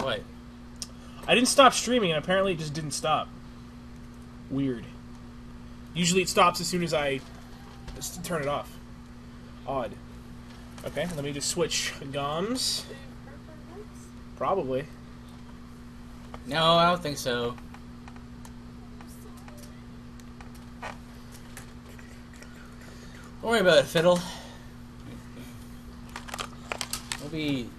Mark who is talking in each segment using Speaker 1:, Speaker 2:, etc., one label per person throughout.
Speaker 1: What?
Speaker 2: I didn't stop streaming, and apparently it just didn't stop. Weird. Usually it stops as soon as I just turn it off. Odd. Okay, let me just switch gums. Probably.
Speaker 1: No, I don't think so. Don't worry about it, Fiddle. We'll be...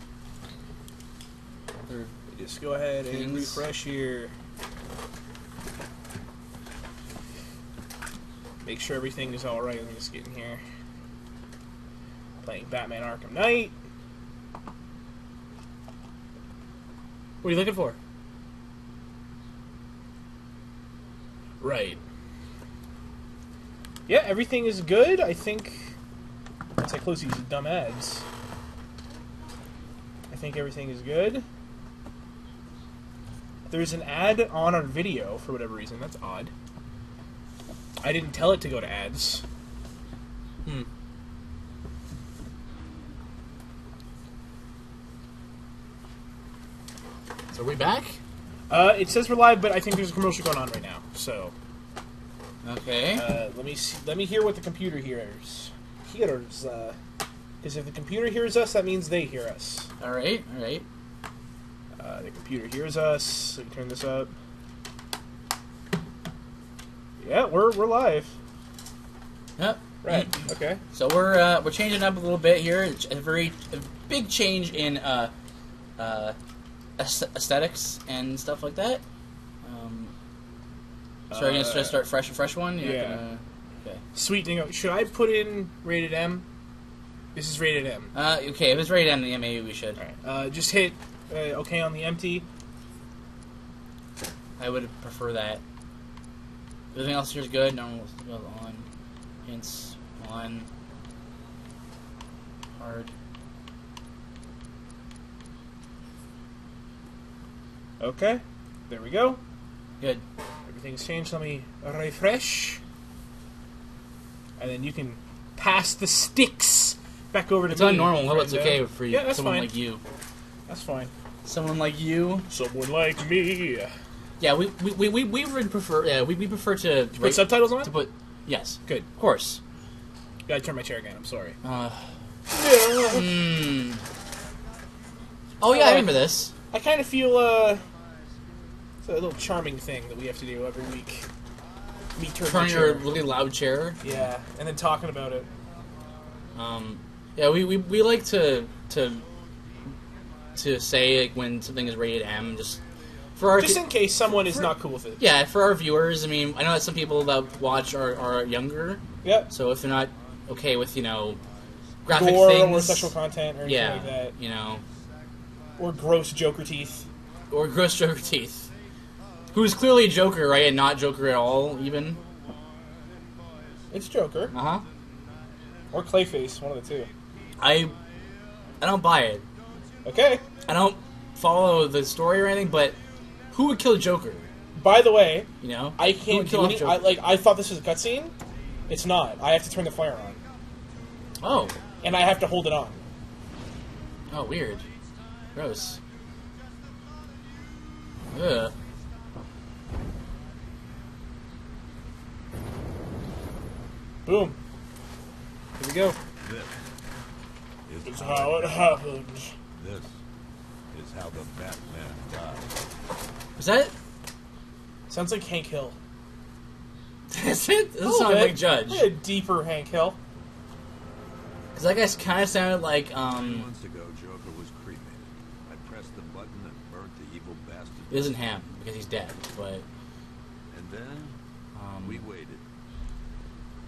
Speaker 2: Just go ahead and refresh here. Make sure everything is alright. Let me just get in here. Playing Batman Arkham Knight. What are you looking for? Right. Yeah, everything is good. I think... Once I close these dumb ads. I think everything is good. There's an ad on our video for whatever reason. That's odd. I didn't tell it to go to ads.
Speaker 1: So are we back?
Speaker 2: It says we're live, but I think there's a commercial going on right now. So,
Speaker 1: okay.
Speaker 2: Let me see, let me hear what the computer hears. Because if the computer hears us, that means they hear us.
Speaker 1: All right. All right.
Speaker 2: The computer hears us. Let me turn this up. Yeah, we're live.
Speaker 1: Yep.
Speaker 2: Right. Okay.
Speaker 1: So we're changing up a little bit here. It's a big change in aesthetics and stuff like that. So are you gonna start fresh one?
Speaker 2: Yeah.
Speaker 1: Okay.
Speaker 2: Sweet thing. Should I put in rated M? This is rated M.
Speaker 1: Okay. If it's rated M, then maybe we should.
Speaker 2: All right. Just hit OK on the empty.
Speaker 1: I would prefer that. Everything else here is good. No, we'll go on. Hints on. Hard.
Speaker 2: Okay. There we go.
Speaker 1: Good.
Speaker 2: Everything's changed. Let me refresh. And then you can pass the sticks back over to
Speaker 1: it's
Speaker 2: me.
Speaker 1: It's normal. Well, it's okay for you.
Speaker 2: Yeah, that's
Speaker 1: someone
Speaker 2: fine.
Speaker 1: like you.
Speaker 2: That's fine.
Speaker 1: Someone like you.
Speaker 2: Someone like me.
Speaker 1: Yeah, we would prefer. Yeah, we prefer to
Speaker 2: put subtitles on.
Speaker 1: To put yes,
Speaker 2: good,
Speaker 1: of course.
Speaker 2: Gotta turn my chair again. I'm sorry.
Speaker 1: Oh yeah, I remember this.
Speaker 2: I kind of feel it's a little charming thing that we have to do every week. Me
Speaker 1: turn your really loud chair.
Speaker 2: Yeah, and then talking about it.
Speaker 1: Yeah, we like to say like when something is rated M, just
Speaker 2: in case someone is not cool with it.
Speaker 1: Yeah, for our viewers. I mean, I know that some people that watch are younger.
Speaker 2: Yep.
Speaker 1: So if they're not okay with graphic
Speaker 2: gore
Speaker 1: things
Speaker 2: or sexual content or anything like that,
Speaker 1: or
Speaker 2: gross Joker teeth,
Speaker 1: who's clearly Joker, right, and not Joker at all, even.
Speaker 2: It's Joker. Or Clayface, one of the two.
Speaker 1: I don't buy it.
Speaker 2: Okay.
Speaker 1: I don't follow the story or anything, but who would kill Joker?
Speaker 2: By the way,
Speaker 1: I
Speaker 2: can't do any. I thought this was a cutscene. It's not. I have to turn the fire on.
Speaker 1: Oh.
Speaker 2: And I have to hold it on.
Speaker 1: Oh, weird. Gross. Ugh.
Speaker 2: Boom. Here we go. This is how it happens.
Speaker 3: This is how the Batman dies.
Speaker 1: Is that?
Speaker 2: Sounds like Hank Hill.
Speaker 1: Is it? This sounds like Judge.
Speaker 2: A deeper Hank Hill.
Speaker 1: Because that guy kind of sounded like,
Speaker 3: 2 months ago, Joker was cremated. I pressed the button and burnt the evil bastard.
Speaker 1: It isn't him, because he's dead, but...
Speaker 3: And then, we waited.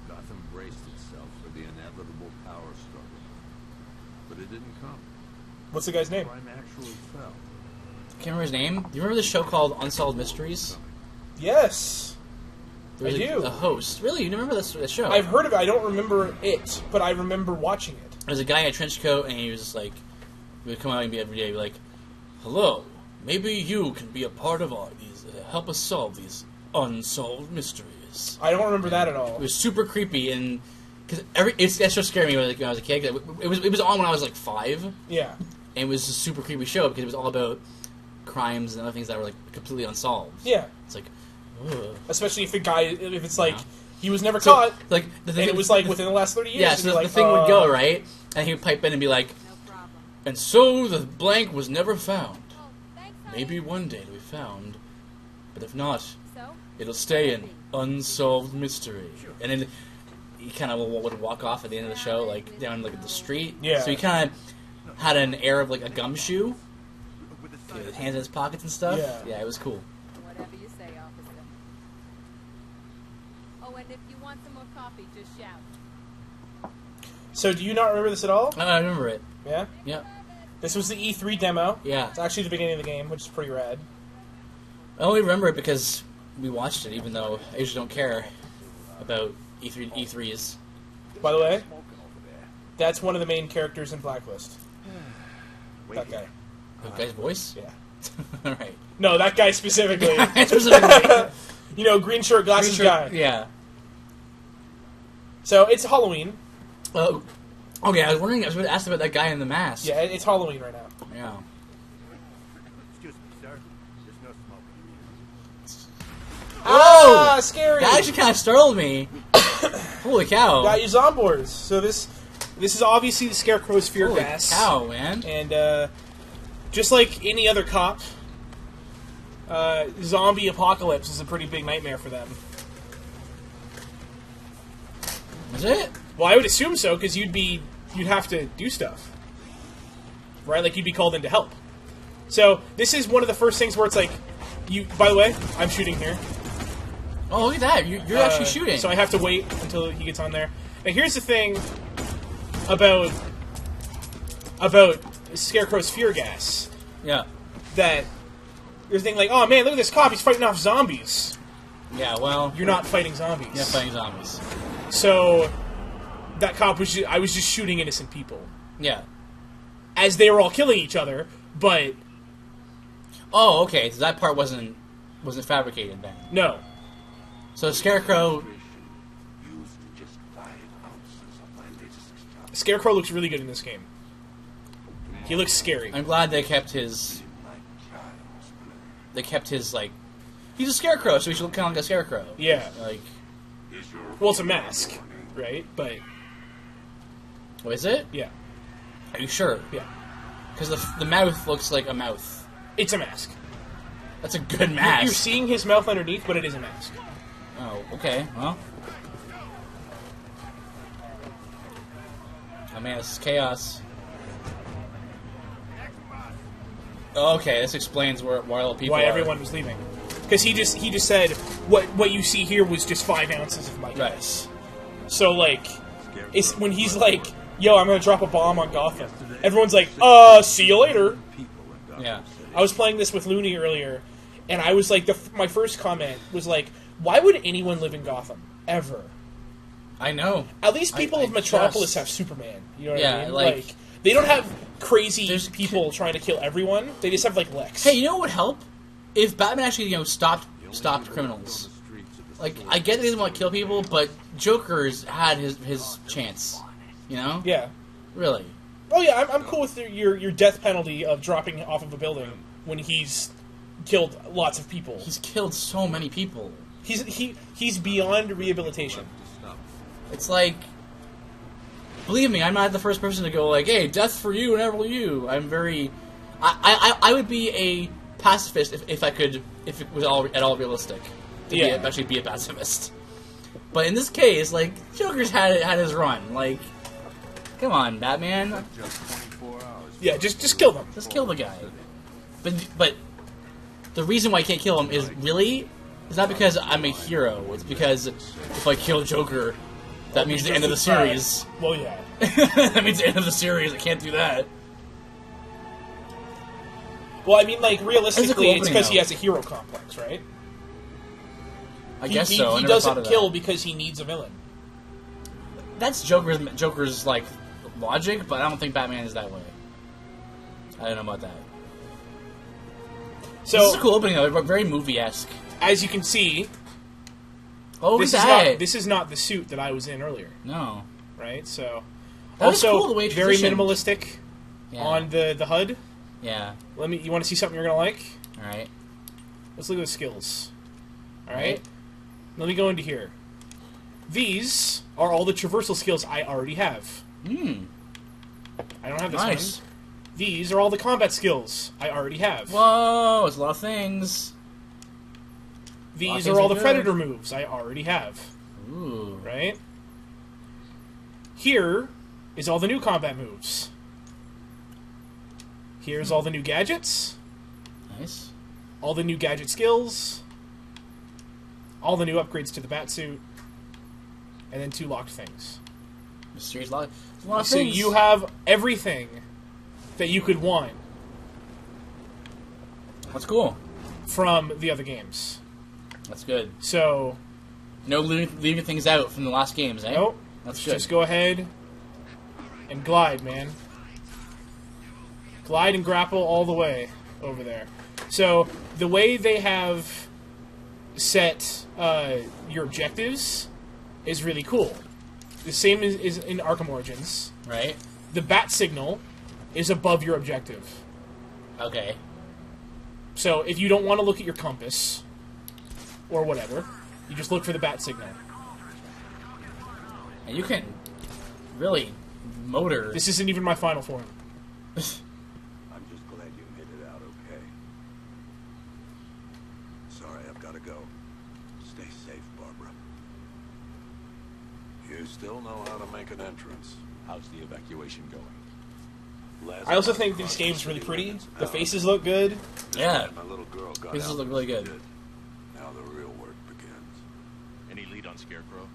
Speaker 3: Gotham braced itself for the inevitable power struggle. But it didn't come.
Speaker 2: What's the guy's name?
Speaker 3: Crime actually fell.
Speaker 1: I can't remember his name. Do you remember the show called Unsolved Mysteries?
Speaker 2: Yes.
Speaker 1: I do. A host. Really? You remember this show?
Speaker 2: I've heard of it. I don't remember it, but I remember watching it.
Speaker 1: There's a guy in a trench coat, and he was like... He would come out and be every day, like, hello, maybe you can be a part of all these... help us solve these unsolved mysteries.
Speaker 2: I don't remember that at all.
Speaker 1: It was super creepy, and... Because that show scared me when I was a kid. It was on when I was like 5.
Speaker 2: Yeah.
Speaker 1: And it was a super creepy show, because it was all about crimes and other things that were like completely unsolved.
Speaker 2: Yeah.
Speaker 1: It's like, ugh.
Speaker 2: Especially if it's like
Speaker 1: Yeah.
Speaker 2: he was never
Speaker 1: So,
Speaker 2: caught,
Speaker 1: like the thing,
Speaker 2: and it was like within the last 30 years.
Speaker 1: yeah.
Speaker 2: and
Speaker 1: So
Speaker 2: you're
Speaker 1: the
Speaker 2: like,
Speaker 1: thing would go right, and he would pipe in and be like,
Speaker 4: No problem.
Speaker 1: and so the blank was never found.
Speaker 4: Oh, thanks, honey.
Speaker 1: Maybe one day it'll be found, but if not,
Speaker 4: So?
Speaker 1: it'll stay an unsolved mystery. And then he kind of would walk off at the end of the show, like down like the street.
Speaker 2: Yeah.
Speaker 1: So he kind of had an air of like a gumshoe, with his hands in his pockets and stuff.
Speaker 2: Yeah.
Speaker 1: It was cool.
Speaker 4: Whatever you say, officer. Oh, and if you want some more coffee, just shout.
Speaker 2: So do you not remember this at all?
Speaker 1: I remember it.
Speaker 2: Yeah.
Speaker 1: Yep.
Speaker 2: This was the E3 demo.
Speaker 1: Yeah.
Speaker 2: It's actually the beginning of the game, which is pretty rad.
Speaker 1: I only remember it because we watched it, even though I usually don't care about E3s.
Speaker 2: By the way, that's one of the main characters in Blacklist. That guy.
Speaker 1: The guy's voice?
Speaker 2: Yeah.
Speaker 1: All right.
Speaker 2: No, that guy specifically.
Speaker 1: Specifically.
Speaker 2: You know, green shirt, glasses guy.
Speaker 1: Yeah.
Speaker 2: So it's Halloween.
Speaker 1: Okay, I was wondering, I was going to ask about that guy in the mask.
Speaker 2: Yeah, it's Halloween right now.
Speaker 1: Yeah.
Speaker 3: Excuse me, sir. There's no smoking.
Speaker 2: Ah, scary.
Speaker 1: That actually kind of startled me. Holy cow.
Speaker 2: Got your Zombors. So this is obviously the Scarecrow's fear
Speaker 1: Holy
Speaker 2: gas.
Speaker 1: cow, man.
Speaker 2: And just like any other cop, zombie apocalypse is a pretty big nightmare for them.
Speaker 1: Is it?
Speaker 2: Well, I would assume so, because you'd have to do stuff, right? Like you'd be called in to help. So this is one of the first things where it's like, you. By the way, I'm shooting here.
Speaker 1: Oh, look at that. You're actually shooting.
Speaker 2: So I have to wait until he gets on there. And here's the thing about Scarecrow's fear gas.
Speaker 1: Yeah.
Speaker 2: That you're thinking like, oh man, look at this cop. He's fighting off zombies.
Speaker 1: Yeah, well...
Speaker 2: You're not fighting zombies.
Speaker 1: You're not fighting zombies.
Speaker 2: So that cop was I was just shooting innocent people.
Speaker 1: Yeah.
Speaker 2: As they were all killing each other, but...
Speaker 1: Oh, okay. So that part wasn't fabricated then.
Speaker 2: No.
Speaker 1: So Scarecrow...
Speaker 2: Scarecrow looks really good in this game. He looks scary.
Speaker 1: I'm glad they kept his, like... He's a scarecrow, so he should look kind of like a scarecrow.
Speaker 2: Yeah.
Speaker 1: Like...
Speaker 2: Well, it's a mask, right? But...
Speaker 1: Oh, is it?
Speaker 2: Yeah.
Speaker 1: Are you sure?
Speaker 2: Yeah.
Speaker 1: Because the mouth looks like a mouth.
Speaker 2: It's a mask.
Speaker 1: That's a good mask.
Speaker 2: You're seeing his mouth underneath, but it is a mask.
Speaker 1: Oh, okay. Well... Oh man, this is chaos. Okay, this explains why all the people
Speaker 2: Why
Speaker 1: are.
Speaker 2: everyone was leaving. Because he just said, what you see here was just 5 ounces of my gas. So, like, it's when he's like, yo, I'm going to drop a bomb on Gotham. Everyone's like, see you later.
Speaker 1: Yeah.
Speaker 2: I was playing this with Looney earlier, and I was like, my first comment was like, why would anyone live in Gotham? Ever?
Speaker 1: I know.
Speaker 2: At least people of Metropolis
Speaker 1: just-
Speaker 2: have Superman. You know what
Speaker 1: Yeah,
Speaker 2: I mean?
Speaker 1: like-
Speaker 2: they don't have crazy
Speaker 1: There's-
Speaker 2: people trying to kill everyone. They just have, like, Lex.
Speaker 1: Hey, you know what would help? If Batman actually, stopped criminals. Like, I get that he doesn't want to kill people, but Joker's had his chance. You know?
Speaker 2: Yeah.
Speaker 1: Really.
Speaker 2: Oh, yeah, I'm cool with your death penalty of dropping off of a building when he's killed lots of people.
Speaker 1: He's killed so many people.
Speaker 2: He's beyond rehabilitation.
Speaker 1: It's like... Believe me, I'm not the first person to go like, hey, death for you and ever you. I'm very... I would be a pacifist if it was at all realistic. To actually be a pacifist. But in this case, like, Joker's had his run. Like, come on, Batman.
Speaker 2: Yeah, just kill them.
Speaker 1: Just kill the guy. But the reason why I can't kill him is it's not because I'm a hero. It's because if I kill Joker, that means the end of the series.
Speaker 2: Well, yeah.
Speaker 1: That means the end of the series. I can't do that.
Speaker 2: Well, I mean, like, realistically, it's
Speaker 1: opening,
Speaker 2: because he
Speaker 1: though.
Speaker 2: has a hero complex, right?
Speaker 1: I guess so. I
Speaker 2: He
Speaker 1: never thought
Speaker 2: doesn't
Speaker 1: of
Speaker 2: kill
Speaker 1: that.
Speaker 2: because he needs a villain.
Speaker 1: That's Joker's like logic, but I don't think Batman is that way. I don't know about that.
Speaker 2: So,
Speaker 1: This is a cool opening, though. Very movie-esque.
Speaker 2: as you can see,
Speaker 1: Oh, look
Speaker 2: this
Speaker 1: at
Speaker 2: is
Speaker 1: that!
Speaker 2: this is not the suit that I was in earlier,
Speaker 1: No.
Speaker 2: right? So,
Speaker 1: That was
Speaker 2: also
Speaker 1: cool, the way it
Speaker 2: very
Speaker 1: transitioned.
Speaker 2: minimalistic
Speaker 1: Yeah.
Speaker 2: on the HUD.
Speaker 1: Yeah.
Speaker 2: You want to see something you're gonna like?
Speaker 1: All right.
Speaker 2: Let's look at the skills. All right. Let me go into here. These are all the traversal skills I already have.
Speaker 1: Hmm.
Speaker 2: I don't have this
Speaker 1: Nice.
Speaker 2: one. These are all the combat skills I already have.
Speaker 1: Whoa, it's a lot of things.
Speaker 2: These
Speaker 1: things
Speaker 2: are all
Speaker 1: are
Speaker 2: the
Speaker 1: good.
Speaker 2: predator moves I already have.
Speaker 1: Ooh.
Speaker 2: Right? Here is all the new combat moves. Here's all the new gadgets,
Speaker 1: Nice.
Speaker 2: all the new gadget skills, all the new upgrades to the Batsuit, and then 2 locked things.
Speaker 1: Mysterious lot. A lot of
Speaker 2: So
Speaker 1: things.
Speaker 2: you have everything that you could want
Speaker 1: That's cool.
Speaker 2: from the other games.
Speaker 1: That's good.
Speaker 2: So,
Speaker 1: No leaving things out from the last games, eh?
Speaker 2: nope.
Speaker 1: That's good.
Speaker 2: Just go ahead and glide, man. Glide and grapple all the way over there. So, the way they have set your objectives is really cool. The same is in Arkham Origins.
Speaker 1: Right?
Speaker 2: The bat signal is above your objective.
Speaker 1: Okay.
Speaker 2: So, if you don't want to look at your compass, or whatever, you just look for the bat signal.
Speaker 1: And you can really motor.
Speaker 2: This isn't even my final form.
Speaker 3: I'm just glad you made it out okay. Sorry, I've got to go. Stay safe, Barbara. You still know how to make an entrance. How's the evacuation going?
Speaker 2: I also think this game's really pretty. The faces look good.
Speaker 1: Yeah.
Speaker 3: My little girl got
Speaker 1: Faces
Speaker 3: out
Speaker 1: look
Speaker 3: when
Speaker 1: really
Speaker 3: she
Speaker 1: good.
Speaker 3: did. Now the real work begins.
Speaker 5: Any lead on Scarecrow?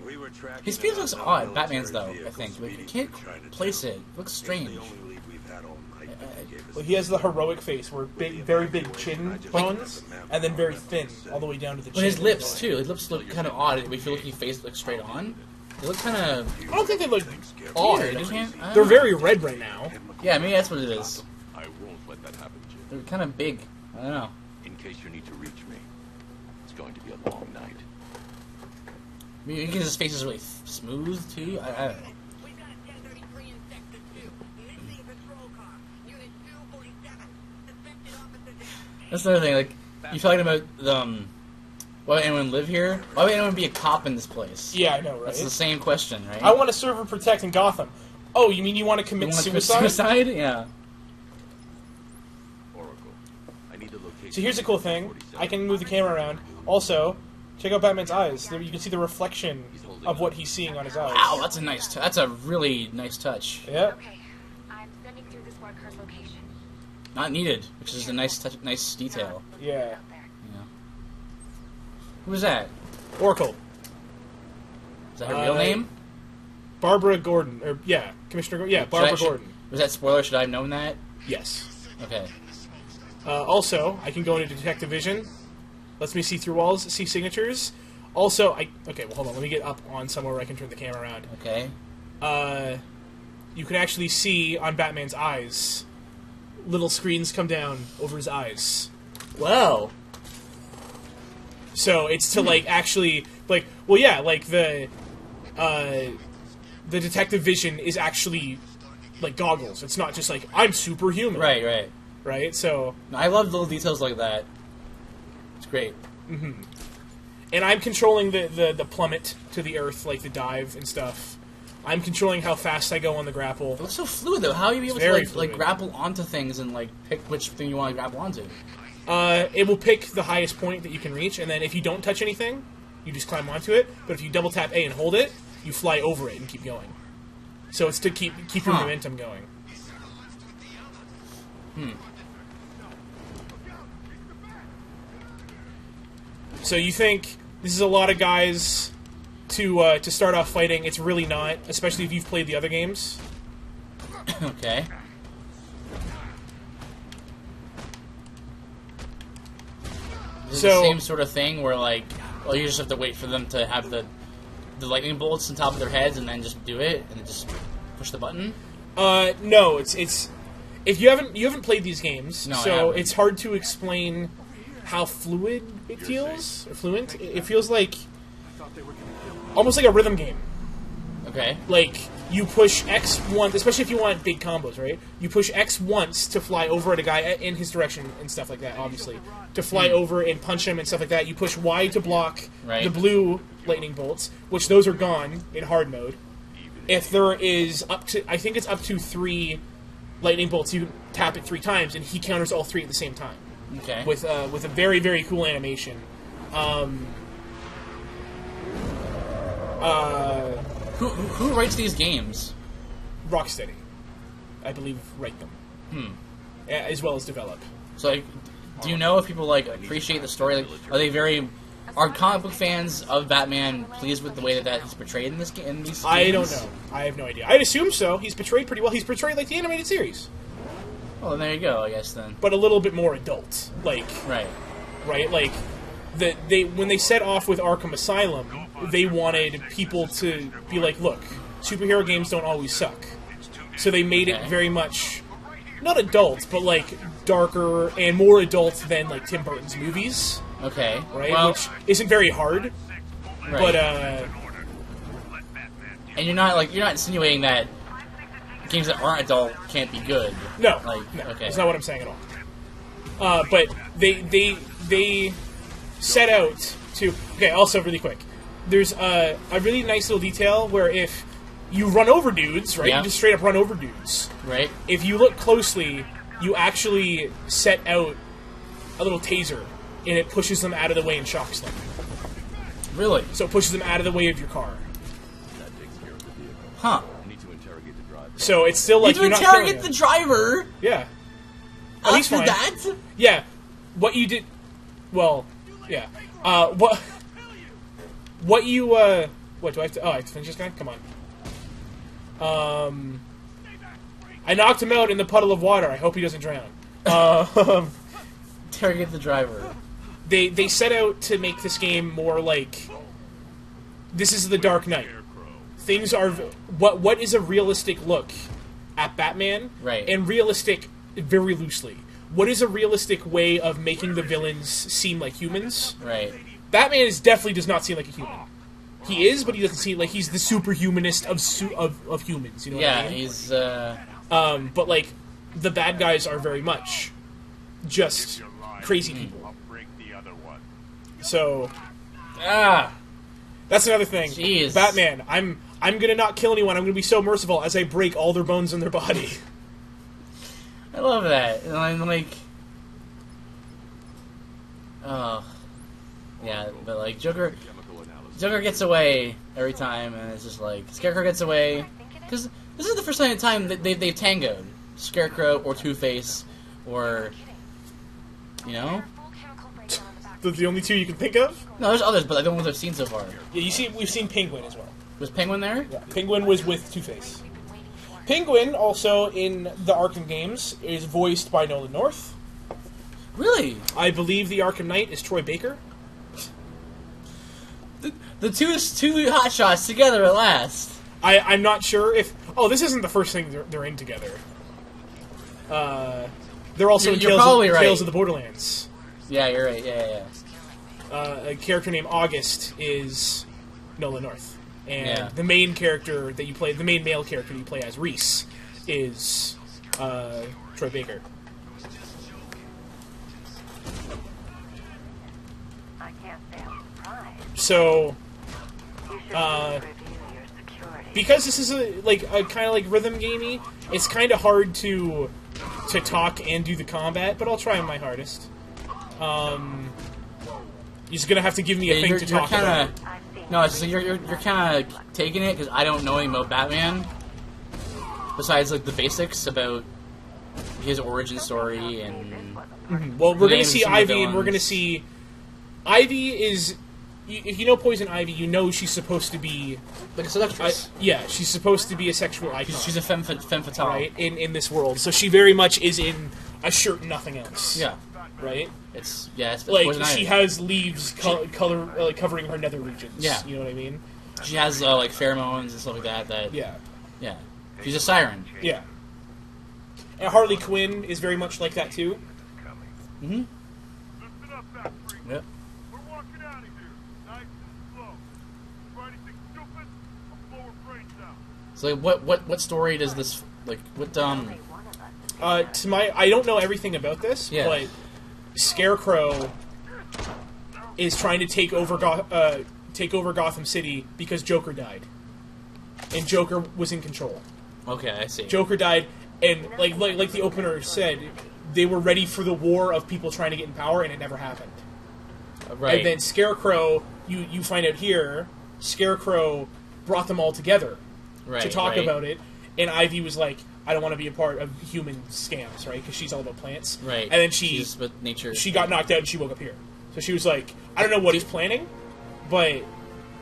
Speaker 3: We were tracking
Speaker 1: His face
Speaker 3: an
Speaker 1: looks
Speaker 3: unknown
Speaker 1: odd. Batman's though,
Speaker 3: military
Speaker 1: I think.
Speaker 3: vehicle
Speaker 1: Like, you
Speaker 3: speeding
Speaker 1: can't
Speaker 3: through Chinatown.
Speaker 1: place it. It looks
Speaker 3: It's
Speaker 1: strange.
Speaker 3: the only lead we've had all night, but they gave us
Speaker 2: Well, he has the heroic face, where very big chin bones, and then very thin, all the way down to the chin.
Speaker 1: But his lips too. His lips look kind of odd. If you're looking face like straight on, they look kind of
Speaker 2: I don't think they look
Speaker 1: weird.
Speaker 2: odd.
Speaker 1: You can't- I don't
Speaker 2: They're
Speaker 1: know.
Speaker 2: very red right now.
Speaker 1: Yeah, maybe that's what it is.
Speaker 5: I won't let that happen, Jim.
Speaker 1: They're kind of big. I don't know.
Speaker 5: In case you need to reach me, it's going to be a long night.
Speaker 1: Maybe because his face is really smooth too. I don't know.
Speaker 6: We've got a 1033 in Sector 2. Missing patrol car. Unit 247. Suspected officer.
Speaker 1: That's another thing. Like you're talking about why would anyone live here? Why would anyone be a cop in this place?
Speaker 2: Yeah, I know,
Speaker 1: That's the
Speaker 2: right?
Speaker 1: same question, right?
Speaker 2: I want to serve and protect in Gotham. Oh, you mean you want to
Speaker 1: You
Speaker 2: commit
Speaker 1: want to commit
Speaker 2: suicide?
Speaker 1: suicide? Yeah.
Speaker 5: Oracle, I need to locate.
Speaker 2: So here's a cool thing. I can move the camera around. Also, check out Batman's eyes. There you can see the reflection of what he's seeing on his eyes.
Speaker 1: Wow, that's a nice. That's a really nice touch.
Speaker 2: Yeah.
Speaker 7: Okay, I'm sending through the squad car's location.
Speaker 1: Not needed, which is a nice touch, nice detail.
Speaker 2: Yeah.
Speaker 7: Out there.
Speaker 1: Who was that?
Speaker 2: Oracle.
Speaker 1: Is that her real name?
Speaker 2: Barbara Gordon. Or, yeah, Commissioner Gordon. Yeah,
Speaker 1: Should
Speaker 2: Barbara
Speaker 1: I- should-
Speaker 2: Gordon.
Speaker 1: Was that spoiler? Should I have known that?
Speaker 2: Yes.
Speaker 1: Okay.
Speaker 2: Also, I can go into Detective Vision. Lets me see through walls, see signatures. Also, okay, well, hold on. Let me get up on somewhere where I can turn the camera around.
Speaker 1: Okay.
Speaker 2: You can actually see on Batman's eyes, little screens come down over his eyes.
Speaker 1: Wow.
Speaker 2: So it's to like actually like well yeah like the Detective Vision is actually like goggles. It's not just like I'm superhuman.
Speaker 1: Right. Right.
Speaker 2: Right. So
Speaker 1: No, I love little details like that. It's great.
Speaker 2: and I'm controlling the plummet to the earth, like the dive and stuff. I'm controlling how fast I go on the grapple.
Speaker 1: It looks so fluid though. How are you able to
Speaker 2: very
Speaker 1: like
Speaker 2: fluid.
Speaker 1: grapple onto things and like pick which thing you want to grapple onto?
Speaker 2: It will pick the highest point that you can reach, and then if you don't touch anything, you just climb onto it. But if you double tap A and hold it, you fly over it and keep going. So it's to keep your
Speaker 1: Huh.
Speaker 2: momentum going. So you think this is a lot of guys to start off fighting? It's really not, especially if you've played the other games.
Speaker 1: Okay. Is it
Speaker 2: So-
Speaker 1: the same sort of thing where like, well, you just have to wait for them to have the lightning bolts on top of their heads and then just do it and then just push the button?
Speaker 2: No, it's if you haven't played these games,
Speaker 1: No, I
Speaker 2: so
Speaker 1: haven't.
Speaker 2: it's hard to explain how fluid it feels or fluent. It feels like almost like a rhythm game.
Speaker 1: Okay.
Speaker 2: Like you push X once, especially if you want big combos, right? You push X once to fly over at a guy in his direction and stuff like that, obviously. To fly over and punch him and stuff like that. You push Y to block the blue lightning bolts, which those are gone in hard mode. If there is I think it's up to 3 lightning bolts, you tap it 3 times, and he counters all 3 at the same time.
Speaker 1: Okay.
Speaker 2: With a very, very cool animation.
Speaker 1: Who writes these games?
Speaker 2: Rocksteady, I believe, write them. As well as develop.
Speaker 1: So, like, do you know if people like appreciate the story? Like, are comic book fans of Batman pleased with the way that he's portrayed in this game? In these games?
Speaker 2: I don't know. I have no idea. I'd assume so. He's portrayed pretty well. He's portrayed like the animated series.
Speaker 1: Well, then there you go. I guess then.
Speaker 2: But a little bit more adult, like
Speaker 1: right.
Speaker 2: Like when they set off with Arkham Asylum, they wanted people to be like, look, superhero games don't always suck. So they made it very much not adult, but like darker and more adult than like Tim Burton's movies.
Speaker 1: Okay.
Speaker 2: Right?
Speaker 1: Well,
Speaker 2: which isn't very hard.
Speaker 1: Right.
Speaker 2: But
Speaker 1: and you're not insinuating that games that aren't adult can't be good.
Speaker 2: No.
Speaker 1: No. Okay.
Speaker 2: That's not what I'm saying at all. But they set out to... Okay, also really quick. There's a really nice little detail where if you run over dudes, right?
Speaker 1: Yeah.
Speaker 2: You just straight up run over dudes.
Speaker 1: Right.
Speaker 2: If you look closely, you actually set out a little taser, and it pushes them out of the way and shocks them.
Speaker 1: Really?
Speaker 2: So it pushes them out of the way of your car.
Speaker 3: That takes care of the vehicle.
Speaker 1: Huh.
Speaker 3: I need to interrogate the driver.
Speaker 2: So it's still like
Speaker 1: you're not interrogate the driver.
Speaker 2: Yeah. Oh, he's
Speaker 1: After
Speaker 2: fine.
Speaker 1: that?
Speaker 2: Yeah. What you did... Well, yeah. What you, What, do I have to... Oh, I have to finish this guy? Come on. I knocked him out in the puddle of water. I hope he doesn't drown.
Speaker 1: Interrogate the driver.
Speaker 2: They set out to make this game more like... This is the Dark Knight. Things are... What is a realistic look at Batman?
Speaker 1: Right.
Speaker 2: And realistic very loosely. What is a realistic way of making the villains seem like humans?
Speaker 1: Right.
Speaker 2: Batman definitely does not seem like a human. He is, but he doesn't seem like he's the superhumanist of humans. You know what I mean?
Speaker 1: Yeah, he's.
Speaker 2: But like, the bad guys are very much just crazy people. So, that's another thing.
Speaker 1: Jeez.
Speaker 2: Batman, I'm gonna not kill anyone. I'm gonna be so merciful as I break all their bones in their body.
Speaker 1: I love that. And I'm like, oh, yeah, but like Joker gets away every time, and it's just like Scarecrow gets away because this is the first time that they've tangoed Scarecrow or Two-Face or
Speaker 7: Full chemical breakdown on the back.
Speaker 2: Those are the only two you can think of.
Speaker 1: no, there's others, but I don't know what I've seen so far.
Speaker 2: Yeah, we've seen Penguin as well.
Speaker 1: Was Penguin there?
Speaker 2: Yeah, Penguin was with Two-Face. Penguin, also in the Arkham games, is voiced by Nolan North.
Speaker 1: Really?
Speaker 2: I believe the Arkham Knight is Troy Baker.
Speaker 1: The two hotshots together at last.
Speaker 2: I'm not sure if... Oh, this isn't the first thing they're in together. They're also in
Speaker 1: You're probably right.
Speaker 2: Tales of the Borderlands.
Speaker 1: Yeah, you're right. Yeah.
Speaker 2: A character named August is Nolan North. And
Speaker 1: Yeah.
Speaker 2: the main character that you play, the main male character you play as, Reese, is Troy Baker.
Speaker 6: I can't say I'm surprised.
Speaker 2: So,
Speaker 6: You should reveal your security.
Speaker 2: because this is a kind of like rhythm gamey, it's kind of hard to talk and do the combat, but I'll try my hardest. You're just gonna have to give me a thing to talk about.
Speaker 6: I've seen
Speaker 1: No, it's just like you're kind of taking it because I don't know anything about Batman. Besides, like the basics about his origin story and
Speaker 2: Well, we're gonna
Speaker 1: names
Speaker 2: see
Speaker 1: some of the
Speaker 2: Ivy, and we're gonna
Speaker 1: villains.
Speaker 2: see Ivy is. If you know Poison Ivy, you know she's supposed to be.
Speaker 1: like a seductress.
Speaker 2: Yeah, she's supposed to be a sexual icon.
Speaker 1: She's a femme fatale.
Speaker 2: right in this world, so she very much is in a shirt and nothing else.
Speaker 1: Yeah,
Speaker 2: Right.
Speaker 1: it's
Speaker 2: Like
Speaker 1: Poison
Speaker 2: she
Speaker 1: Ivy.
Speaker 2: has leaves covering her nether regions.
Speaker 1: Yeah.
Speaker 2: You know what I mean?
Speaker 1: She has like pheromones and stuff like that.
Speaker 2: Yeah.
Speaker 1: She's a siren.
Speaker 2: Yeah. And Harley Quinn is very much like that too.
Speaker 1: Mm-hmm.
Speaker 8: Listen up, that freak.
Speaker 1: Yep.
Speaker 8: We're walking out of here. Nice and slow. Try anything stupid, I'll blow her brains out.
Speaker 1: So like, what story does this like? What
Speaker 2: I don't know everything about this,
Speaker 1: Yeah.
Speaker 2: but Scarecrow is trying to take over Gotham City because Joker died, and Joker was in control.
Speaker 1: Okay, I see.
Speaker 2: Joker died, and like the opener said, they were ready for the war of people trying to get in power, and it never happened.
Speaker 1: Right.
Speaker 2: And then Scarecrow, you find out here, Scarecrow brought them all together to talk about it, and Ivy was like, I don't want to be a part of human scams, right? Because she's all about plants.
Speaker 1: Right.
Speaker 2: And then
Speaker 1: she's with nature.
Speaker 2: she got knocked out and she woke up here. So she was like, I don't know what he's planning, but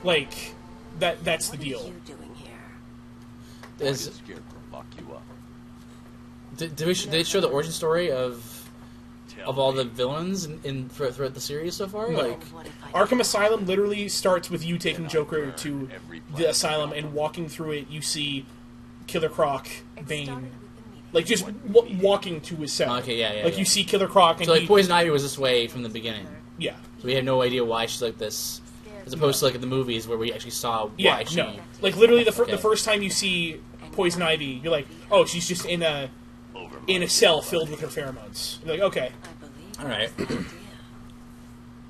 Speaker 2: like that's the deal.
Speaker 6: What are you doing here?
Speaker 3: Why did
Speaker 1: Is,
Speaker 3: Scarecrow lock you up?
Speaker 1: did they show the origin story of
Speaker 3: Tell
Speaker 1: all
Speaker 3: me.
Speaker 1: the villains throughout the series so far?
Speaker 2: No.
Speaker 1: Like,
Speaker 6: What if I
Speaker 2: Arkham Asylum literally starts with you taking Joker
Speaker 3: burn
Speaker 2: to
Speaker 3: every
Speaker 2: the
Speaker 3: planet
Speaker 2: asylum
Speaker 3: in
Speaker 2: and
Speaker 3: Gotham.
Speaker 2: walking through it. You see Killer Croc,
Speaker 6: It
Speaker 2: Bane,
Speaker 6: started with the meeting.
Speaker 2: like just walking to his cell.
Speaker 1: Okay, yeah,
Speaker 2: Like
Speaker 1: yeah.
Speaker 2: you see Killer Croc and
Speaker 1: so like
Speaker 2: he,
Speaker 1: Poison Ivy was this way from the beginning.
Speaker 2: yeah,
Speaker 1: So we have no idea why she's like this, as opposed to like in the movies where we actually saw
Speaker 2: yeah,
Speaker 1: why she.
Speaker 2: no, like literally the
Speaker 1: Okay.
Speaker 2: first time you see Poison Ivy, you're like, oh, she's just in a cell filled with her pheromones. You're like, okay,
Speaker 6: I believe
Speaker 1: All right.
Speaker 6: that's the idea.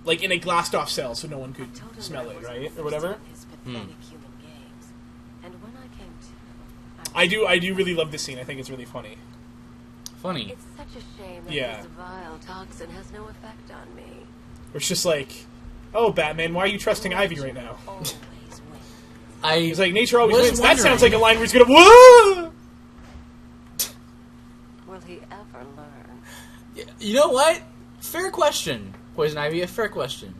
Speaker 2: like in a glassed off cell so no one could
Speaker 6: I told him
Speaker 2: smell
Speaker 6: I
Speaker 2: it,
Speaker 6: was
Speaker 2: right,
Speaker 6: interested
Speaker 2: or whatever.
Speaker 6: in his pathetic human games. And when I came to,
Speaker 2: I do really love this scene. I think it's really funny.
Speaker 1: Funny.
Speaker 6: It's such a shame that
Speaker 2: Yeah.
Speaker 6: this vile toxin has no effect on me.
Speaker 2: Where it's just like, oh, Batman, why are you trusting Ivy right now?
Speaker 6: Always win.
Speaker 1: I
Speaker 2: He's like, nature always
Speaker 1: was
Speaker 2: wins. That sounds
Speaker 1: wondering-
Speaker 2: like a line where he's gonna, whoa!
Speaker 6: Will he ever learn?
Speaker 1: You know what? Fair question, Poison Ivy. A fair question.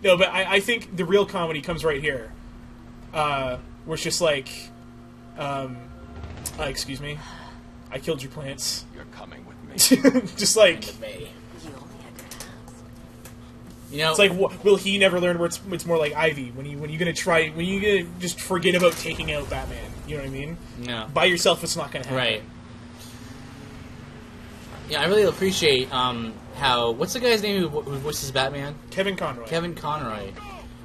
Speaker 2: No, but I think the real comedy comes right here. Where it's just like, excuse me, I killed your plants.
Speaker 5: You're coming with me.
Speaker 2: Just like,
Speaker 1: End of May.
Speaker 6: You only had to ask.
Speaker 1: You know,
Speaker 2: it's like, will he never learn where it's more like Ivy? When you gonna just forget about taking out Batman? You know what I mean?
Speaker 1: no.
Speaker 2: By yourself, it's not gonna happen.
Speaker 1: Right. Yeah, I really appreciate how what's the guy's name who voices Batman?
Speaker 2: Kevin Conroy.
Speaker 1: Kevin Conroy.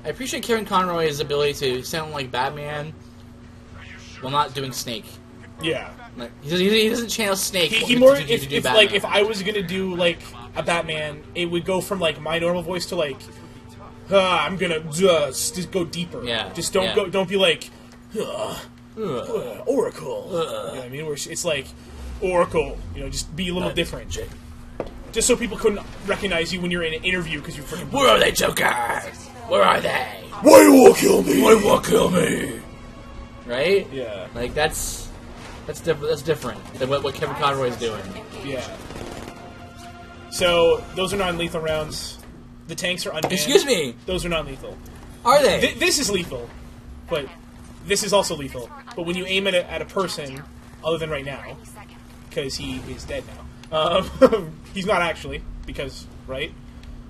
Speaker 1: I appreciate Kevin Conroy's ability to sound like Batman while not doing Snake.
Speaker 2: Yeah.
Speaker 1: Like, he doesn't channel Snake.
Speaker 2: He
Speaker 1: to
Speaker 2: more
Speaker 1: do
Speaker 2: if
Speaker 1: Batman.
Speaker 2: like if I was gonna do like a Batman, it would go from like my normal voice to like, I'm gonna just go deeper.
Speaker 1: Yeah,
Speaker 2: Just don't
Speaker 1: yeah.
Speaker 2: don't be like,
Speaker 1: Ugh.
Speaker 2: Oracle. You know what I mean? Where it's like Oracle. You know, just be a little different. Just so people couldn't recognize you when you're in an interview because you're freaking.
Speaker 1: Where are they, Joker? Where are they?
Speaker 2: Why you won't kill me?
Speaker 1: Why won't kill me? Right?
Speaker 2: Yeah.
Speaker 1: Like that's different. That's different than what Kevin Conroy is doing.
Speaker 2: Yeah. So those are non-lethal rounds. The tanks are unmanned.
Speaker 1: Excuse me.
Speaker 2: Those are non-lethal.
Speaker 1: Are they?
Speaker 2: This is lethal, but this is also lethal. But when you aim it at a person, other than right now, because he is dead now. He's not actually, because right?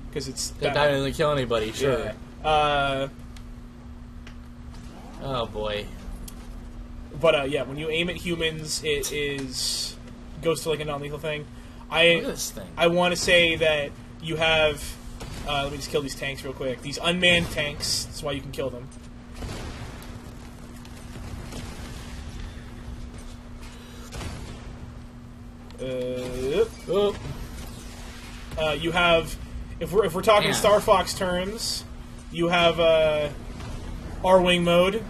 Speaker 2: Because it's
Speaker 1: Batman doesn't kill anybody. Sure.
Speaker 2: Yeah.
Speaker 1: Oh boy.
Speaker 2: But yeah, when you aim at humans, it goes to like a non-lethal thing.
Speaker 1: Look at this thing.
Speaker 2: I want to say that you have. Let me just kill these tanks real quick. These unmanned tanks. That's why you can kill them. You have. If we're talking
Speaker 1: Yeah.
Speaker 2: Star Fox turns, you have R-wing mode,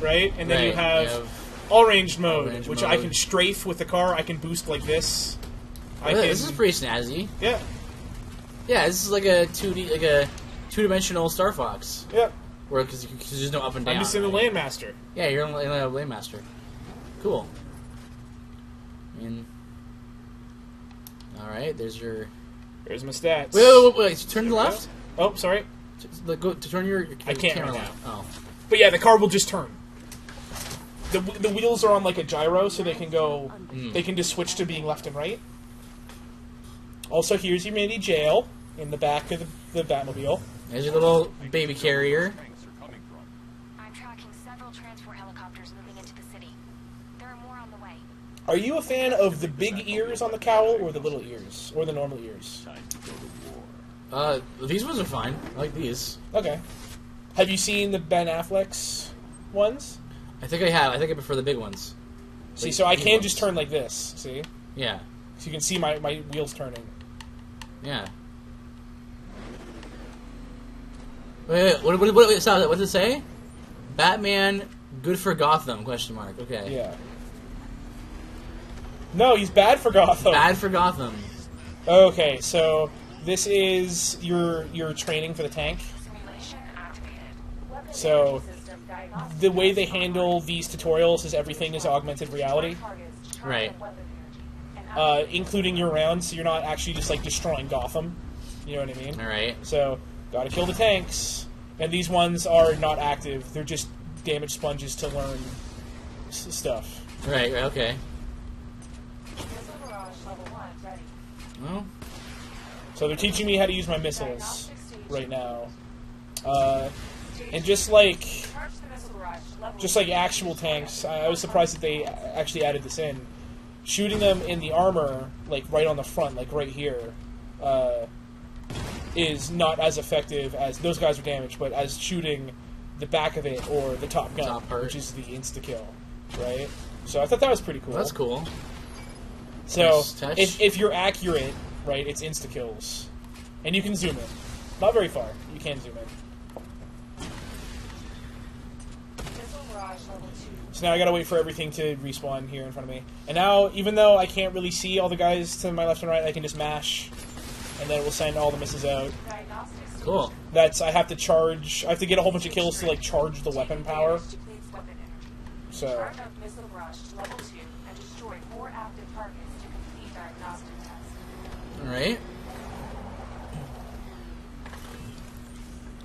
Speaker 2: right? And then
Speaker 1: Right,
Speaker 2: you have
Speaker 1: you have
Speaker 2: all-ranged mode,
Speaker 1: all-range
Speaker 2: which
Speaker 1: mode.
Speaker 2: I can strafe with the car. I can boost like this. I can,
Speaker 1: This is pretty snazzy.
Speaker 2: yeah,
Speaker 1: Yeah, this is like a 2D, like a two-dimensional Star Fox,
Speaker 2: yeah.
Speaker 1: where because there's no up and down.
Speaker 2: I'm just in the
Speaker 1: right?
Speaker 2: Landmaster.
Speaker 1: Yeah, you're in a Landmaster. Cool. I mean, all right. There's your.
Speaker 2: There's my stats.
Speaker 1: Wait. Turn to the left.
Speaker 2: Oh, sorry.
Speaker 1: Go to turn your
Speaker 2: I can't
Speaker 1: camera
Speaker 2: right
Speaker 1: left. Oh.
Speaker 2: But yeah, the car will just turn. The wheels are on like a gyro, so they can go. They can just switch to being left and right. Also, here's your mini jail in the back of the Batmobile.
Speaker 1: There's your little baby carrier.
Speaker 3: Tanks are coming from.
Speaker 7: I'm tracking several transport helicopters moving into the city. There are more on the way.
Speaker 2: Are you a fan of the big ears on the cowl, or the little ears, or the normal ears?
Speaker 3: Time to go to war.
Speaker 1: These ones are fine. I like these.
Speaker 2: Okay. Have you seen the Ben Affleck's ones?
Speaker 1: I think I have. I think I prefer the big ones.
Speaker 2: See,
Speaker 1: Like,
Speaker 2: so I
Speaker 1: mini
Speaker 2: can
Speaker 1: ones.
Speaker 2: just turn like this. See?
Speaker 1: Yeah.
Speaker 2: So you can see my wheels turning.
Speaker 1: Yeah. Wait, what does it say? Batman, good for Gotham? Question mark. Okay.
Speaker 2: Yeah. No, he's bad for Gotham.
Speaker 1: Bad for Gotham.
Speaker 2: Okay, so this is your training for the tank.
Speaker 7: Simulation activated.
Speaker 2: So the way they handle these tutorials is everything is augmented reality,
Speaker 1: Right.
Speaker 2: including your rounds. So you're not actually just like destroying Gotham. You know what I mean?
Speaker 1: All right.
Speaker 2: So gotta kill the tanks, and these ones are not active. They're just damage sponges to learn stuff.
Speaker 1: Right. Okay. Well,
Speaker 2: So they're teaching me how to use my missiles right now, and just like actual tanks, I was surprised that they actually added this in. Shooting them in the armor, like right on the front, like right here, is not as effective as those guys are damaged, but as shooting the back of it or the top gun,
Speaker 1: Top part.
Speaker 2: which is the insta kill, right? So I thought that was pretty cool.
Speaker 1: that's cool.
Speaker 2: So
Speaker 1: Nice touch.
Speaker 2: if you're accurate, right, it's insta kills, and you can zoom in. Not very far. You can zoom in. So now I gotta wait for everything to respawn here in front of me. And now, even though I can't really see all the guys to my left and right, I can just mash, and then it will send all the missiles out.
Speaker 1: Cool.
Speaker 2: I have to charge. I have to get a whole bunch of kills to like charge the weapon power. So
Speaker 7: Start up missile rush level 2 and destroy 4 active targets to complete diagnostic test.
Speaker 1: All right.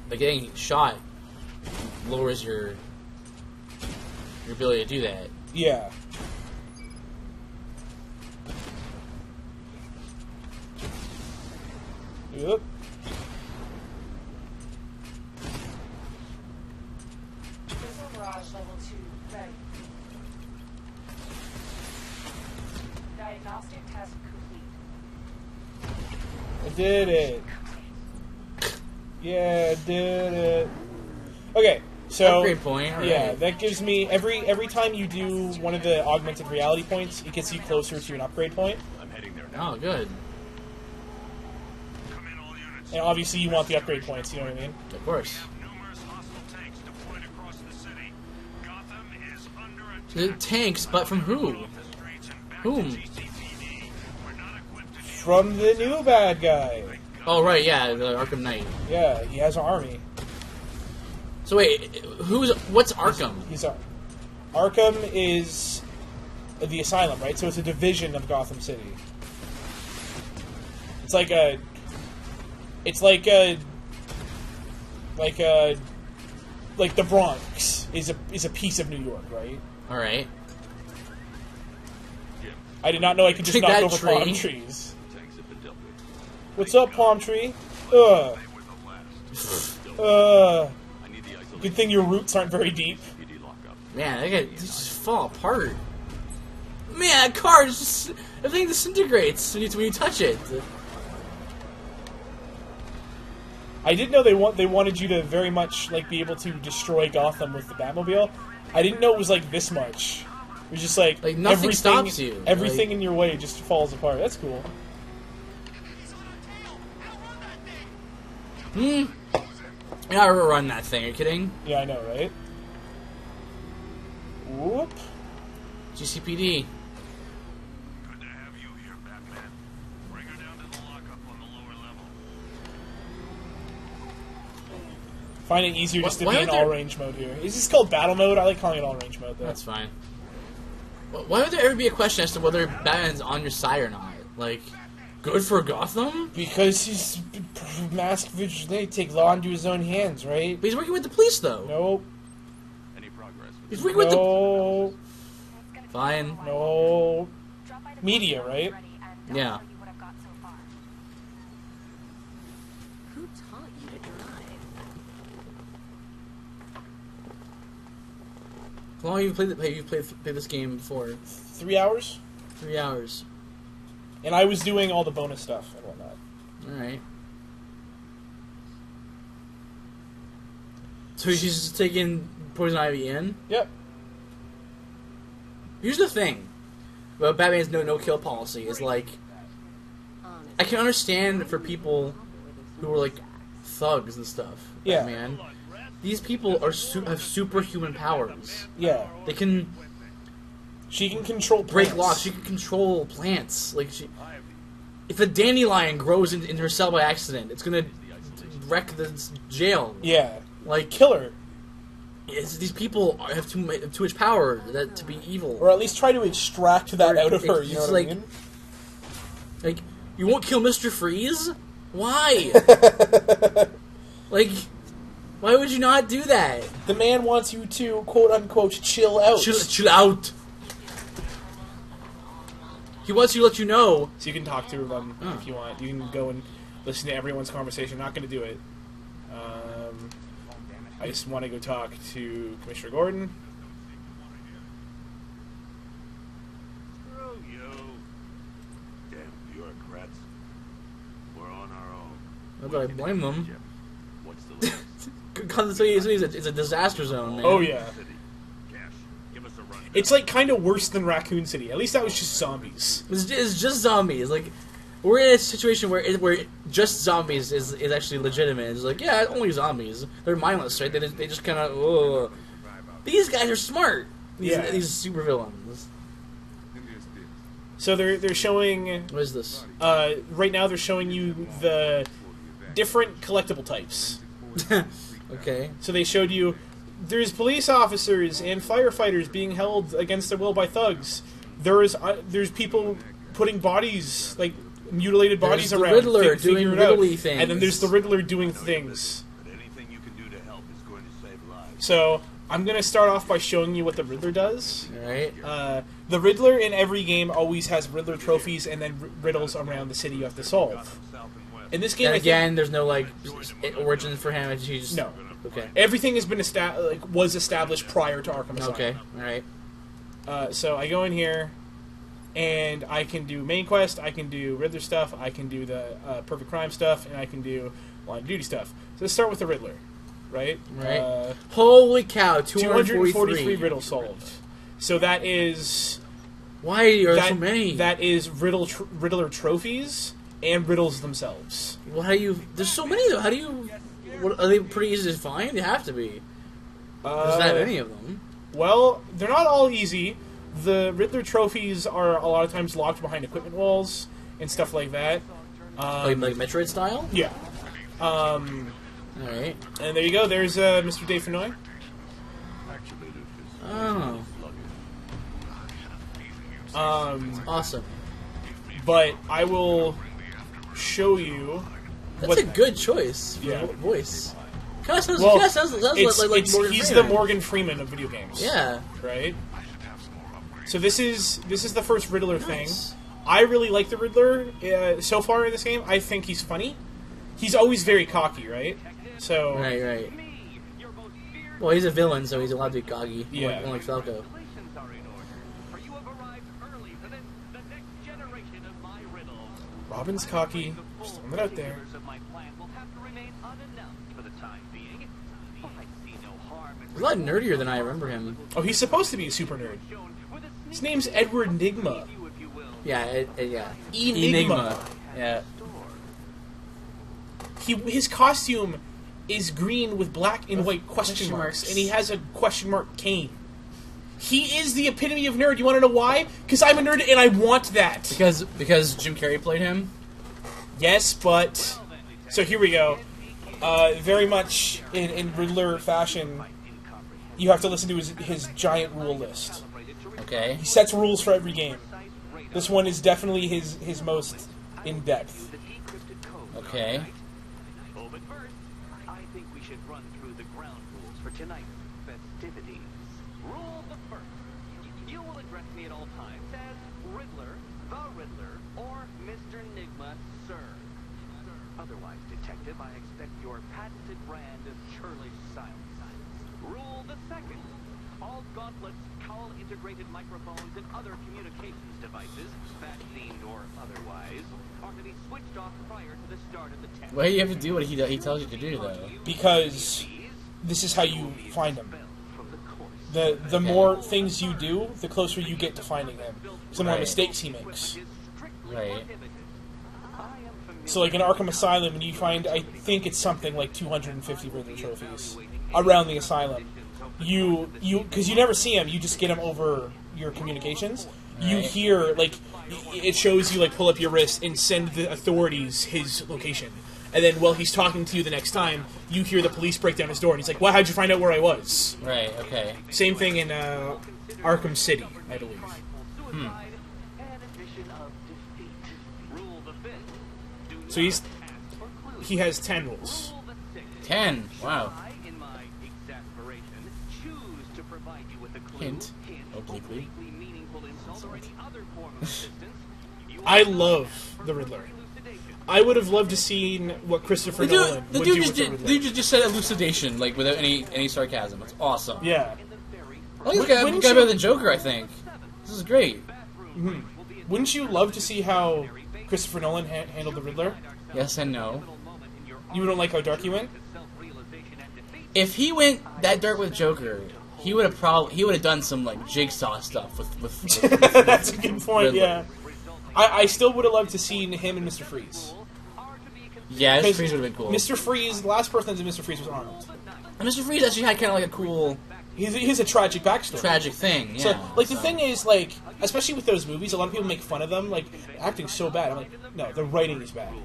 Speaker 1: But getting shot lowers your ability to do that.
Speaker 2: yeah. Yep.
Speaker 7: Missile barrage level 2 ready. Diagnostic test complete.
Speaker 2: I did it. Yeah, I did it. Okay, so
Speaker 1: Upgrade point. All
Speaker 2: yeah,
Speaker 1: right.
Speaker 2: that gives me every time you do one of the augmented reality points, it gets you closer to an upgrade point.
Speaker 5: I'm heading there now.
Speaker 1: Oh, good.
Speaker 8: Come in, all units.
Speaker 2: And obviously, you want the upgrade points. You know what I mean?
Speaker 1: Of course.
Speaker 8: We have numerous hostile tanks deployed across the city. Gotham is under
Speaker 1: The
Speaker 8: attack.
Speaker 1: tanks, but from who?
Speaker 8: Off the streets and back
Speaker 1: Whom?
Speaker 8: to GCPD. We're not equipped to deal
Speaker 2: From the new bad guy.
Speaker 1: Oh, right. Yeah, the Arkham Knight.
Speaker 2: Yeah, he has an army.
Speaker 1: So wait, what's Arkham?
Speaker 2: He's Arkham is the asylum, right? So it's a division of Gotham City. It's like a like the Bronx is a piece of New York, right?
Speaker 1: All right.
Speaker 2: I did not know I could just
Speaker 1: Take
Speaker 2: knock
Speaker 1: that,
Speaker 2: over
Speaker 1: tree.
Speaker 2: palm trees.
Speaker 3: Tanks have been dealt with.
Speaker 2: What's up, palm tree? Ugh.
Speaker 8: They were the last.
Speaker 3: I need the isolation
Speaker 2: Good thing your roots aren't very deep.
Speaker 3: PD lockup.
Speaker 1: Man, they just fall apart. Man, that car just everything disintegrates when you touch it.
Speaker 2: I did know they wanted you to very much like be able to destroy Gotham with the Batmobile. I didn't know it was like this much. It was just like
Speaker 1: Like, nothing
Speaker 2: everything,
Speaker 1: stops you.
Speaker 2: Everything
Speaker 1: Like-
Speaker 2: in your way just falls apart. That's cool.
Speaker 1: You're not overrun that thing. Are you kidding?
Speaker 2: Yeah, I know, right? Whoop.
Speaker 1: GCPD.
Speaker 8: Good to have you here, Batman. Bring her down to the lockup on the lower level.
Speaker 2: Find it easier just to
Speaker 1: Why
Speaker 2: be
Speaker 1: are
Speaker 2: in
Speaker 1: there-
Speaker 2: all range mode here. Is this called battle mode? I like calling it all range mode though.
Speaker 1: That's fine. Why would there ever be a question as to whether Batman's on your side or not? Like, good for Gotham?
Speaker 2: Because he's masked vigilante, take law into his own hands, right?
Speaker 1: But he's working with the police, though.
Speaker 2: Nope.
Speaker 3: Any progress?
Speaker 1: He's working with the...
Speaker 2: No.
Speaker 1: Fine.
Speaker 2: No.
Speaker 7: Drop by the
Speaker 2: Media,
Speaker 7: post
Speaker 2: right?
Speaker 7: office ready, and I'll
Speaker 1: Yeah.
Speaker 7: tell you what I've got so far.
Speaker 4: Who taught you to drive?
Speaker 1: How long have you played this game for?
Speaker 2: 3 hours?
Speaker 1: 3 hours.
Speaker 2: And I was doing all the bonus stuff and whatnot.
Speaker 1: Alright. So she's just taking Poison Ivy in?
Speaker 2: Yep.
Speaker 1: Here's the thing about Batman's no kill policy is like, I can understand for people who are like thugs and stuff.
Speaker 2: Yeah.
Speaker 1: Batman. These people are have superhuman powers.
Speaker 2: Yeah.
Speaker 1: They can
Speaker 2: She can control
Speaker 1: break
Speaker 2: plants.
Speaker 1: locks. She can control plants. Like if a dandelion grows in her cell by accident, it's gonna wreck the jail.
Speaker 2: Yeah.
Speaker 1: Like
Speaker 2: Kill her.
Speaker 1: these people have too much power to be evil.
Speaker 2: Or at least try to extract that out of her, you know
Speaker 1: It's
Speaker 2: what
Speaker 1: like-
Speaker 2: I mean?
Speaker 1: Like, you won't kill Mr. Freeze? Why? Like, why would you not do that?
Speaker 2: The man wants you to, quote-unquote, chill out.
Speaker 1: Chill out. He wants you to let you know.
Speaker 2: So you can talk to them if you want. You can go and listen to everyone's conversation. Not going to do it. I just want to go talk to Commissioner Gordon.
Speaker 3: Screw you. Damn bureaucrats. We're on our own.
Speaker 1: Not that I blame them.
Speaker 3: What's the latest?
Speaker 1: Because it's a disaster zone, man.
Speaker 2: Oh, yeah.
Speaker 3: City. Cash, give us a run.
Speaker 2: It's, like, kind of worse than Raccoon City. At least that was just zombies.
Speaker 1: It's just zombies. Like, we're in a situation where just zombies is actually legitimate. It's like, yeah, only zombies. They're mindless, right? They just kind of, These guys are smart. These super villains.
Speaker 2: So they're showing...
Speaker 1: What is this?
Speaker 2: Right now they're showing you the different collectible types.
Speaker 1: Okay.
Speaker 2: So they showed you there's police officers and firefighters being held against their will by thugs. There's people putting bodies, like mutilated bodies
Speaker 1: There's the
Speaker 2: around.
Speaker 1: Riddler doing
Speaker 2: figuring it out.
Speaker 1: riddly things.
Speaker 2: And then there's the Riddler doing things.
Speaker 3: But anything you can do to help is going to save lives.
Speaker 2: So I'm going to start off by showing you what the Riddler does.
Speaker 1: Alright.
Speaker 2: The Riddler in every game always has Riddler trophies and then riddles around the city you have to solve. In this game,
Speaker 1: And
Speaker 2: I think
Speaker 1: again, there's no, like, origin for him. He just...
Speaker 2: no.
Speaker 1: Okay.
Speaker 2: Everything has been was established prior to Arkham Asylum.
Speaker 1: Okay. Alright.
Speaker 2: So I go in here, and I can do main quest, I can do Riddler stuff, I can do the Perfect Crime stuff, and I can do Line of Duty stuff. So let's start with the Riddler, right?
Speaker 1: Right. Holy cow,
Speaker 2: 243
Speaker 1: 243.
Speaker 2: riddles solved. So that is...
Speaker 1: Why are there so many?
Speaker 2: That is Riddler trophies and riddles themselves.
Speaker 1: Well, how do you... There's so many, though. How do you... What, are they pretty easy to find? They have to be. There's not any of them.
Speaker 2: Well, they're not all easy. The Riddler trophies are a lot of times locked behind equipment walls and stuff like that.
Speaker 1: Like Metroid style?
Speaker 2: Yeah.
Speaker 1: Alright.
Speaker 2: And there you go. There's Mr. Dave Fennoy.
Speaker 1: Oh. Awesome.
Speaker 2: But I will show you.
Speaker 1: That's a good choice for
Speaker 2: Yeah.
Speaker 1: voice. Kind of sounds,
Speaker 2: Well,
Speaker 1: like Morgan
Speaker 2: he's
Speaker 1: Freeman.
Speaker 2: the Morgan Freeman of video games.
Speaker 1: Yeah.
Speaker 2: Right. So this is the first Riddler
Speaker 1: Nice.
Speaker 2: thing. I really like the Riddler so far in this game. I think he's funny. He's always very cocky, right? So
Speaker 1: Right. Well, he's a villain, so he's allowed to be cocky.
Speaker 2: Yeah.
Speaker 1: Unlike Falco.
Speaker 2: Robin's cocky. Just throwing it out there.
Speaker 1: He's a lot nerdier than I remember him.
Speaker 2: Oh, he's supposed to be a super nerd. His name's Edward Nigma.
Speaker 1: Yeah, yeah.
Speaker 2: Enigma.
Speaker 1: Yeah.
Speaker 2: His costume is green with black and white question marks, and he has a question mark cane. He is the epitome of nerd. You want to know why? Because I'm a nerd and I want that.
Speaker 1: Because Jim Carrey played him?
Speaker 2: Yes, but... So here we go. Very much in Riddler fashion, you have to listen to his giant rule list.
Speaker 1: Okay.
Speaker 2: He sets rules for every game. This one is definitely his most in-depth.
Speaker 1: Okay.
Speaker 5: Oh, but first, I think we should run through the ground rules for tonight's festivities. Rule the first. You will address me at all times as Riddler, the Riddler, or Mr. Enigma, sir. Otherwise, Detective, I expect your patented brand of churlish silence. Rule the second. All gauntlets, cowl-integrated microphones, and other communications devices, bat-themed or otherwise, are to be switched off prior to the start of the test.
Speaker 1: Why do you have to do what he tells you to do, though?
Speaker 2: Because this is how you find him.
Speaker 5: From the course.
Speaker 2: The more things you do, the closer you get to finding him. The more
Speaker 1: Right.
Speaker 2: mistakes he makes.
Speaker 1: Right.
Speaker 2: So, like in Arkham Asylum, when you find, I think it's something like 250 Riddler trophies around the asylum. Because you never see him, you just get him over your communications. You
Speaker 1: Right.
Speaker 2: hear, like, it shows you, like, pull up your wrist and send the authorities his location. And then while he's talking to you the next time, you hear the police break down his door, and he's like, "Well, how'd you find out where I was?"
Speaker 1: Right. Okay.
Speaker 2: Same thing in Arkham City, I believe. So he has 10 rules.
Speaker 1: 10. Wow.
Speaker 5: In my exasperation, choose to provide you with a clue,
Speaker 1: Hint. Obliquely.
Speaker 5: meaningful insult, or any other form of assistance.
Speaker 2: I love the Riddler. I would have loved to seen what Christopher Nolan
Speaker 1: The
Speaker 2: would
Speaker 1: dude
Speaker 2: do
Speaker 1: just
Speaker 2: with the
Speaker 1: did.
Speaker 2: Riddler.
Speaker 1: The dude just said elucidation, like without any sarcasm. It's awesome.
Speaker 2: Yeah.
Speaker 1: I think this guy
Speaker 2: Wouldn't
Speaker 1: better
Speaker 2: you-
Speaker 1: than Joker. I think this is great.
Speaker 2: Wouldn't you love to see how Christopher Nolan handled the Riddler?
Speaker 1: Yes and no.
Speaker 2: You don't like how dark he went?
Speaker 1: If he went that dark with Joker, he would have done some like jigsaw stuff with
Speaker 2: That's a good point,
Speaker 1: Riddler.
Speaker 2: yeah. I still would have loved to see him and Mr. Freeze.
Speaker 1: Yeah, Mr.
Speaker 2: Because
Speaker 1: Freeze would have been cool.
Speaker 2: Mr. Freeze, the last person that did Mr. Freeze was Arnold.
Speaker 1: And Mr. Freeze actually had kind of like a cool
Speaker 2: He's a tragic backstory.
Speaker 1: tragic thing. Yeah.
Speaker 2: So, like, the thing is, like, especially with those movies, a lot of people make fun of them, like, acting's so bad. I'm like, no, the writing is bad.
Speaker 1: Oh,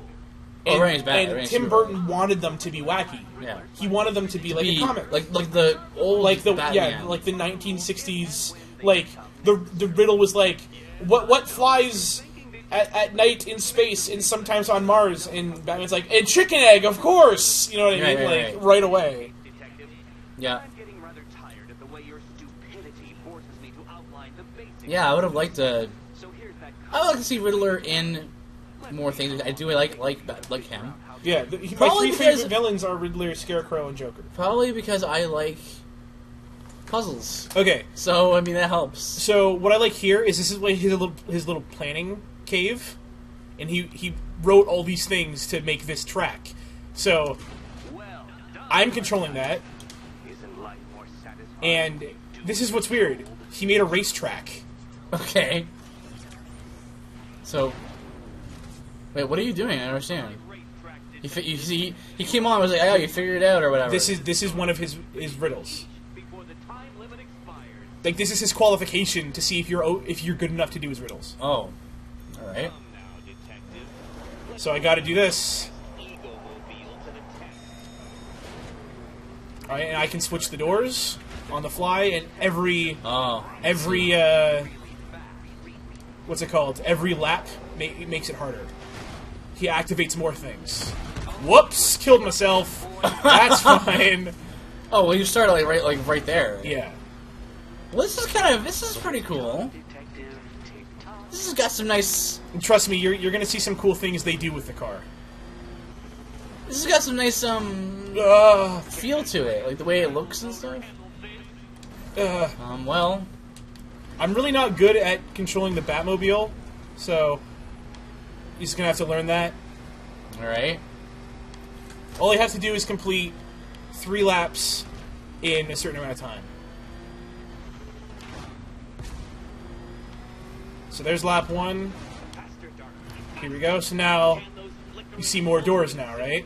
Speaker 2: And,
Speaker 1: writing's bad.
Speaker 2: and
Speaker 1: Writing's
Speaker 2: Tim
Speaker 1: super
Speaker 2: Burton wanted them to be wacky.
Speaker 1: Yeah.
Speaker 2: He wanted them to be like a comic.
Speaker 1: like the old
Speaker 2: Like the
Speaker 1: Batman.
Speaker 2: like the 1960s, like the riddle was like what flies at night in space and sometimes on Mars, and Batman's like, a chicken egg, of course. You know what I mean?
Speaker 1: Right,
Speaker 2: like
Speaker 1: right.
Speaker 2: away.
Speaker 1: Yeah.
Speaker 5: I'm getting rather tired of the way your stupidity forces me to outline the basics.
Speaker 1: Yeah, I would have liked to.
Speaker 5: So here's that
Speaker 1: I would like to see Riddler in more things. I do like him.
Speaker 2: Yeah, my
Speaker 1: Probably
Speaker 2: three
Speaker 1: because-
Speaker 2: favorite villains are Riddler, Scarecrow, and Joker.
Speaker 1: Probably because I like puzzles.
Speaker 2: Okay,
Speaker 1: So I mean that helps.
Speaker 2: so what I like here is this is like his little planning cave, and he wrote all these things to make this track. So
Speaker 5: well done.
Speaker 2: I'm controlling that.
Speaker 5: Isn't life more satisfying?
Speaker 2: And this is what's weird. He made a racetrack.
Speaker 1: Okay. So, wait, what are you doing? I don't understand. You see, he came on and was like, "Oh, you figured it out or whatever."
Speaker 2: This is one of his riddles.
Speaker 5: Before the time limit expires.
Speaker 2: Like, this is his qualification to see if you're good enough to do his riddles.
Speaker 1: Oh, all right.
Speaker 5: Now, detective.
Speaker 2: So I got to do this.
Speaker 5: Ego-mobiles and attack.
Speaker 2: All right, and I can switch the doors on the fly, and every
Speaker 1: Oh,
Speaker 2: what's it called? Every lap makes it harder. He activates more things. Whoops! Killed myself. That's fine.
Speaker 1: oh, well, you started right there.
Speaker 2: Yeah.
Speaker 1: Well, this is pretty cool.
Speaker 5: Detective tick-tock.
Speaker 1: This has got some nice.
Speaker 2: And trust me, you're gonna see some cool things they do with the car.
Speaker 1: This has got some nice feel to it, like the way it looks and stuff. Well,
Speaker 2: I'm really not good at controlling the Batmobile, so you're just gonna have to learn that.
Speaker 1: all right.
Speaker 2: All I have to do is complete 3 laps in a certain amount of time. So there's lap 1. Here we go. So now you see more doors now, right?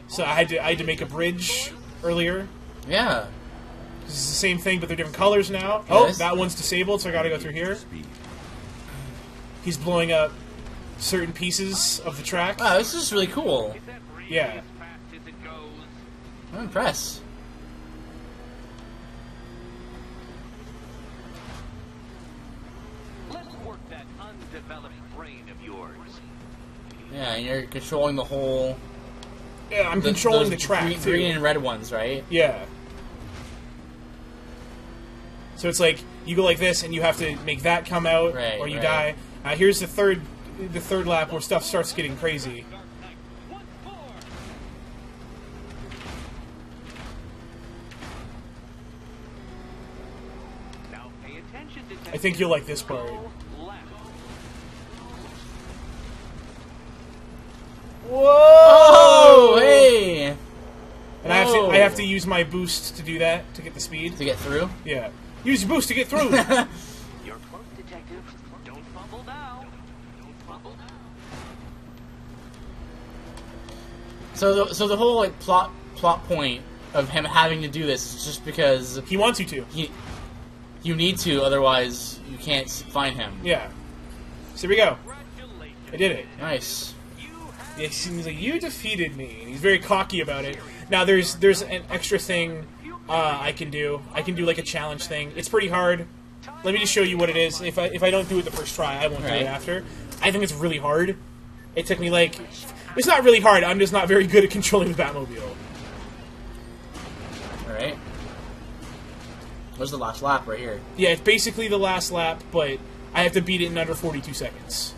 Speaker 2: So I had to make a bridge earlier.
Speaker 1: Yeah.
Speaker 2: This is the same thing, but they're different colors now. Oh,
Speaker 1: Yes.
Speaker 2: that one's disabled, so I gotta go through here. He's blowing up certain pieces of the track.
Speaker 1: Wow, this is really cool.
Speaker 5: Is that really
Speaker 2: Yeah.
Speaker 5: as fast as it goes?
Speaker 1: I'm impressed.
Speaker 5: Let's work that undeveloped brain of yours.
Speaker 1: Yeah, and you're controlling the whole.
Speaker 2: Yeah, I'm controlling
Speaker 1: those
Speaker 2: the track,
Speaker 1: green,
Speaker 2: too.
Speaker 1: green and red ones, right?
Speaker 2: Yeah. So it's like you go like this, and you have to make that come out,
Speaker 1: Right,
Speaker 2: or you
Speaker 1: right.
Speaker 2: die. Here's the third lap where stuff starts getting crazy.
Speaker 5: Once more. Now pay attention, detective.
Speaker 2: I think you'll like this part.
Speaker 5: Go left.
Speaker 2: Whoa!
Speaker 1: Oh, hey!
Speaker 2: And I have to use my boost to do that, to get the speed.
Speaker 1: To get through?
Speaker 2: Yeah. Use your boost to get through!
Speaker 5: You're close, detective. Don't fumble now. Don't fumble now.
Speaker 1: So the whole like plot point of him having to do this is just because
Speaker 2: He wants you to.
Speaker 1: you need to, otherwise you can't find him.
Speaker 2: Yeah. So here we go.
Speaker 5: Congratulations.
Speaker 2: I did it.
Speaker 1: Nice.
Speaker 2: Yeah, he's like, you defeated me. And he's very cocky about it. Now, there's an extra thing I can do. I can do, like, a challenge thing. It's pretty hard. Let me just show you what it is. If I don't do it the first try, I won't do
Speaker 1: Right.
Speaker 2: it after. I think it's really hard. It took me, like... It's not really hard. I'm just not very good at controlling the Batmobile.
Speaker 1: Alright. Where's the last lap? Right here.
Speaker 2: Yeah, it's basically the last lap, but I have to beat it in under 42 seconds.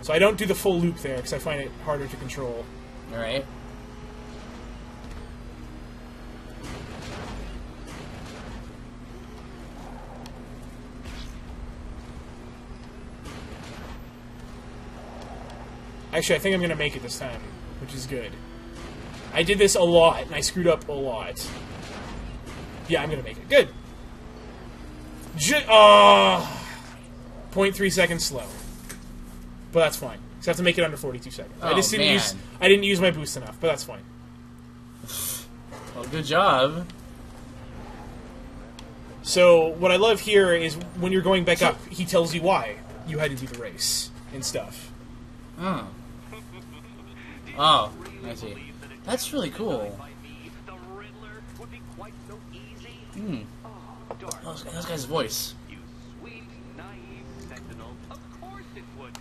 Speaker 2: So I don't do the full loop there, because I find it harder to control.
Speaker 1: Alright.
Speaker 2: Actually, I think I'm going to make it this time, which is good. I did this a lot, and I screwed up a lot. Yeah, I'm going to make it. Good. 0.3 seconds slow. But that's fine. So I have to make it under 42 seconds. I
Speaker 1: Oh,
Speaker 2: just didn't
Speaker 1: man.
Speaker 2: use my boost enough, but that's fine.
Speaker 1: Well, good job.
Speaker 2: So what I love here is when you're going back up, he tells you why you had to do the race and stuff.
Speaker 1: Oh. Oh, I see. That's really cool.
Speaker 5: The Riddler would be quite so easy.
Speaker 1: Hmm.
Speaker 5: Oh, dark.
Speaker 1: That guy's voice.
Speaker 5: You sweet, naive sentinel. Of course it wouldn't.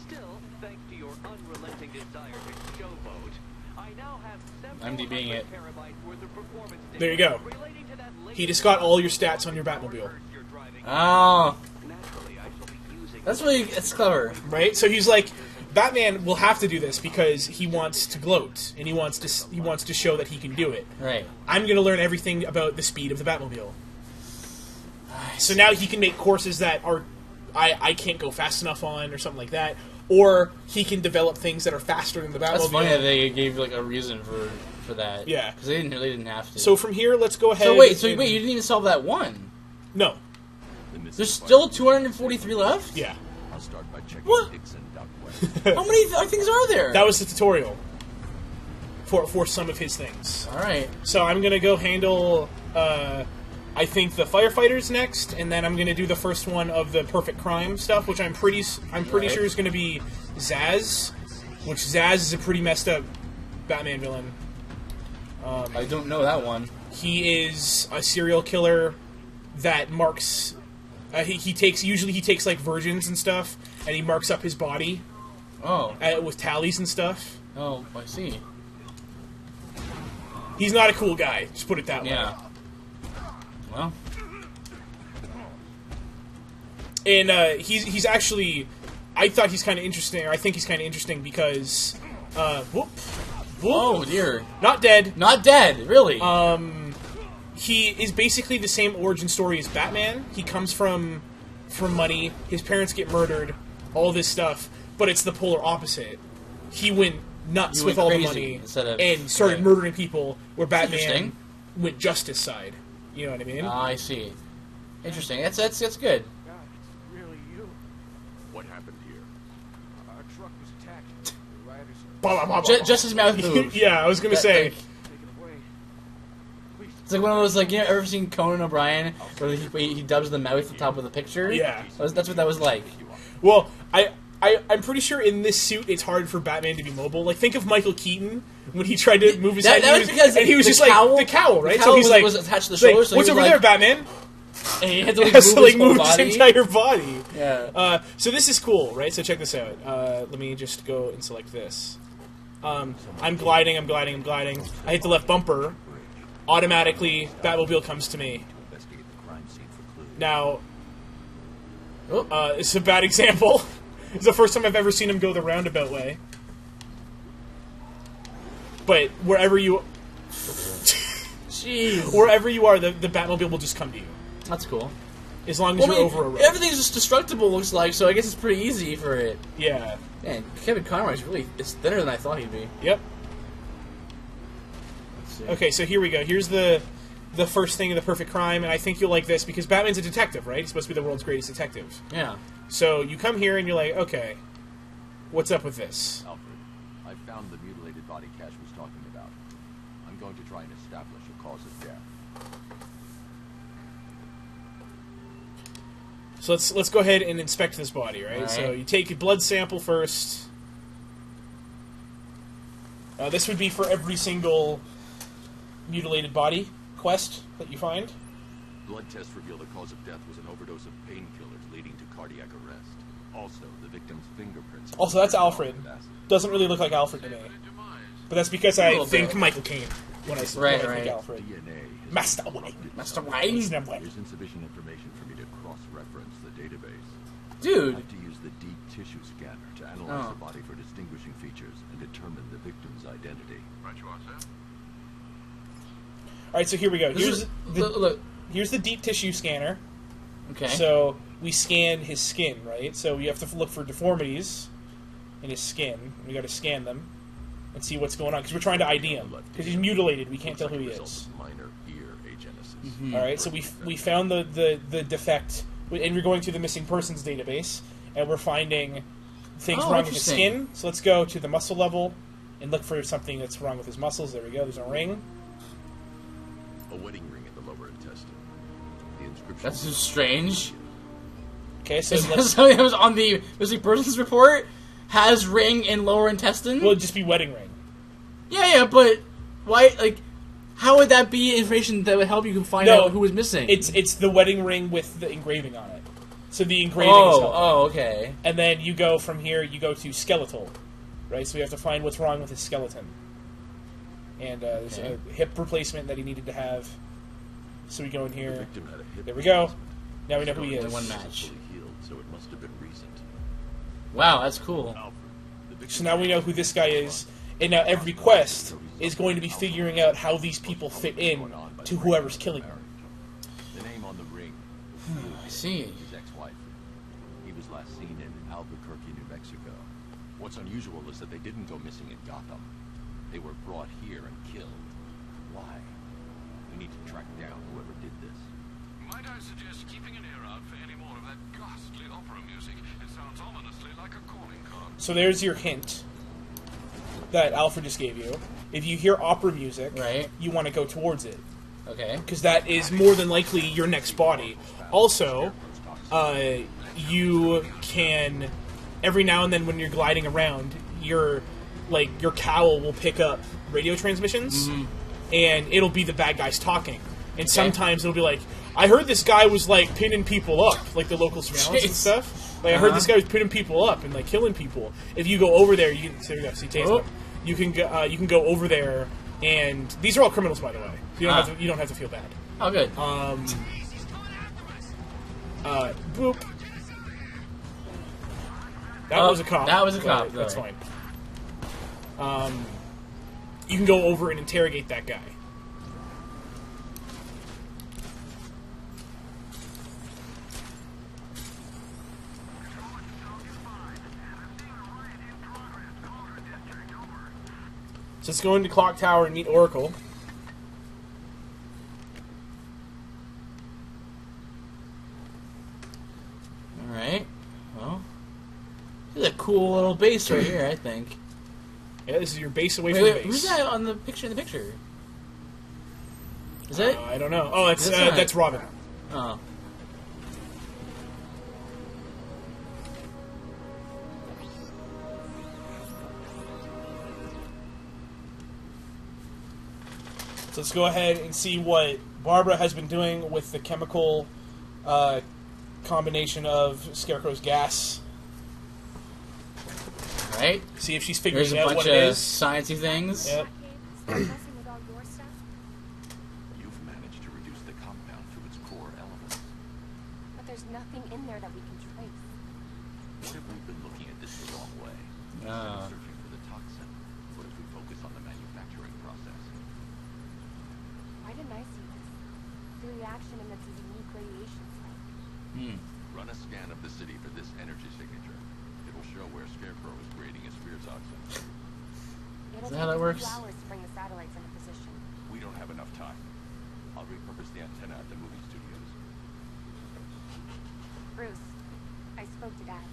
Speaker 5: Still, thanks to your unrelenting desire to showboat, I now have several
Speaker 1: IMDbing it.
Speaker 5: terabytes worth of performance
Speaker 2: There you
Speaker 5: data
Speaker 2: go.
Speaker 5: relating to that
Speaker 2: He just got all your stats on your Batmobile.
Speaker 5: you're driving.
Speaker 1: Oh.
Speaker 5: Naturally, I shall be using
Speaker 1: That's clever.
Speaker 2: Right? So he's like, Batman will have to do this because he wants to gloat and he wants to show that he can do it.
Speaker 1: Right.
Speaker 2: I'm going to learn everything about the speed of the Batmobile. So now he can make courses that are I can't go fast enough on or something like that, or he can develop things that are faster than the Batmobile.
Speaker 1: That's funny that they gave like a reason for that.
Speaker 2: Yeah.
Speaker 1: Because they didn't have to.
Speaker 2: So from here, let's go ahead.
Speaker 1: So wait,
Speaker 2: and-
Speaker 1: you didn't even solve that one.
Speaker 2: No.
Speaker 1: There's still 243 left.
Speaker 2: Yeah.
Speaker 3: I'll start by checking
Speaker 1: What?
Speaker 3: Dixon Duckway.
Speaker 1: How many things are there?
Speaker 2: That was the tutorial for some of his things.
Speaker 1: All right.
Speaker 2: So I'm gonna go handle, I think the firefighters next, and then I'm gonna do the first one of the perfect crime stuff, which I'm pretty sure is gonna be Zaz, which Zaz is a pretty messed up Batman villain.
Speaker 1: I don't know that one.
Speaker 2: He is a serial killer that marks. He takes like virgins and stuff, and he marks up his body
Speaker 1: Oh.
Speaker 2: with tallies and stuff.
Speaker 1: Oh, I see.
Speaker 2: He's not a cool guy. Just put it that way.
Speaker 1: Yeah. Well.
Speaker 2: And he's actually, I thought he's kind of interesting. Or I think he's kind of interesting because, whoop,
Speaker 1: Oh dear.
Speaker 2: not dead.
Speaker 1: Not dead. Really.
Speaker 2: He is basically the same origin story as Batman. He comes from money. His parents get murdered. All this stuff, but it's the polar opposite. He went nuts
Speaker 1: You
Speaker 2: with
Speaker 1: went
Speaker 2: all the
Speaker 1: crazy
Speaker 2: money
Speaker 1: instead of-
Speaker 2: and started
Speaker 1: right.
Speaker 2: murdering people. Where Batman
Speaker 1: interesting.
Speaker 2: went justice side. You know what I mean?
Speaker 1: I see. Interesting. That's good.
Speaker 8: God, it's really you.
Speaker 3: What happened here?
Speaker 8: Our truck was attacked. The rioters
Speaker 2: Blah, blah, blah, blah.
Speaker 1: Just his mouth moved.
Speaker 2: Yeah, I was gonna say.
Speaker 8: taken away. Please,
Speaker 1: It's like one of those, like, ever seen Conan O'Brien where he dubs the mouth at the top of the picture?
Speaker 2: Yeah.
Speaker 1: That's what that was like.
Speaker 2: Well, I'm pretty sure in this suit it's hard for Batman to be mobile. Like, think of Michael Keaton when he tried to move his head.
Speaker 1: That was because
Speaker 2: and he was
Speaker 1: the
Speaker 2: just
Speaker 1: cowl-
Speaker 2: like the cowl, right?
Speaker 1: the
Speaker 2: so
Speaker 1: cowl
Speaker 2: he's like
Speaker 1: was attached to the
Speaker 2: he's like,
Speaker 1: shoulder, so he
Speaker 2: what's
Speaker 1: was
Speaker 2: over
Speaker 1: like-
Speaker 2: there, Batman?
Speaker 1: And he had to, like,
Speaker 2: Has to like
Speaker 1: move
Speaker 2: move
Speaker 1: his whole
Speaker 2: his
Speaker 1: body.
Speaker 2: entire body.
Speaker 1: Yeah.
Speaker 2: So this is cool, right? So check this out. Let me just go and select this. I'm gliding. I hit the left bumper. Automatically, Batmobile comes to me.
Speaker 3: Investigate the crime scene for clues.
Speaker 2: Now,
Speaker 1: Oh.
Speaker 2: it's a bad example. It's the first time I've ever seen him go the roundabout way. But wherever you
Speaker 1: Jeez.
Speaker 2: wherever you are, the Batmobile will just come to you.
Speaker 1: That's cool.
Speaker 2: As long as
Speaker 1: Well,
Speaker 2: you're over a road.
Speaker 1: everything's just destructible, looks like, so I guess it's pretty easy for it.
Speaker 2: Yeah.
Speaker 1: Man, Kevin Conroy's really it's thinner than I thought he'd be.
Speaker 2: Yep.
Speaker 1: see.
Speaker 2: Okay, so here we go. Here's the first thing of the perfect crime, and I think you'll like this because Batman's a detective, right? He's supposed to be the world's greatest detective.
Speaker 1: Yeah.
Speaker 2: So you come here and you're like, okay, what's up with this?
Speaker 9: Alfred, I found the mutilated body Cash was talking about. I'm going to try and establish a cause of death.
Speaker 2: So let's go ahead and inspect this body, right?
Speaker 1: All right.
Speaker 2: So you take a blood sample first. This would be for every single mutilated body quest that you find.
Speaker 9: Blood tests reveal the cause of death was an overdose of painkillers leading to cardiac arrest. Also, the victim's fingerprints.
Speaker 2: Also, that's Alfred.
Speaker 9: with acid.
Speaker 2: Doesn't really look like Alfred to me. But that's because I
Speaker 1: little
Speaker 2: think
Speaker 1: bit.
Speaker 2: Michael Caine when I
Speaker 1: Right,
Speaker 2: think
Speaker 1: right.
Speaker 2: Alfred.
Speaker 9: DNA has
Speaker 2: Master
Speaker 9: been
Speaker 2: Wayne.
Speaker 9: corrupted
Speaker 1: Master
Speaker 9: somehow.
Speaker 1: Wayne.
Speaker 9: There's insufficient information for me to cross-reference the database. I
Speaker 1: Dude.
Speaker 9: have to use the deep tissue scanner to analyze
Speaker 1: Oh.
Speaker 9: the body for distinguishing features and determine the victim's identity.
Speaker 8: Right you are, sir.
Speaker 2: All right, so here we go.
Speaker 1: This is, look.
Speaker 2: Here's the deep tissue scanner.
Speaker 1: Okay.
Speaker 2: So we scan his skin, right? So we have to look for deformities in his skin. We got to scan them and see what's going on because we're trying to ID him because he's mutilated. We can't tell who he is.
Speaker 9: Minor ear agenesis.
Speaker 1: Mm-hmm.
Speaker 2: All right, so we found the defect, and we're going through the missing persons database, and we're finding things
Speaker 1: Oh,
Speaker 2: wrong with his
Speaker 1: interesting.
Speaker 2: skin. So let's go to the muscle level and look for something that's wrong with his muscles. There we go. There's a ring.
Speaker 9: A wedding ring in the lower intestine. The inscription.
Speaker 1: That's just strange.
Speaker 2: Okay, so
Speaker 1: Is that
Speaker 2: let's.
Speaker 1: something that was on the missing persons report? Has ring in lower intestine?
Speaker 2: Will it just be wedding ring?
Speaker 1: Yeah, but why? Like, how would that be information that would help you find
Speaker 2: No,
Speaker 1: out who was missing?
Speaker 2: It's the wedding ring with the engraving on it. So the engraving is helpful.
Speaker 1: Okay.
Speaker 2: And then you go from here, you go to skeletal, right? So we have to find what's wrong with his skeleton. And there's
Speaker 1: Okay.
Speaker 2: a hip replacement that he needed to have. So we go in
Speaker 9: The
Speaker 2: here.
Speaker 9: victim had a hip
Speaker 2: There we go.
Speaker 9: replacement.
Speaker 2: Now we know who he
Speaker 1: Only
Speaker 2: is.
Speaker 1: one match.
Speaker 9: Fully healed, so it must have been recent.
Speaker 1: Wow, that's cool.
Speaker 9: Alfred, the victim
Speaker 2: So now we know who this guy is. And now every quest is going to be figuring out how these people fit in to whoever's killing them.
Speaker 9: The name on the ring.
Speaker 1: I see.
Speaker 9: His ex-wife. He was last seen in Albuquerque, New Mexico. What's unusual is that they didn't go missing in Gotham. They were brought here and killed. Why? We need to track down whoever did this.
Speaker 8: Might I suggest keeping an ear out for any more of that ghastly opera music? It sounds ominously like a calling card.
Speaker 2: So there's your hint that Alfred just gave you. If you hear opera music,
Speaker 1: Right.
Speaker 2: you want to go towards it.
Speaker 1: Okay.
Speaker 2: Because that is more than likely your next body. Also, you can, every now and then when you're gliding around, your cowl will pick up radio transmissions, and it'll be the bad guys talking. And sometimes it'll be like, I heard this guy was like pinning people up, like the local surveillance and
Speaker 1: Jeez.
Speaker 2: stuff. Like I heard this guy was pinning people up and like killing people. If you go over there, you can there you go. See, taste
Speaker 1: Oh.
Speaker 2: them. You can go over there, and these are all criminals, by the way. So you don't have to feel bad.
Speaker 1: Oh, good.
Speaker 2: Boop. That
Speaker 1: Oh,
Speaker 2: was a cop.
Speaker 1: that was a
Speaker 2: but
Speaker 1: cop,
Speaker 2: That's
Speaker 1: really.
Speaker 2: fine. You can go over and interrogate that guy. So let's go into Clock Tower and meet Oracle.
Speaker 1: All right. Well, this is a cool little base right here, I think.
Speaker 2: Yeah, this is your base away
Speaker 1: Wait,
Speaker 2: from the
Speaker 1: wait,
Speaker 2: base.
Speaker 1: who's that on the picture? In the picture, is it?
Speaker 2: I don't know. Oh,
Speaker 1: That's not-
Speaker 2: that's Robin.
Speaker 1: Oh.
Speaker 2: So let's go ahead and see what Barbara has been doing with the chemical combination of Scarecrow's gas.
Speaker 1: All right.
Speaker 2: See if she's
Speaker 1: There's
Speaker 2: figuring
Speaker 1: a
Speaker 2: out
Speaker 1: bunch
Speaker 2: what it
Speaker 1: of
Speaker 2: is.
Speaker 1: sciencey things.
Speaker 2: Yep.
Speaker 4: Stop messing with all your stuff.
Speaker 9: You've managed to reduce the compound to its core elements.
Speaker 4: But there's nothing in there that we can trace.
Speaker 9: What if we've been looking at this the wrong way? Searching for the toxin. What if we focus on the manufacturing process?
Speaker 4: Why didn't I see this? The reaction emits a unique radiation spike.
Speaker 9: Run a scan of the city for this energy signature. It'll show where Scarecrow is creating a spear toxin.
Speaker 4: It'll
Speaker 1: that how
Speaker 4: take
Speaker 1: that
Speaker 4: a
Speaker 1: works?
Speaker 4: few hours to bring the satellites into position.
Speaker 9: We don't have enough time. I'll repurpose the antenna at the movie studios.
Speaker 4: Bruce, I spoke to Dad.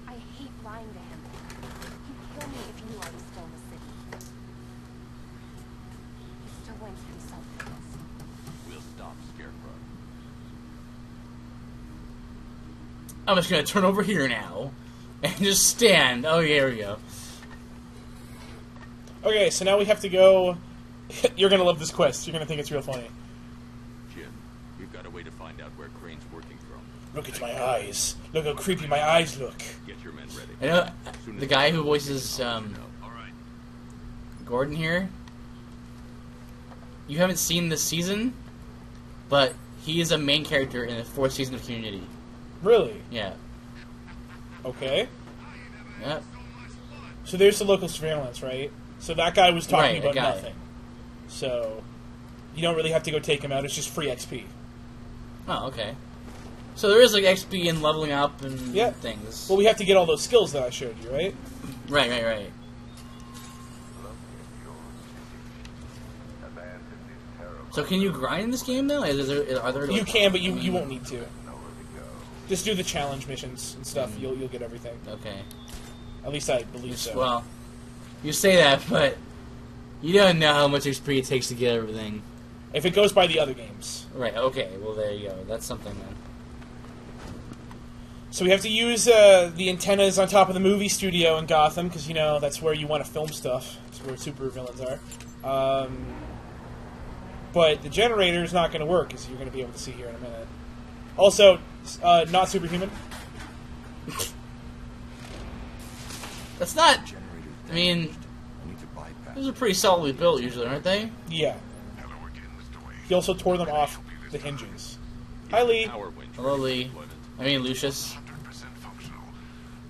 Speaker 4: I hate lying to him. He'd kill me if he knew I was still in the city. He still blames himself for this.
Speaker 9: We'll stop Scarecrow.
Speaker 1: I'm just gonna turn over here now and just stand. Oh, yeah, here we go.
Speaker 2: Okay, so now we have to go... You're gonna love this quest. You're gonna think it's real funny.
Speaker 9: Jim, we've got a way to find out where Crane's working from.
Speaker 2: Look at my eyes. Look how creepy my eyes look.
Speaker 9: Get your men ready.
Speaker 1: I know
Speaker 9: Soon as
Speaker 1: the guy who voices
Speaker 9: All right.
Speaker 1: Gordon here. You haven't seen this season, but he is a main character in the 4th season of Community.
Speaker 2: Really?
Speaker 1: Yeah.
Speaker 2: Okay.
Speaker 1: Yep.
Speaker 2: So there's the local surveillance, right? So that guy was talking
Speaker 1: Right,
Speaker 2: about
Speaker 1: that guy.
Speaker 2: nothing. So you don't really have to go take him out. It's just free XP.
Speaker 1: Oh, okay. So there is like XP and leveling up and
Speaker 2: Yeah.
Speaker 1: things.
Speaker 2: Well, we have to get all those skills that I showed you, right?
Speaker 1: Right. So can you grind in this game now? Are there
Speaker 2: You
Speaker 1: like,
Speaker 2: can, but you won't need to. Just do the challenge missions and stuff. You'll get everything.
Speaker 1: Okay.
Speaker 2: At least I believe so.
Speaker 1: Well, you say that, but you don't know how much XP it takes to get everything.
Speaker 2: If it goes by the other games.
Speaker 1: Right, okay. Well, there you go. That's something then.
Speaker 2: So we have to use the antennas on top of the movie studio in Gotham, because, that's where you want to film stuff. That's where super villains are. But the generator is not going to work, as you're going to be able to see here in a minute. Also, not superhuman.
Speaker 1: That's not...
Speaker 9: Generator
Speaker 1: I mean,
Speaker 9: damaged. I need to bypass.
Speaker 1: those are pretty solidly built usually, aren't they?
Speaker 2: Yeah.
Speaker 8: Hello again, Mr. Wayne.
Speaker 2: He also tore them off the hinges. Hi, Lee.
Speaker 9: Power winch.
Speaker 1: Hello, Lee.
Speaker 9: Deployment.
Speaker 1: I mean, Lucius.
Speaker 8: 100% functional.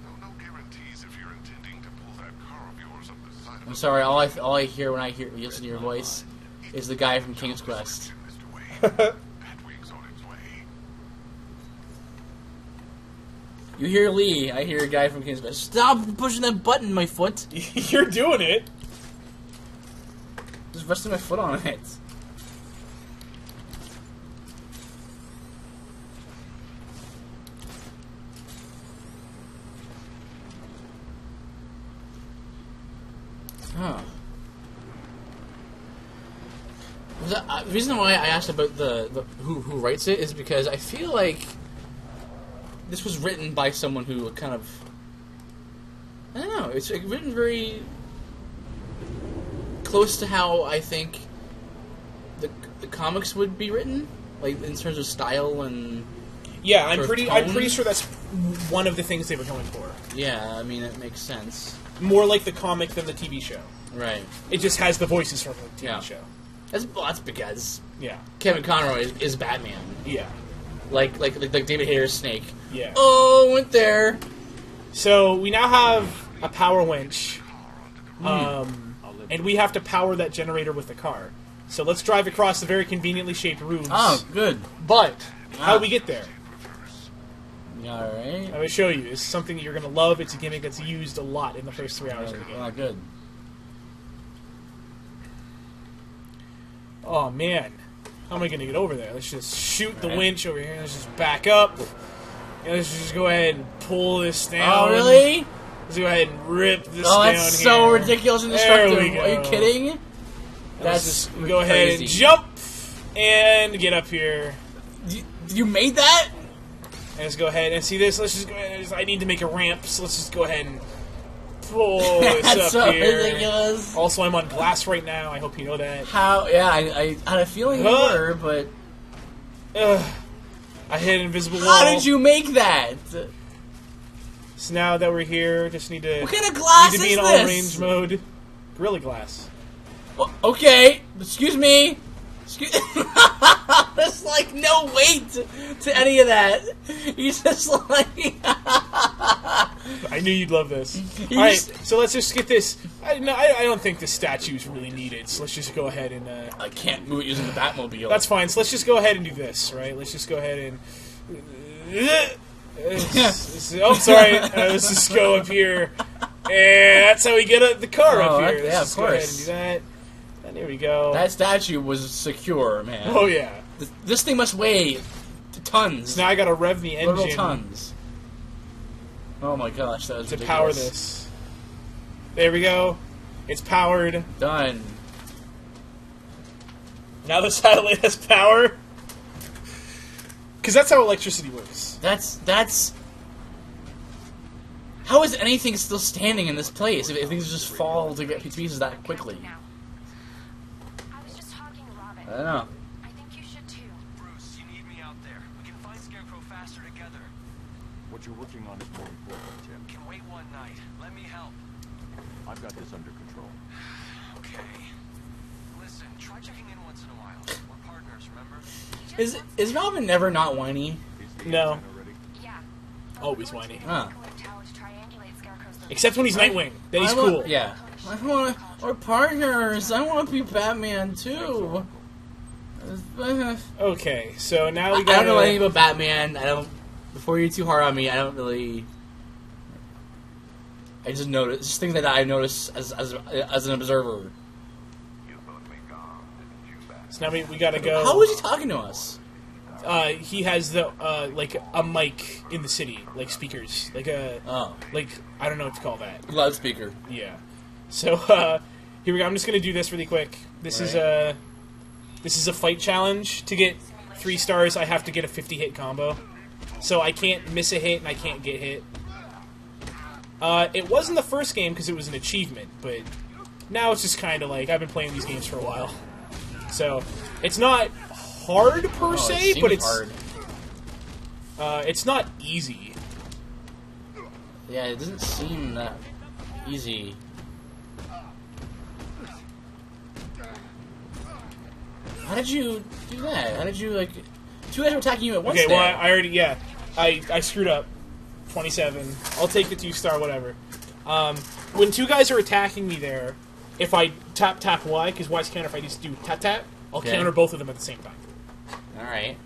Speaker 8: Though no guarantees if you're intending to pull that car of yours up the side of
Speaker 1: I'm sorry, all I hear when I listen to your voice is the guy from King's Quest.
Speaker 8: Mr. Wayne. Batwing's on its way.
Speaker 1: You hear Lee, I hear a guy from King's Quest. Stop pushing that button, my foot!
Speaker 2: You're doing it.
Speaker 1: Just resting my foot on it. Huh. The reason why I asked about the who writes it is because I feel like this was written by someone who kind of, I don't know, it's written very close to how I think the comics would be written, like in terms of style and
Speaker 2: Yeah, I'm
Speaker 1: sort of
Speaker 2: pretty
Speaker 1: tone.
Speaker 2: sure that's one of the things they were going for.
Speaker 1: yeah, I mean it makes sense,
Speaker 2: More like the comic than the TV show.
Speaker 1: right?
Speaker 2: It just has the voices from the TV
Speaker 1: Yeah.
Speaker 2: show.
Speaker 1: That's because
Speaker 2: Yeah.
Speaker 1: Kevin Conroy is Batman,
Speaker 2: Yeah.
Speaker 1: like David Hayter's Snake.
Speaker 2: Yeah.
Speaker 1: Oh, went there.
Speaker 2: So we now have a power winch, and we have to power that generator with the car. So let's drive across the very conveniently shaped roofs.
Speaker 1: Oh, good.
Speaker 2: But how
Speaker 1: Wow.
Speaker 2: do we get there?
Speaker 1: All right.
Speaker 2: I'm going to show you. It's something that you're going to love. It's a gimmick that's used a lot in the first 3 hours of the game.
Speaker 1: Oh, good.
Speaker 2: Oh, man. How am I going to get over there? Let's just shoot the
Speaker 1: Right.
Speaker 2: winch over here. Let's just back up. And let's just go ahead and pull this down.
Speaker 1: Oh, really?
Speaker 2: Let's go ahead and rip this
Speaker 1: Oh,
Speaker 2: down
Speaker 1: that's so
Speaker 2: here.
Speaker 1: ridiculous and
Speaker 2: There
Speaker 1: destructive.
Speaker 2: we go.
Speaker 1: Are you kidding?
Speaker 2: Let's
Speaker 1: That's
Speaker 2: just go ahead and
Speaker 1: crazy.
Speaker 2: jump and get up here.
Speaker 1: You made that?
Speaker 2: And let's go ahead and see this. Let's just go ahead and I need to make a ramp, so let's just go ahead and pull this
Speaker 1: That's
Speaker 2: up
Speaker 1: so
Speaker 2: here.
Speaker 1: ridiculous.
Speaker 2: Also, I'm on glass right now. I hope you know that.
Speaker 1: How? Yeah, I had a feeling you
Speaker 2: Huh?
Speaker 1: were, but
Speaker 2: Ugh. I hit an invisible wall.
Speaker 1: how did you make that?
Speaker 2: So now that we're here, just need to,
Speaker 1: What kind of glass
Speaker 2: need to be
Speaker 1: is
Speaker 2: in
Speaker 1: this?
Speaker 2: all range mode. Gorilla Glass.
Speaker 1: Well, okay, excuse me. There's like no weight to any of that. He's just like.
Speaker 2: I knew you'd love this.
Speaker 1: You
Speaker 2: Alright,
Speaker 1: just-
Speaker 2: so let's just get this. I don't think the statue's really needed, so let's just go ahead and...
Speaker 1: I can't move it using the Batmobile.
Speaker 2: That's fine, so let's just go ahead and do this, right? Let's just go ahead and... oh, sorry. Let's just go up here. And that's how we get the car
Speaker 1: Oh,
Speaker 2: up here.
Speaker 1: yeah,
Speaker 2: Let's
Speaker 1: of
Speaker 2: just go ahead
Speaker 1: course.
Speaker 2: and do that. And here we go.
Speaker 1: That statue was secure, man.
Speaker 2: Oh, yeah.
Speaker 1: This thing must weigh tons.
Speaker 2: So now I gotta rev the engine.
Speaker 1: Literal tons. Oh my gosh, that was
Speaker 2: to
Speaker 1: ridiculous.
Speaker 2: power this. There we go. It's powered.
Speaker 1: Done.
Speaker 2: Now the satellite has power. Because that's how electricity works.
Speaker 1: That's... How is anything still standing in this place if things just fall to get pieces that quickly?
Speaker 4: I was just talking to Robin.
Speaker 1: I don't know.
Speaker 4: I think you should too.
Speaker 8: Bruce, you need me out there. We can find Scarecrow faster together.
Speaker 9: What you're working on is more important, Tim.
Speaker 8: Can wait one night. Let me help.
Speaker 9: I've got this under control.
Speaker 8: Okay. Listen, try checking in once in a while. We're partners, remember?
Speaker 1: Is Robin never not whiny?
Speaker 2: No.
Speaker 4: Yeah.
Speaker 2: Always whiny.
Speaker 1: Huh.
Speaker 2: Except when he's Nightwing. Then he's cool.
Speaker 1: Yeah. We're partners. I want to be Batman too.
Speaker 2: Okay, so now we
Speaker 1: I
Speaker 2: got.
Speaker 1: don't know anything about Batman. I don't. Before you're too hard on me, I don't really. I just notice just things that I notice as an observer.
Speaker 2: So now we gotta go.
Speaker 1: How is he talking to us?
Speaker 2: He has the like a mic in the city, like speakers, like a like I don't know what to call that.
Speaker 1: Loudspeaker.
Speaker 2: Yeah. So here we go. I'm just gonna do this really quick. This is a fight challenge. To get 3 stars, I have to get a 50 hit combo. So I can't miss a hit and I can't get hit. It was in the first game because it was an achievement, but now it's just kind of like I've been playing these games for a while. So it's not hard per se, but it's
Speaker 1: hard.
Speaker 2: It's not easy.
Speaker 1: Yeah, it doesn't seem that easy. How did you do that? How did you, like... 2 guys were attacking you at once.
Speaker 2: Okay, well,
Speaker 1: there.
Speaker 2: I already, yeah. I screwed up. 27. I'll take the 2-star, whatever. When 2 guys are attacking me there, if I tap Y, because Y's counter if I just do tap, I'll counter both of them at the same time.
Speaker 1: Alright.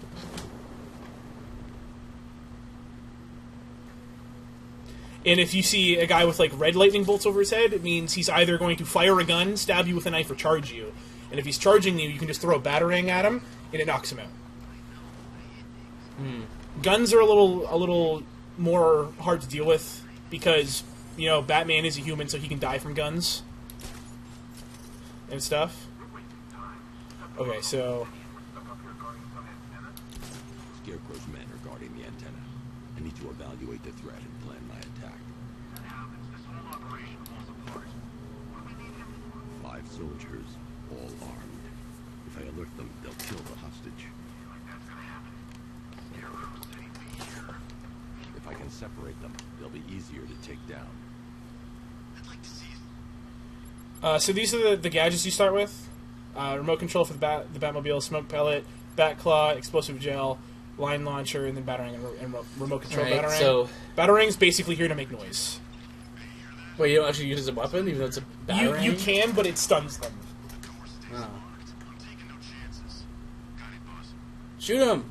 Speaker 2: And if you see a guy with, like, red lightning bolts over his head, it means he's either going to fire a gun, stab you with a knife, or charge you. And if he's charging you, you can just throw a batarang at him, and it knocks him out. Guns are a little more hard to deal with, because, you know, Batman is a human, so he can die from guns. And stuff. Okay, so...
Speaker 9: Scarecrow's men are guarding the antenna. I need to evaluate the threat and plan my attack. 5 soldiers, all armed. If I alert them, they'll kill the hostage. If I can separate them, they'll be easier to take down.
Speaker 2: So these are the gadgets you start with. Remote control for the Batmobile, smoke pellet, bat claw, explosive gel, line launcher, and then batarang and remote control batarang.
Speaker 1: So
Speaker 2: Batarang's basically here to make noise.
Speaker 1: wait, you don't actually use it as a weapon, even though it's a batarang?
Speaker 2: You can, but it stuns them.
Speaker 1: Oh. Shoot him!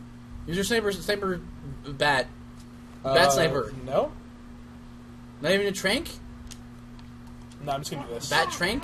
Speaker 1: Use your sniper bat. Bat sniper.
Speaker 2: No?
Speaker 1: Not even a trank?
Speaker 2: No, I'm just gonna do this.
Speaker 1: Bat trank?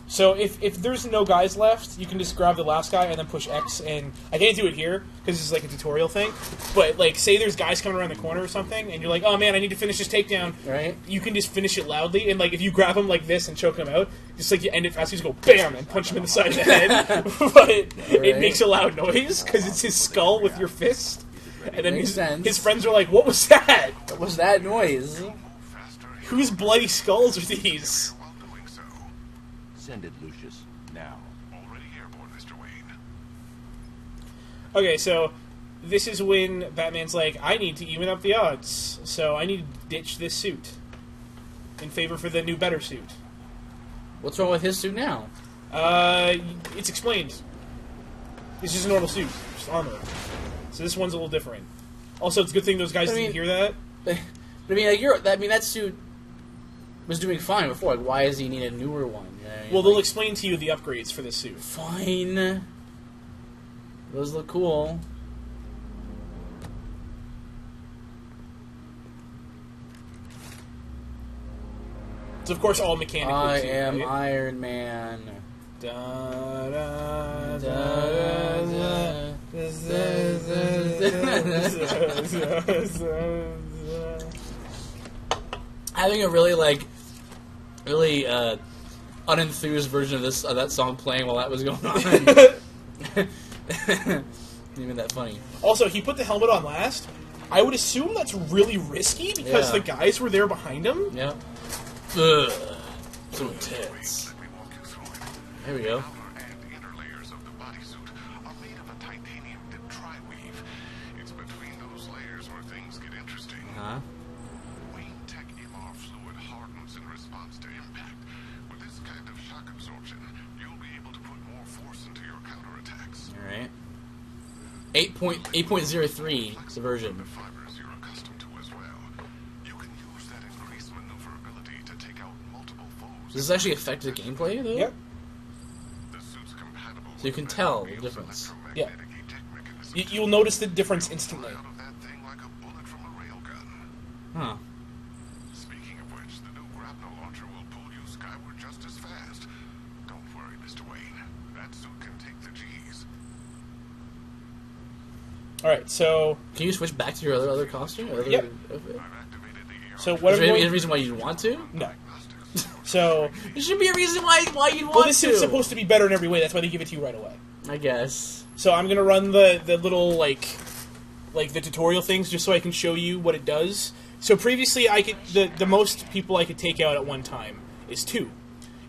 Speaker 2: So if there's no guys left, you can just grab the last guy and then push X. And I can't do it here because this is like a tutorial thing. But like, say there's guys coming around the corner or something, and you're like, oh man, I need to finish this takedown.
Speaker 1: Right.
Speaker 2: You can just finish it loudly, and like if you grab him like this and choke him out, just like you end it fast, you just go bam and punch him in the side of the head. But it makes a loud noise because it's his skull with your fist. And then his friends are like, what was that?
Speaker 1: What was that noise?
Speaker 2: Whose bloody skulls are these?
Speaker 9: Send it, Lucius, now.
Speaker 8: Already airborne, Mr. Wayne.
Speaker 2: Okay, so this is when Batman's like, I need to even up the odds, so I need to ditch this suit in favor for the new, better suit.
Speaker 1: What's wrong with his suit now?
Speaker 2: It's explained. It's just a normal suit, just armor. So this one's a little different. Also, it's a good thing those guys didn't hear that.
Speaker 1: But I mean, like that suit was doing fine before. Like, why does he need a newer one? You know what I mean?
Speaker 2: Well, they'll explain to you the upgrades for this suit.
Speaker 1: Fine. Those look cool.
Speaker 2: It's of course all mechanical.
Speaker 1: I
Speaker 2: too,
Speaker 1: am
Speaker 2: right?
Speaker 1: Iron Man.
Speaker 2: Da, da, da, da.
Speaker 1: Having a really unenthused version of that song playing while that was going on. Even that funny.
Speaker 2: Also, he put the helmet on last. I would assume that's really risky because
Speaker 1: Yeah.
Speaker 2: the guys were there behind him.
Speaker 1: Yep. Ugh. So intense.
Speaker 8: Let me walk you through it.
Speaker 1: There we go.
Speaker 8: Outer and inner layers of the bodysuit are made of a titanium dip tri-weave. It's between those layers where things get interesting.
Speaker 1: Huh?
Speaker 8: Wayne Tech MR fluid hardens in response to impact. With this kind of shock absorption, you'll be able to put more force into your counterattacks.
Speaker 1: All right. 8.03 is the version.
Speaker 8: The fibers you're accustomed to as well. You can use that increased maneuverability to take out multiple foes.
Speaker 1: Does this actually affect the gameplay though?
Speaker 2: Yep.
Speaker 8: The suit's compatible
Speaker 1: So you can
Speaker 8: with
Speaker 1: tell the
Speaker 8: Batmobile
Speaker 1: difference.
Speaker 2: Yeah.
Speaker 8: electromagnetic eject mechanism.
Speaker 2: You'll notice the difference instantly.
Speaker 8: Out of that thing like a bullet from a railgun.
Speaker 1: Huh.
Speaker 8: Speaking of which, the new grapnel launcher will pull you skyward just as fast. Don't worry, Mr. Wayne. That suit can take the G's.
Speaker 2: All right, so
Speaker 1: Can you switch back to your other costume? Other
Speaker 2: Yep.
Speaker 1: outfit?
Speaker 8: I've activated the air.
Speaker 2: so what
Speaker 1: Is
Speaker 2: I'm
Speaker 1: there any
Speaker 2: going,
Speaker 1: reason why you'd want to?
Speaker 2: no. So
Speaker 1: There should be a reason why you'd want
Speaker 2: well, this
Speaker 1: to.
Speaker 2: suit's supposed to be better in every way. That's why they give it to you right away.
Speaker 1: I guess.
Speaker 2: So I'm gonna run the little like the tutorial things just so I can show you what it does. So previously, I could the most people I could take out at one time is 2,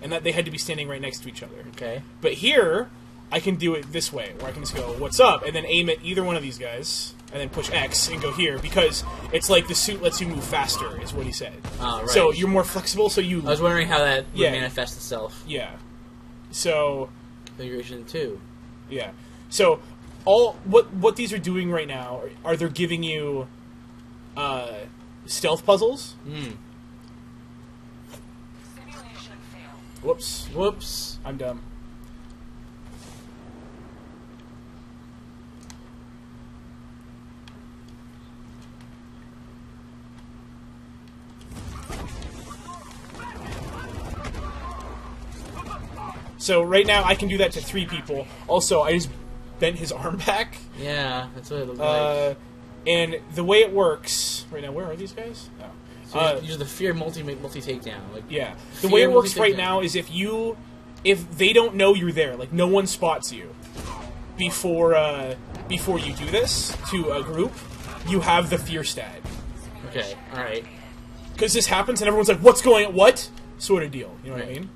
Speaker 2: and that they had to be standing right next to each other.
Speaker 1: Okay.
Speaker 2: But here, I can do it this way, where I can just go, "What's up?" and then aim at either one of these guys, and then push X and go here because it's like the suit lets you move faster, is what he said.
Speaker 1: Oh, right.
Speaker 2: So you're more flexible. So you
Speaker 1: I was wondering how that would
Speaker 2: Yeah.
Speaker 1: manifest itself.
Speaker 2: yeah. So
Speaker 1: Configuration 2.
Speaker 2: yeah. So all what these are doing right now are they're giving you stealth puzzles.
Speaker 1: Hmm.
Speaker 7: Simulation failed.
Speaker 2: Whoops.
Speaker 1: Whoops.
Speaker 2: I'm dumb. So right now I can do that to 3 people. Also, I just bent his arm back.
Speaker 1: Yeah, that's what it looked like.
Speaker 2: And the way it works right now, where are these guys? Oh.
Speaker 1: So use the fear multi takedown. Like,
Speaker 2: Yeah. The
Speaker 1: fear
Speaker 2: way it works right
Speaker 1: multi-takedown.
Speaker 2: now is if they don't know you're there, like no one spots you before you do this to a group, you have the fear stat.
Speaker 1: Okay. All right.
Speaker 2: Because this happens and everyone's like, "What's going on? What?" sort of deal. You know what I
Speaker 1: Right.
Speaker 2: mean?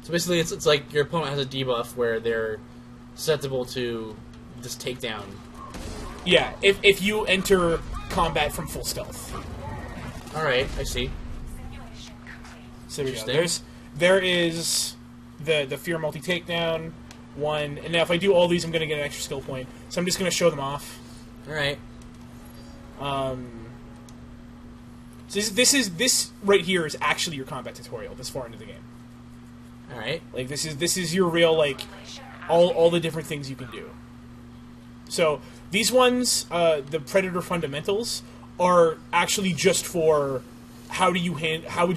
Speaker 1: So basically, it's like your opponent has a debuff where they're susceptible to this takedown.
Speaker 2: Yeah. If you enter combat from full stealth.
Speaker 1: All right, I see.
Speaker 7: Simulation complete.
Speaker 2: So there we go.
Speaker 1: Interesting.
Speaker 2: There is the fear multi takedown one, and now if I do all these, I'm going to get an extra skill point. So I'm just going to show them off.
Speaker 1: All right.
Speaker 2: So this right here is actually your combat tutorial this far into the game.
Speaker 1: All right.
Speaker 2: Like this is your real like all the different things you can do. So these ones, the Predator fundamentals, are actually just for how would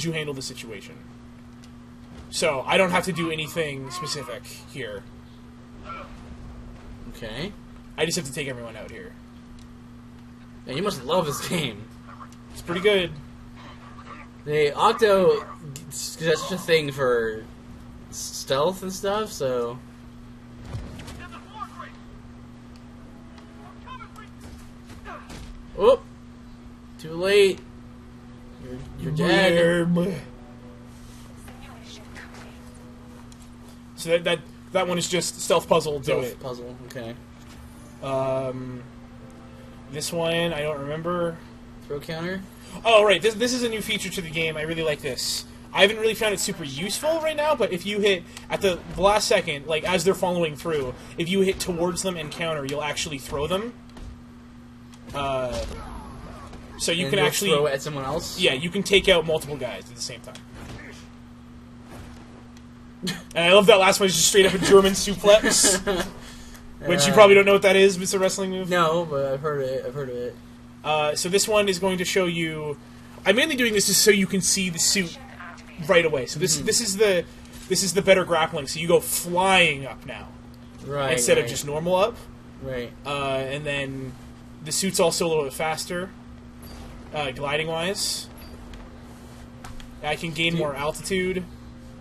Speaker 2: you handle the situation. So I don't have to do anything specific here.
Speaker 1: Okay.
Speaker 2: I just have to take everyone out here.
Speaker 1: Yeah, you must love this game.
Speaker 2: It's pretty good.
Speaker 1: The Octo has such a thing for stealth and stuff, so. Oh, too late. You're dead.
Speaker 7: Simulation complete.
Speaker 2: So that one is just stealth puzzle. Do
Speaker 1: Stealth
Speaker 2: it.
Speaker 1: puzzle. Okay.
Speaker 2: This one I don't remember.
Speaker 1: Throw counter.
Speaker 2: Oh right, this is a new feature to the game. I really like this. I haven't really found it super useful right now, but if you hit at the last second, like as they're following through, if you hit towards them and counter, you'll actually throw them. So you
Speaker 1: And
Speaker 2: can
Speaker 1: you'll
Speaker 2: actually
Speaker 1: throw it at someone else.
Speaker 2: yeah, you can take out multiple guys at the same time. And I love that last one is just straight up a German suplex, which you probably don't know what that is, but it's a wrestling move.
Speaker 1: No, but I've heard it. I've heard of it.
Speaker 2: So this one is going to show you. I'm mainly doing this just so you can see the suit right away. So this is the better grappling. So you go flying up now,
Speaker 1: Right.
Speaker 2: instead
Speaker 1: right.
Speaker 2: of just normal up.
Speaker 1: Right.
Speaker 2: And then the suit's also a little bit faster, gliding wise. I can gain more altitude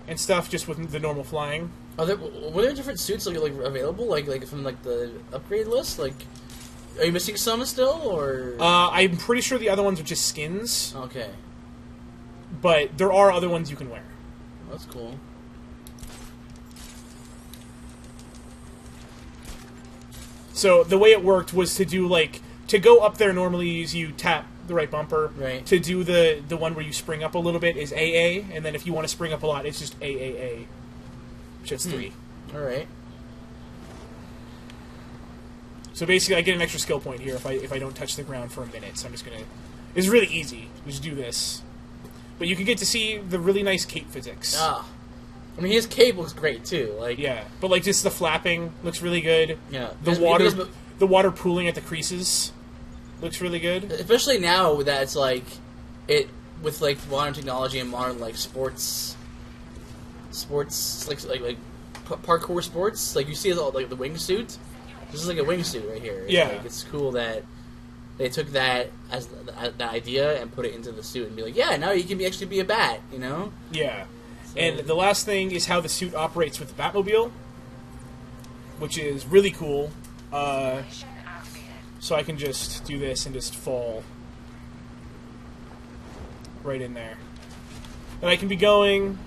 Speaker 2: and stuff just with the normal flying.
Speaker 1: Were there different suits like available, like from like the upgrade list? Like, are you missing some still, or?
Speaker 2: I'm pretty sure the other ones are just skins,
Speaker 1: Okay,
Speaker 2: but there are other ones you can wear.
Speaker 1: that's cool.
Speaker 2: So the way it worked was to do to go up there normally you tap the right bumper.
Speaker 1: Right.
Speaker 2: To do the one where you spring up a little bit is AA, and then if you want to spring up a lot, it's just AAA. Which is 3.
Speaker 1: All right.
Speaker 2: So basically, I get an extra skill point here if I don't touch the ground for a minute. So I'm just gonna. It's really easy. Just do this, but you can get to see the really nice cape physics.
Speaker 1: Ah, I mean his cape looks great too. Like
Speaker 2: Yeah, but just the flapping looks really good.
Speaker 1: Yeah.
Speaker 2: The water pooling at the creases looks really good.
Speaker 1: especially now that it's like it with like modern technology and modern like sports like parkour sports. Like you see all like the wingsuit. This is like a wingsuit right here. It's
Speaker 2: Yeah.
Speaker 1: like, it's cool that they took that as the idea and put it into the suit and be like, yeah, now you can actually be a bat. You know.
Speaker 2: Yeah. And the last thing is how the suit operates with the Batmobile, which is really cool. So I can just do this and just fall right in there. And I can be going,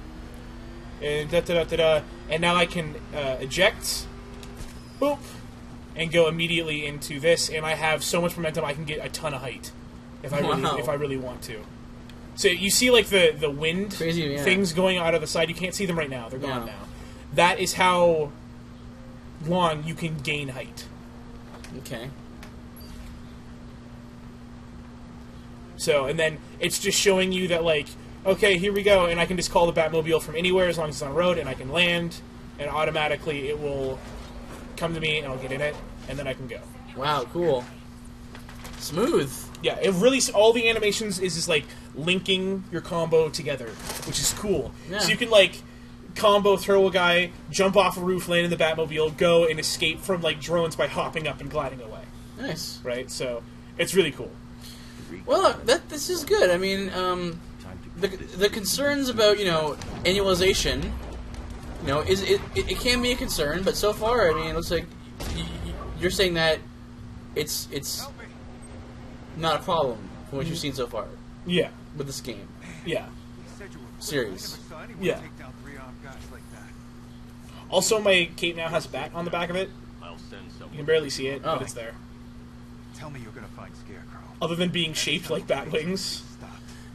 Speaker 2: and and now I can eject, boop, and go immediately into this. And I have so much momentum I can get a ton of height if I really want to. So you see the wind
Speaker 1: Crazy, yeah.
Speaker 2: things going out of the side. You can't see them right now. They're gone
Speaker 1: Yeah.
Speaker 2: now. That is how long you can gain height.
Speaker 1: Okay.
Speaker 2: So, and then it's just showing you that, okay, here we go, and I can just call the Batmobile from anywhere as long as it's on a road, and I can land, and automatically it will come to me, and I'll get in it, and then I can go.
Speaker 1: Wow. Cool. Smooth.
Speaker 2: Yeah, it really, all the animations is just, linking your combo together, which is cool.
Speaker 1: Yeah.
Speaker 2: So you can, combo throw a guy, jump off a roof, land in the Batmobile, go and escape from, drones by hopping up and gliding away.
Speaker 1: Nice.
Speaker 2: Right? So, it's really cool.
Speaker 1: Well, this is good. I mean, the concerns about annualization, is it can be a concern, but so far, I mean, it looks like you're saying that it's not a problem from what you've seen so far
Speaker 2: Yeah.
Speaker 1: with this game
Speaker 2: Yeah.
Speaker 1: series.
Speaker 2: Yeah. Also, my cape now has bat on the back of it.
Speaker 9: I'll send
Speaker 2: You
Speaker 9: someone.
Speaker 2: can barely see it,
Speaker 1: Oh.
Speaker 2: but it's there.
Speaker 10: Tell me you're gonna find Scarecrow.
Speaker 2: Other than being shaped like bat wings.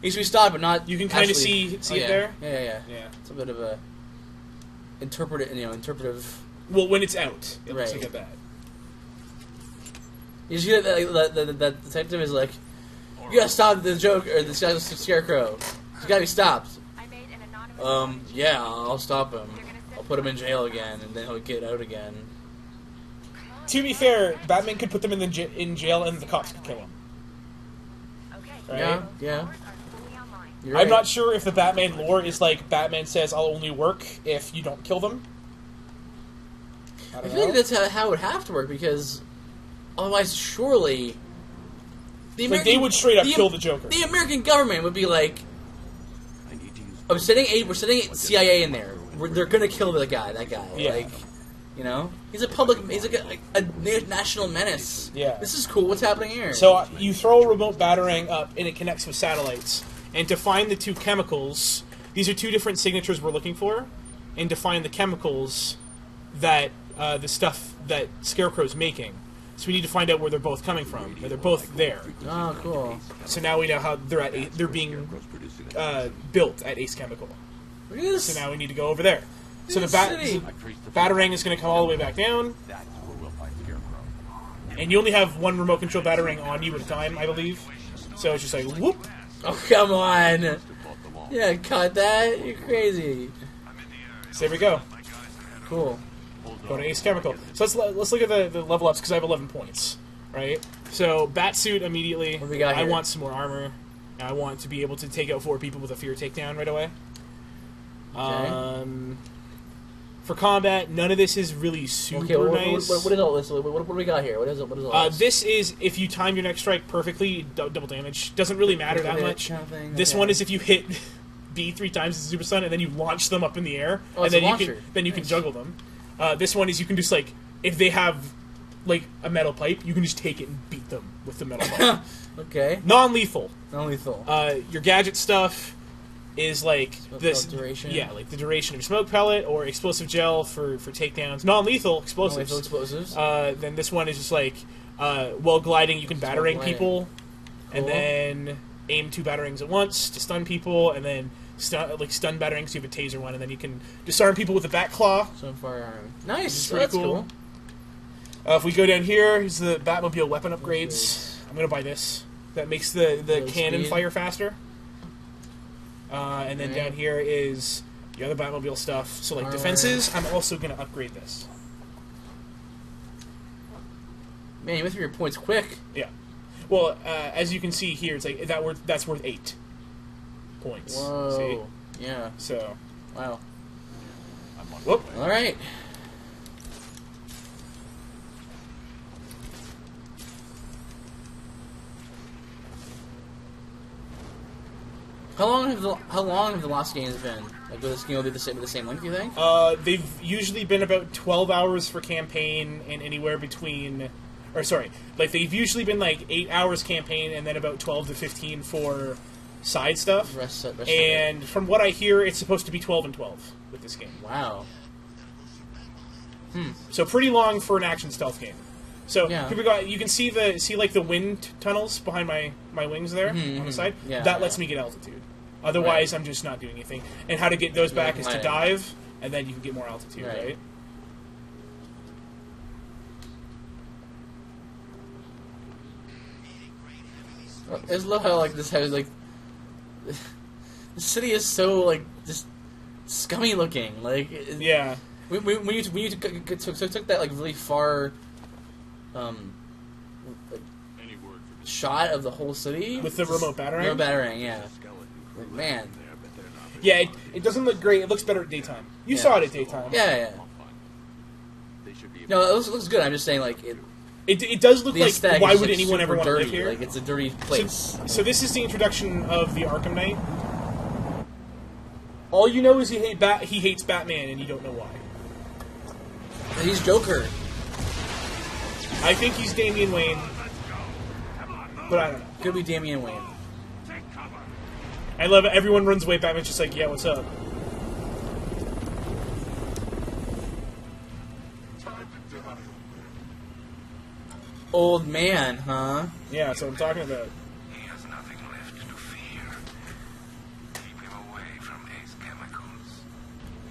Speaker 1: Needs to be stopped, but not.
Speaker 2: You can kinda
Speaker 1: actually-
Speaker 2: see it
Speaker 1: yeah.
Speaker 2: there?
Speaker 1: Yeah.
Speaker 2: Yeah.
Speaker 1: It's a bit of a interpretive.
Speaker 2: Well, when it's out, it looks
Speaker 1: Right.
Speaker 2: like a bat.
Speaker 1: You just get that detective is like, you gotta stop the joke or the scarecrow. He's gotta be stopped.
Speaker 4: I made an anonymous
Speaker 1: Yeah, I'll stop him. I'll put him in jail again, and then he'll get out again.
Speaker 2: To be fair, Batman could put them in in jail and the cops could kill them.
Speaker 4: Okay.
Speaker 2: Right?
Speaker 1: Yeah.
Speaker 4: Powers are fully online.
Speaker 1: You're
Speaker 2: I'm
Speaker 1: right.
Speaker 2: not sure if the Batman lore is Batman says I'll only work if you don't kill them. I
Speaker 1: I
Speaker 2: don't
Speaker 1: feel like
Speaker 2: know.
Speaker 1: that's how it would have to work because otherwise, surely the
Speaker 2: They would straight up
Speaker 1: the-
Speaker 2: kill the Joker.
Speaker 1: The American government would be like,
Speaker 9: I need to use.
Speaker 1: we're sending CIA in there. They're gonna kill that guy.
Speaker 2: Yeah.
Speaker 1: He's like a national menace.
Speaker 2: Yeah.
Speaker 1: This is cool. What's happening here?
Speaker 2: So you throw a remote batarang up and it connects with satellites. And to find the two chemicals, these are two different signatures we're looking for. And to find the chemicals that the stuff that Scarecrow's making. So we need to find out where they're both coming from. They're both there.
Speaker 1: Oh, cool.
Speaker 2: So now we know how they're being built at Ace Chemical.
Speaker 1: Look at this.
Speaker 2: So now we need to go over there. So the
Speaker 1: City.
Speaker 2: batarang is going to come all the way back down,
Speaker 9: That's where we'll find Scarecrow.
Speaker 2: and you only have one remote control batarang on you at a time, I believe. So it's just like whoop.
Speaker 1: Oh, come on. Yeah, cut that. You're crazy.
Speaker 2: So there we go.
Speaker 1: Cool.
Speaker 2: Go to Ace Chemical. So let's look at the level ups because I have 11 points, right? So Batsuit immediately.
Speaker 1: What do we got
Speaker 2: I
Speaker 1: here?
Speaker 2: want some more armor. I want to be able to take out 4 people with a fear takedown right away.
Speaker 1: Okay.
Speaker 2: For combat, none of this is really super
Speaker 1: Okay,
Speaker 2: nice.
Speaker 1: what is all this? What do we got here? What is all this?
Speaker 2: This is if you time your next strike perfectly, double damage. Doesn't really matter that much.
Speaker 1: Kind of thing?
Speaker 2: This
Speaker 1: Okay.
Speaker 2: one is if you hit B 3 times the super stun and then you launch them up in the air,
Speaker 1: Oh,
Speaker 2: and
Speaker 1: it's a
Speaker 2: then you
Speaker 1: launcher.
Speaker 2: can juggle them. This one is you can just like if they have like a metal pipe, you can just take it and beat them with the metal pipe.
Speaker 1: Okay.
Speaker 2: Non-lethal.
Speaker 1: Non-lethal.
Speaker 2: Your gadget stuff is like
Speaker 1: Smoke
Speaker 2: this
Speaker 1: pellet duration.
Speaker 2: Yeah, like the duration of your smoke pellet or explosive gel for takedowns. Non-lethal explosives.
Speaker 1: Non-lethal explosives.
Speaker 2: Then this one is just like while gliding, you can battering
Speaker 1: gliding.
Speaker 2: people, and
Speaker 1: Cool.
Speaker 2: then aim 2 batterings at once to stun people, and then stun batterings. You have a taser one, and then you can disarm people with a bat claw.
Speaker 1: Some firearm. Nice.
Speaker 2: Pretty
Speaker 1: That's
Speaker 2: cool. If we go down here, here's the Batmobile weapon upgrades. I'm gonna buy this. That makes the
Speaker 1: Real
Speaker 2: cannon
Speaker 1: speed.
Speaker 2: fire faster. And then
Speaker 1: Okay.
Speaker 2: down here is the other Batmobile stuff. So like
Speaker 1: Armor.
Speaker 2: defenses, I'm also gonna upgrade this.
Speaker 1: Man, you went through your points quick.
Speaker 2: Yeah. Well, as you can see here, it's like that's worth 8 points.
Speaker 1: Whoa.
Speaker 2: See?
Speaker 1: Yeah.
Speaker 2: So,
Speaker 1: Wow.
Speaker 2: whoop.
Speaker 1: All right. How long have the last games been? Like, will this game be the same length? You think?
Speaker 2: They've usually been about 12 hours for campaign and anywhere between... Or, sorry. Like, they've usually been, like, 8 hours campaign and then about 12 to 15 for side stuff.
Speaker 1: Rest
Speaker 2: And from what I hear, it's supposed to be 12 and 12 with this game.
Speaker 1: Wow.
Speaker 2: So pretty long for an action stealth game. So
Speaker 1: Yeah.
Speaker 2: here we go. You can see the wind tunnels behind my wings there on the side.
Speaker 1: Yeah,
Speaker 2: That lets
Speaker 1: yeah.
Speaker 2: me get altitude. Otherwise, I'm just not doing anything. And how to get those back is to
Speaker 1: Right.
Speaker 2: dive, and then you can get more altitude,
Speaker 1: Right.
Speaker 2: right?
Speaker 1: I just love how like this has like the city is so like just scummy looking. Like
Speaker 2: Yeah.
Speaker 1: when you took that like really far like,
Speaker 3: Any word for
Speaker 1: shot of the whole city
Speaker 2: With the remote battering?
Speaker 1: Remote battering, yeah.
Speaker 3: skeleton
Speaker 1: Like, man,
Speaker 3: there, but they're not.
Speaker 2: Yeah, it doesn't look great. It looks better at daytime. You
Speaker 1: Yeah.
Speaker 2: saw it at daytime.
Speaker 1: yeah.
Speaker 3: They should be
Speaker 1: No, it looks good. I'm just saying like
Speaker 2: It does look
Speaker 1: the
Speaker 2: like,
Speaker 1: aesthetic
Speaker 2: why
Speaker 1: is,
Speaker 2: would
Speaker 1: like,
Speaker 2: anyone ever
Speaker 1: super
Speaker 2: want to live
Speaker 1: dirty.
Speaker 2: here?
Speaker 1: Like it's a dirty place.
Speaker 2: So this is the introduction of the Arkham Knight. All you know is he hates Batman, and you don't know why.
Speaker 1: He's Joker.
Speaker 2: I think he's Damian Wayne, but I don't know.
Speaker 1: Could be Damian Wayne.
Speaker 2: I love it. Everyone runs away. Batman's just like, yeah, what's up?
Speaker 1: Old man, huh?
Speaker 2: Yeah, that's what I'm talking about.
Speaker 8: He has nothing left to fear. Keep him away from Ace Chemicals.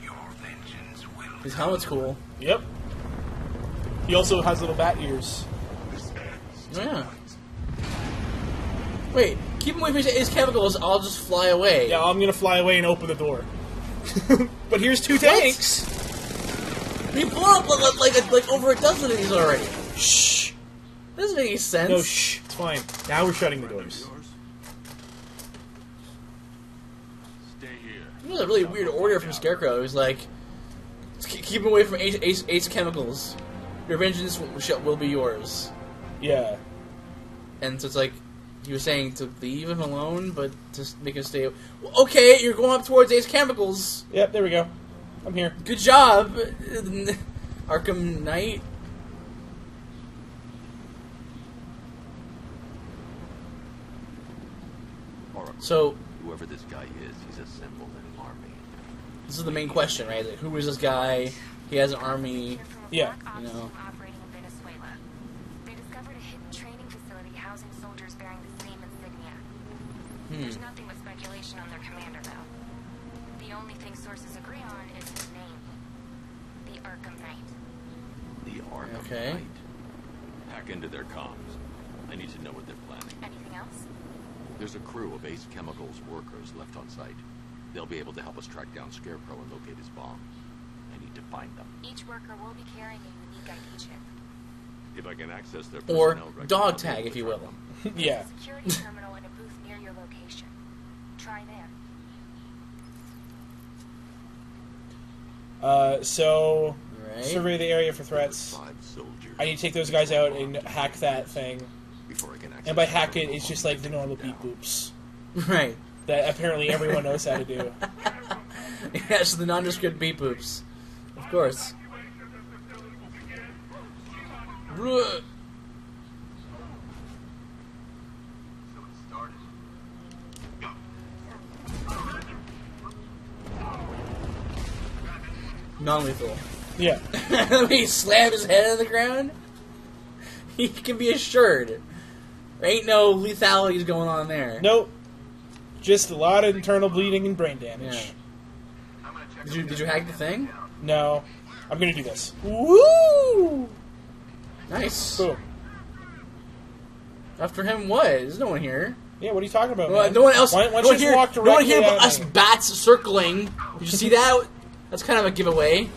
Speaker 8: Your vengeance will
Speaker 1: His helmet's cool.
Speaker 2: Yep. He also has little bat ears.
Speaker 1: Yeah. Wait, keep him away from his chemicals. I'll just fly away.
Speaker 2: Yeah, I'm gonna fly away and open the door. But here's 2 tanks.
Speaker 1: He blew up like over a dozen of these already.
Speaker 2: Shh.
Speaker 1: Doesn't make any sense.
Speaker 2: No, shh. It's fine. Now we're shutting the doors.
Speaker 3: Stay here.
Speaker 1: It was a really weird order from Scarecrow. It was like, keep him away from Ace Chemicals. Your vengeance will be yours.
Speaker 2: Yeah.
Speaker 1: And so it's like, he was saying to leave him alone, but to make him stay. Okay, you're going up towards Ace Chemicals.
Speaker 2: Yep. There we go. I'm here.
Speaker 1: Good job, Arkham Knight.
Speaker 9: Oracle.
Speaker 1: So
Speaker 9: Whoever this guy is, he's assembled an army.
Speaker 1: this is the main question, right? Like, who is this guy? He has an army.
Speaker 4: From a
Speaker 2: Yeah.
Speaker 4: black ops
Speaker 1: You know.
Speaker 4: team operating in Venezuela. They discovered a hidden training facility housing soldiers bearing the same insignia. There's nothing but speculation on their commander, though. The only thing sources agree on is his name. The Arkham Knight.
Speaker 9: The Arkham
Speaker 1: Okay.
Speaker 9: Knight. Hack into their comms. I need to know what they're planning.
Speaker 4: Anything else?
Speaker 9: There's a crew of Ace Chemicals workers left on site. They'll be able to help us track down Scarecrow and locate his bomb. I need to find them.
Speaker 4: Each worker will be carrying a unique ID chip.
Speaker 9: If I can access their
Speaker 1: Or
Speaker 9: personnel records,
Speaker 1: dog
Speaker 9: I'll be
Speaker 1: tag,
Speaker 9: able
Speaker 1: if
Speaker 9: to
Speaker 1: you
Speaker 9: track
Speaker 1: will.
Speaker 9: them.
Speaker 2: Yeah.
Speaker 4: There's a security terminal in a booth near your location. Try there.
Speaker 2: So
Speaker 1: Right.
Speaker 2: survey the area for threats.
Speaker 9: 5 soldiers.
Speaker 2: I need to take those guys out and hack that thing.
Speaker 9: Before I can access
Speaker 2: And by
Speaker 9: the
Speaker 2: hack it,
Speaker 9: terminal,
Speaker 2: it's just
Speaker 9: I'll
Speaker 2: like the
Speaker 9: take
Speaker 2: normal
Speaker 9: them
Speaker 2: beep
Speaker 9: down.
Speaker 2: boops
Speaker 1: Right.
Speaker 2: that apparently everyone knows how to do.
Speaker 1: Yes, the nondescript beep boops. Of course. Ruh. Non-lethal.
Speaker 2: Yeah.
Speaker 1: When he slams his head on the ground, he can be assured there ain't no lethality going on there.
Speaker 2: Nope. Just a lot of internal bleeding and brain damage.
Speaker 1: Yeah. Did you hack the thing?
Speaker 2: No. I'm gonna do this. Woo!
Speaker 1: Nice.
Speaker 2: Boom.
Speaker 1: After him, what? There's no one here.
Speaker 2: Yeah, what are you talking about,
Speaker 1: No,
Speaker 2: man?
Speaker 1: no one else.
Speaker 2: Why
Speaker 1: no
Speaker 2: don't
Speaker 1: one
Speaker 2: you
Speaker 1: here.
Speaker 2: just walk
Speaker 1: No one
Speaker 2: directly
Speaker 1: here but
Speaker 2: at
Speaker 1: us
Speaker 2: me?
Speaker 1: bats circling. Did you see that? That's kind of a giveaway.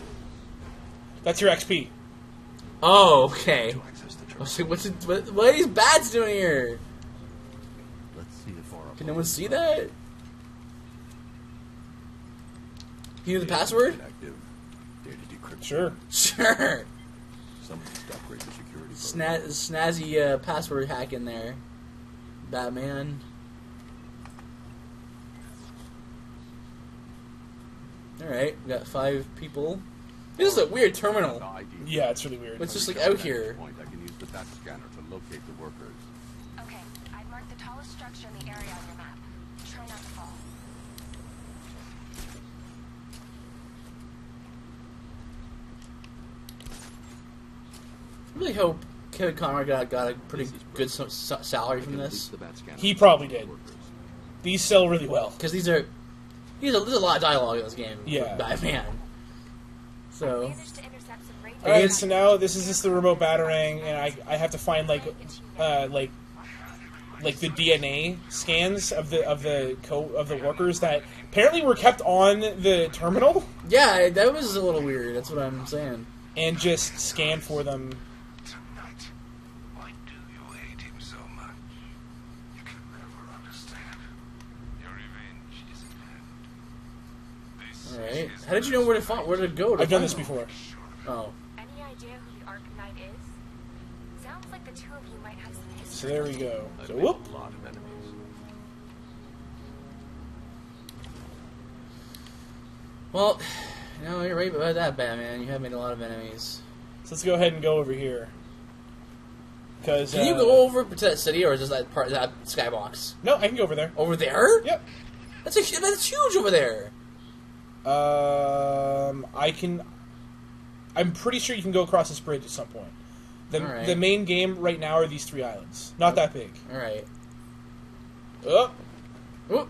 Speaker 2: That's your XP.
Speaker 1: Oh, okay.
Speaker 9: To access the
Speaker 1: I
Speaker 9: terminal.
Speaker 1: was like, what are these bats doing here?
Speaker 9: Let's see how far up.
Speaker 1: Can no one see that? Can you know the password?
Speaker 9: Active. Data decryption.
Speaker 2: Sure.
Speaker 1: Sure.
Speaker 9: Someone just upgrade the security.
Speaker 1: Snazzy password hack in there. Batman. Alright, we got 5 people. This is a weird terminal.
Speaker 9: The ID.
Speaker 2: Yeah, it's really weird.
Speaker 1: It's just like
Speaker 9: At
Speaker 1: out
Speaker 9: this
Speaker 1: here.
Speaker 9: point, I can use the bat scanner to locate the workers.
Speaker 4: Okay, I've marked the tallest structure in the area on your map. Try not to fall.
Speaker 1: I really hope Kevin Conroy got a pretty
Speaker 9: This is
Speaker 1: good salary
Speaker 9: I
Speaker 1: from
Speaker 9: can
Speaker 1: this.
Speaker 9: release the bat scanner
Speaker 2: He
Speaker 9: to
Speaker 2: probably
Speaker 9: locate
Speaker 2: did.
Speaker 9: the workers.
Speaker 2: These sell really well.
Speaker 1: Because there's a lot of dialogue in this game.
Speaker 2: Yeah.
Speaker 1: With Batman. So,
Speaker 4: Managed to intercept some radio.
Speaker 2: Alright, so now this is just the remote batarang, and I have to find like the DNA scans of the workers that apparently were kept on the terminal,
Speaker 1: yeah, that was a little weird. That's what I'm saying.
Speaker 2: and just scan for them.
Speaker 8: Tonight, why do you hate him so much? You can never understand. Your revenge is at hand. This
Speaker 1: Alright.
Speaker 8: is
Speaker 1: How did you know where to go?
Speaker 2: I've done
Speaker 1: find
Speaker 2: this
Speaker 1: them?
Speaker 2: before.
Speaker 1: Oh.
Speaker 4: Any idea who the Arkham Knight is? Sounds like the two of you might have some history.
Speaker 2: So there we go.
Speaker 9: I've
Speaker 2: So
Speaker 9: made
Speaker 2: whoop.
Speaker 9: a lot of enemies.
Speaker 1: Well, you're right about that, Batman. You have made a lot of enemies.
Speaker 2: So let's go ahead and go over here. Because
Speaker 1: Can you go over to that city, or is this that part that skybox
Speaker 2: No, I can go over there.
Speaker 1: over there?
Speaker 2: Yep.
Speaker 1: That's huge over there.
Speaker 2: I can. I'm pretty sure you can go across this bridge at some point.
Speaker 1: Alright.
Speaker 2: The main game right now are these 3 islands. Not that big.
Speaker 1: All right.
Speaker 2: Oh,
Speaker 1: Oop.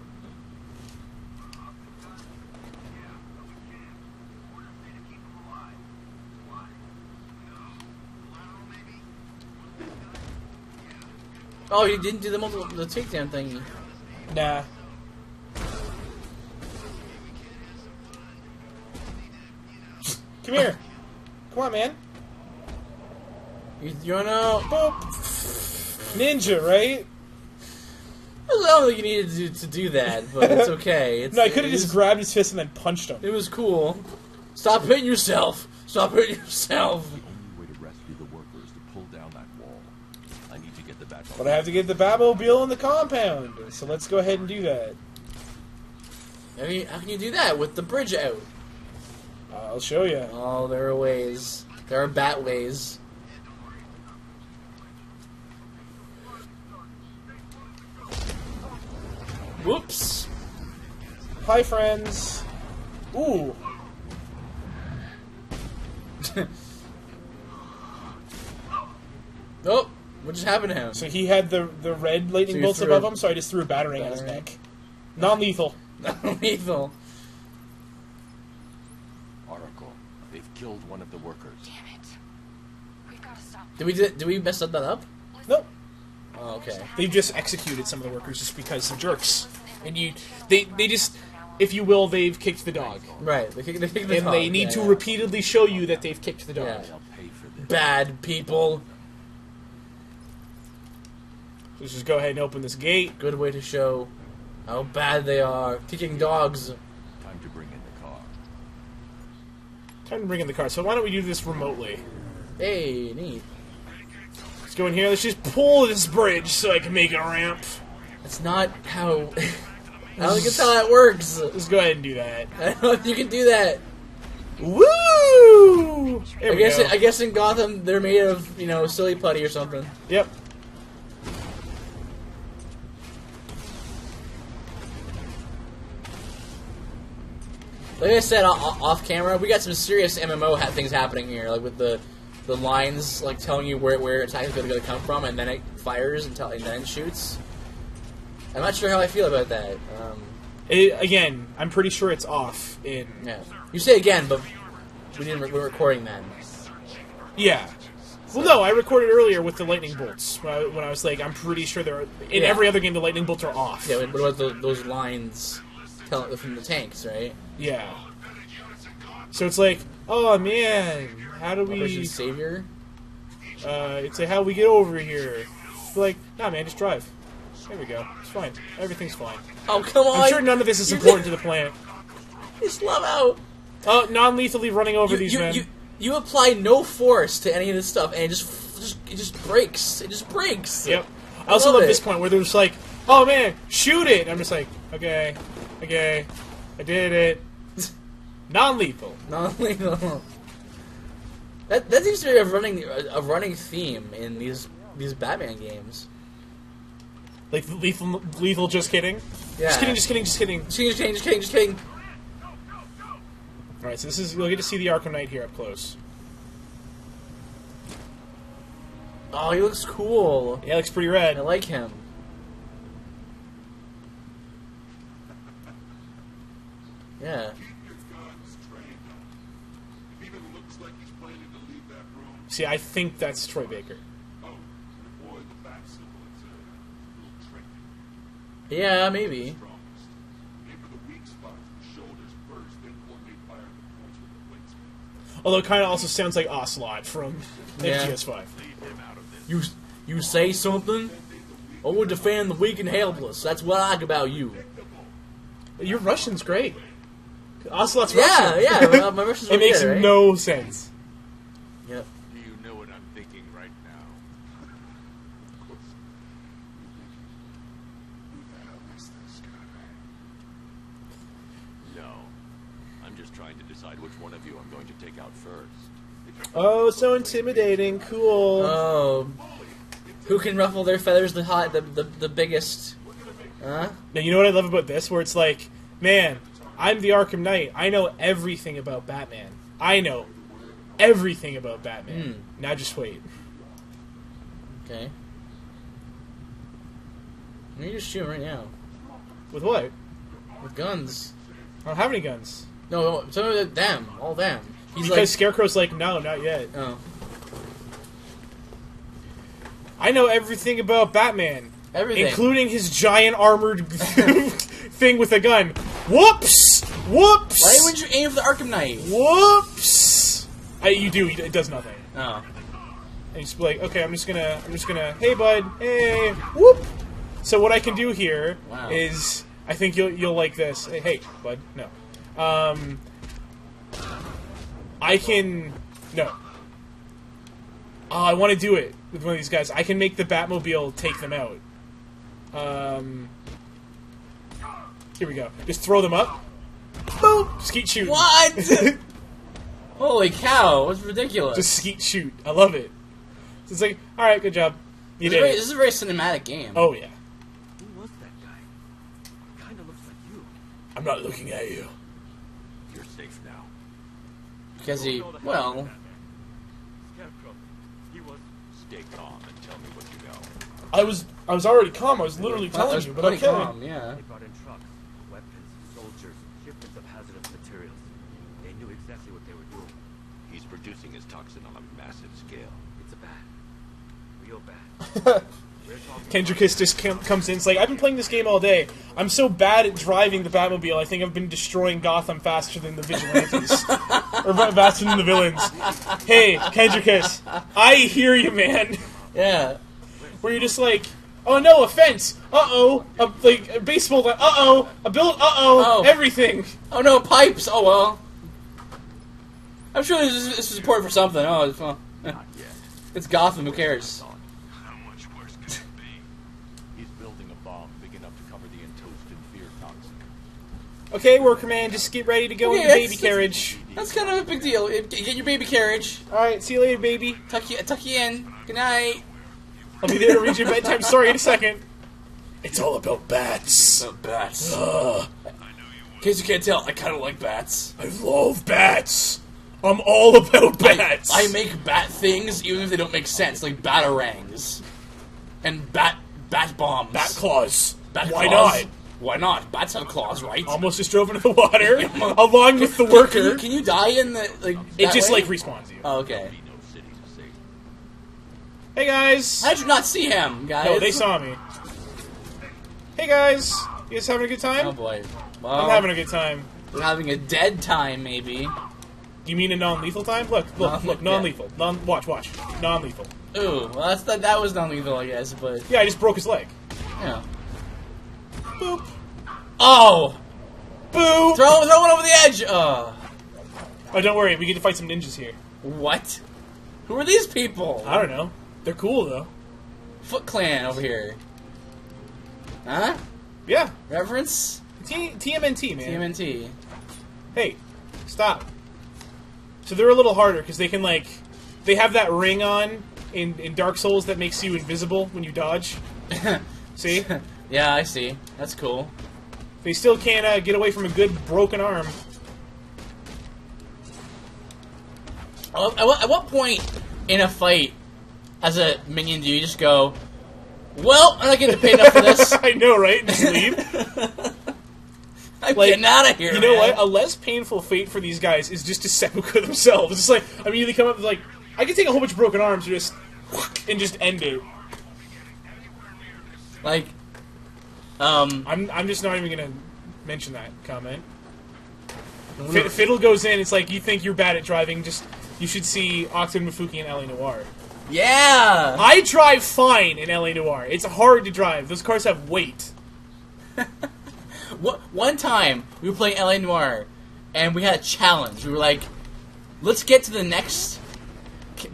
Speaker 1: Oh, you didn't do the takedown thingy.
Speaker 2: nah. Come here. Come on, man.
Speaker 1: You wanna?
Speaker 2: Boop. Ninja, right?
Speaker 1: I don't think you needed to do that, but it's okay.
Speaker 2: No, I could have just grabbed his fist and then punched him.
Speaker 1: It was cool. Stop hitting yourself. Stop hitting yourself.
Speaker 9: The only way to rescue the workers is to pull down that wall. I need to get the bat.
Speaker 2: But I have to get the Batmobile in the compound. So let's go ahead and do that.
Speaker 1: How can you do that with the bridge out?
Speaker 2: I'll show you.
Speaker 1: Oh, there are ways. There are bat ways. Whoops.
Speaker 2: Hi, friends. Ooh.
Speaker 1: Oh, what just happened to him?
Speaker 2: So he had the red lightning
Speaker 1: So you
Speaker 2: bolts
Speaker 1: threw
Speaker 2: above
Speaker 1: a
Speaker 2: him, so I just threw a batarang at his
Speaker 1: batarang.
Speaker 2: neck. Non-lethal.
Speaker 1: Lethal.
Speaker 9: Oracle. They've killed one of the workers.
Speaker 4: Damn it. We've got to stop.
Speaker 1: Did we mess that up?
Speaker 2: Nope.
Speaker 1: Oh, okay.
Speaker 2: They've just executed some of the workers just because they're jerks. And they just, if you will, they've kicked the dog.
Speaker 1: Right. They kick the
Speaker 2: And
Speaker 1: dog.
Speaker 2: they need to
Speaker 1: Yeah.
Speaker 2: repeatedly show you that they've kicked the dog.
Speaker 1: Yeah.
Speaker 9: They'll pay for this.
Speaker 1: Bad people.
Speaker 2: Let's just go ahead and open this gate.
Speaker 1: Good way to show how bad they are. Kicking dogs.
Speaker 9: Time to bring in the car.
Speaker 2: I'm gonna bring in the car. So why don't we do this remotely?
Speaker 1: Hey, neat.
Speaker 2: Let's go in here. Let's just pull this bridge so I can make a ramp.
Speaker 1: That's not how... I don't think it's how that works.
Speaker 2: Let's go ahead and do that.
Speaker 1: I don't know if you can do that.
Speaker 2: Woo! There we go.
Speaker 1: I guess in Gotham they're made of, you know, silly putty or something.
Speaker 2: Yep.
Speaker 1: Like I said off camera, we got some serious MMO things happening here, like with the lines like telling you where attack is going to come from, and then it fires and then it shoots. I'm not sure how I feel about that.
Speaker 2: Again, I'm pretty sure it's off in...
Speaker 1: Yeah. You say again, but we're recording then.
Speaker 2: Yeah. Well, no, I recorded earlier with the lightning bolts when I was like, I'm pretty sure they're... In every other game, the lightning bolts are off.
Speaker 1: Yeah, what about those lines from the tanks, right?
Speaker 2: Yeah. So it's like, oh man, how do we...
Speaker 1: Operation Savior?
Speaker 2: It's like, how do we get over here? Like, nah man, just drive. There we go. It's fine. Everything's fine.
Speaker 1: Oh, come on!
Speaker 2: I'm sure none of this is important to the planet.
Speaker 1: You slum out!
Speaker 2: Oh, non-lethally running over these men.
Speaker 1: You apply no force to any of this stuff, and it just breaks. It just breaks.
Speaker 2: Yep. I also love this point where they're just like, oh man, shoot it! And I'm just like, okay, I did it. Non-lethal.
Speaker 1: Non-lethal. That seems to be a running theme in these Batman games.
Speaker 2: Like lethal just kidding?
Speaker 1: Yeah.
Speaker 2: Just kidding. Alright, so you'll get to see the Arkham Knight here up close.
Speaker 1: Oh, he looks cool.
Speaker 2: Yeah, he looks pretty rad.
Speaker 1: I like him. Yeah.
Speaker 2: See, I think that's Troy Baker.
Speaker 1: Yeah, maybe.
Speaker 2: Although it kind of also sounds like Ocelot from FGS5.
Speaker 1: You say something? I would defend the weak and helpless. That's what I like about you.
Speaker 2: Your Russian's great. Ocelot's Russian.
Speaker 1: Yeah, my Russian's
Speaker 2: It makes
Speaker 1: right?
Speaker 2: no sense.
Speaker 1: Yep.
Speaker 9: Do you know what I'm thinking right now? No. I'm just trying to decide which one of you I'm going to take out first.
Speaker 2: Oh, so intimidating. Cool.
Speaker 1: Oh. Who can ruffle their feathers the biggest? Huh?
Speaker 2: Now, you know what I love about this? Where it's like, man, I'm the Arkham Knight. I know everything about Batman. I know everything about Batman. Now just wait.
Speaker 1: Okay. You just shoot him right now.
Speaker 2: With what?
Speaker 1: With guns.
Speaker 2: I don't have any guns.
Speaker 1: No, some of them. All them. He's
Speaker 2: because
Speaker 1: like...
Speaker 2: Scarecrow's like, no, not yet.
Speaker 1: Oh.
Speaker 2: I know everything about Batman.
Speaker 1: Everything.
Speaker 2: Including his giant armored thing with a gun. Whoops! Whoops!
Speaker 1: Why wouldn't you aim for the Arkham Knight?
Speaker 2: Whoops! You do. It does nothing.
Speaker 1: Oh.
Speaker 2: And you just be like, okay, I'm just gonna, hey bud, hey, whoop! So what I can do here is, I think you'll like this. Hey bud, no. I can, no. Oh, I want to do it with one of these guys. I can make the Batmobile take them out. Here we go. Just throw them up. Boom! Skeet shoot.
Speaker 1: What? Holy cow! That's ridiculous.
Speaker 2: Just skeet shoot. I love it. So it's like, all right, good job. You did.
Speaker 1: This is a very cinematic game.
Speaker 2: Oh yeah.
Speaker 9: Who was that guy? Kind of looks like you.
Speaker 2: I'm not looking at you.
Speaker 9: You're safe now.
Speaker 1: Because he, well...
Speaker 9: Scarecrow, he was... Stay calm and tell me what you know.
Speaker 2: I was already calm. I was literally telling you, but okay.
Speaker 1: Calm, yeah.
Speaker 5: They brought in trucks, weapons, soldiers, shipments of hazardous materials. They knew exactly what they were doing.
Speaker 9: He's producing his toxin on a massive scale.
Speaker 5: It's a bat. Real bat.
Speaker 2: Kendrickis just comes in. It's like, I've been playing this game all day. I'm so bad at driving the Batmobile, I think I've been destroying Gotham faster than the vigilantes. Or faster than the villains. Hey, Kendrickis, I hear you, man.
Speaker 1: Yeah.
Speaker 2: Where you're just like, oh no, a fence. Uh-oh. Like, a baseball. Uh-oh. A build. Uh-oh.
Speaker 1: Oh.
Speaker 2: Everything.
Speaker 1: Oh no, pipes. Oh well. I'm sure this is support for something. Oh, it's, well,
Speaker 9: Not yet.
Speaker 1: it's Gotham. Who cares?
Speaker 8: How much worse can it be?
Speaker 9: He's building a bomb big enough to cover the Entostan fear toxin.
Speaker 2: Okay, Workerman, just get ready to go in the baby carriage.
Speaker 1: That's kind of a big deal. Get your baby carriage.
Speaker 2: Alright, see you later, baby.
Speaker 1: Tuck you in. Good night.
Speaker 2: I'll be there to read your bedtime story in a second. It's all about bats.
Speaker 1: Bats. In case you can't tell, I kind of like bats.
Speaker 2: I love bats. I'm all about bats.
Speaker 1: I make bat things even if they don't make sense, like batarangs. And bat bombs.
Speaker 2: Bat claws.
Speaker 1: Bat
Speaker 2: Why
Speaker 1: claws.
Speaker 2: not?
Speaker 1: Why not? Bats have claws, right?
Speaker 2: Almost just drove into the water, along with the worker.
Speaker 1: Can you die in the, like,
Speaker 2: It
Speaker 1: that
Speaker 2: just,
Speaker 1: way?
Speaker 2: like, respawns you.
Speaker 1: Oh, okay.
Speaker 9: Be no city to save.
Speaker 2: Hey, guys.
Speaker 1: How did you not see him, guys?
Speaker 2: No, they saw me. Hey, guys. You guys having a good time?
Speaker 1: Oh, boy. Well,
Speaker 2: I'm having a good time.
Speaker 1: we're having a dead time, maybe.
Speaker 2: You mean a non-lethal time? Look,
Speaker 1: Yeah.
Speaker 2: non-lethal. Watch. Non-lethal.
Speaker 1: Ooh, well, that was non-lethal, I guess, but,
Speaker 2: Yeah, I just broke his leg.
Speaker 1: yeah.
Speaker 2: Boop.
Speaker 1: Oh!
Speaker 2: Boo!
Speaker 1: Throw one over the edge!
Speaker 2: Oh, don't worry. We get to fight some ninjas here.
Speaker 1: What? Who are these people?
Speaker 2: I don't know. They're cool, though.
Speaker 1: Foot Clan over here. Huh?
Speaker 2: Yeah.
Speaker 1: Reverence?
Speaker 2: TMNT, man.
Speaker 1: TMNT.
Speaker 2: Hey, stop. So they're a little harder, because they can, like... They have that ring on in Dark Souls that makes you invisible when you dodge. See?
Speaker 1: Yeah, I see. That's cool.
Speaker 2: They still can't get away from a good broken arm.
Speaker 1: At what point in a fight, as a minion, do you just go, well, I'm not getting paid enough for this?
Speaker 2: I know, right? Just leave.
Speaker 1: I'm
Speaker 2: Like,
Speaker 1: getting out of here,
Speaker 2: You know
Speaker 1: man.
Speaker 2: what? A less painful fate for these guys is just to seppuku themselves. It's like, I mean, they come up with, like, I could take a whole bunch of broken arms and just end it.
Speaker 1: Like,
Speaker 2: I'm just not even gonna mention that comment. Fiddle goes in. It's like, you think you're bad at driving? You should see Octon Mafuki in LA Noire.
Speaker 1: yeah!
Speaker 2: I drive fine in LA Noire. It's hard to drive. Those cars have weight.
Speaker 1: One time, we were playing LA Noire, and we had a challenge. We were like, let's get to the next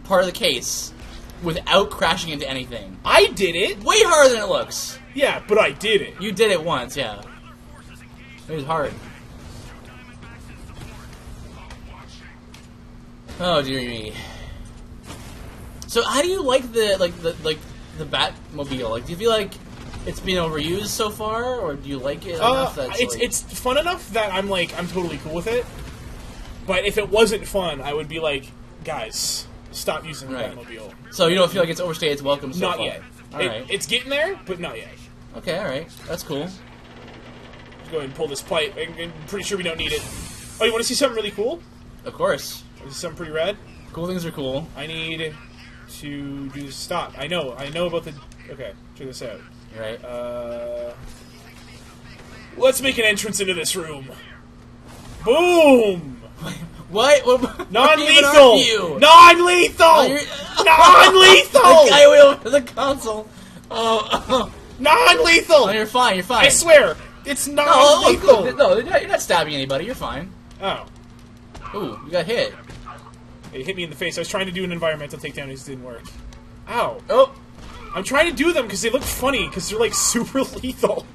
Speaker 1: part of the case without crashing into anything.
Speaker 2: I did it.
Speaker 1: Way harder than it looks.
Speaker 2: Yeah, but I did it.
Speaker 1: You did it once, yeah. It was hard. Oh dear me. So how do you like the Batmobile? Like, do you feel like it's been overused so far, or do you like it enough that's
Speaker 2: it's fun enough that I'm totally cool with it. But if it wasn't fun, I would be like, guys, stop using the
Speaker 1: Right.
Speaker 2: Batmobile.
Speaker 1: So you don't feel like it's overstayed its welcome so
Speaker 2: Not
Speaker 1: far?
Speaker 2: yet.
Speaker 1: Alright.
Speaker 2: It's getting there, but not yet.
Speaker 1: Okay, alright. That's cool.
Speaker 2: Let's go ahead and pull this pipe. I'm pretty sure we don't need it. Oh, you want to see something really cool?
Speaker 1: Of course.
Speaker 2: This is something pretty rad.
Speaker 1: Cool things are cool.
Speaker 2: I need to do this. Stop. I know about the... Okay, check this out.
Speaker 1: Right.
Speaker 2: Let's make an entrance into this room. Boom!
Speaker 1: What? What
Speaker 2: Non-lethal!
Speaker 1: you?
Speaker 2: Non-lethal!
Speaker 1: Oh, you're-
Speaker 2: Non-lethal!
Speaker 1: The guy went over the console. Oh,
Speaker 2: Non-lethal!
Speaker 1: oh, you're fine. You're fine.
Speaker 2: I swear, it's
Speaker 1: No,
Speaker 2: non-lethal.
Speaker 1: you're not stabbing anybody. You're fine.
Speaker 2: Oh,
Speaker 1: Ooh, you got hit.
Speaker 2: it hit me in the face. I was trying to do an environmental takedown, it just didn't work. Ow.
Speaker 1: Oh.
Speaker 2: I'm trying to do them because they look funny, because they're like super lethal.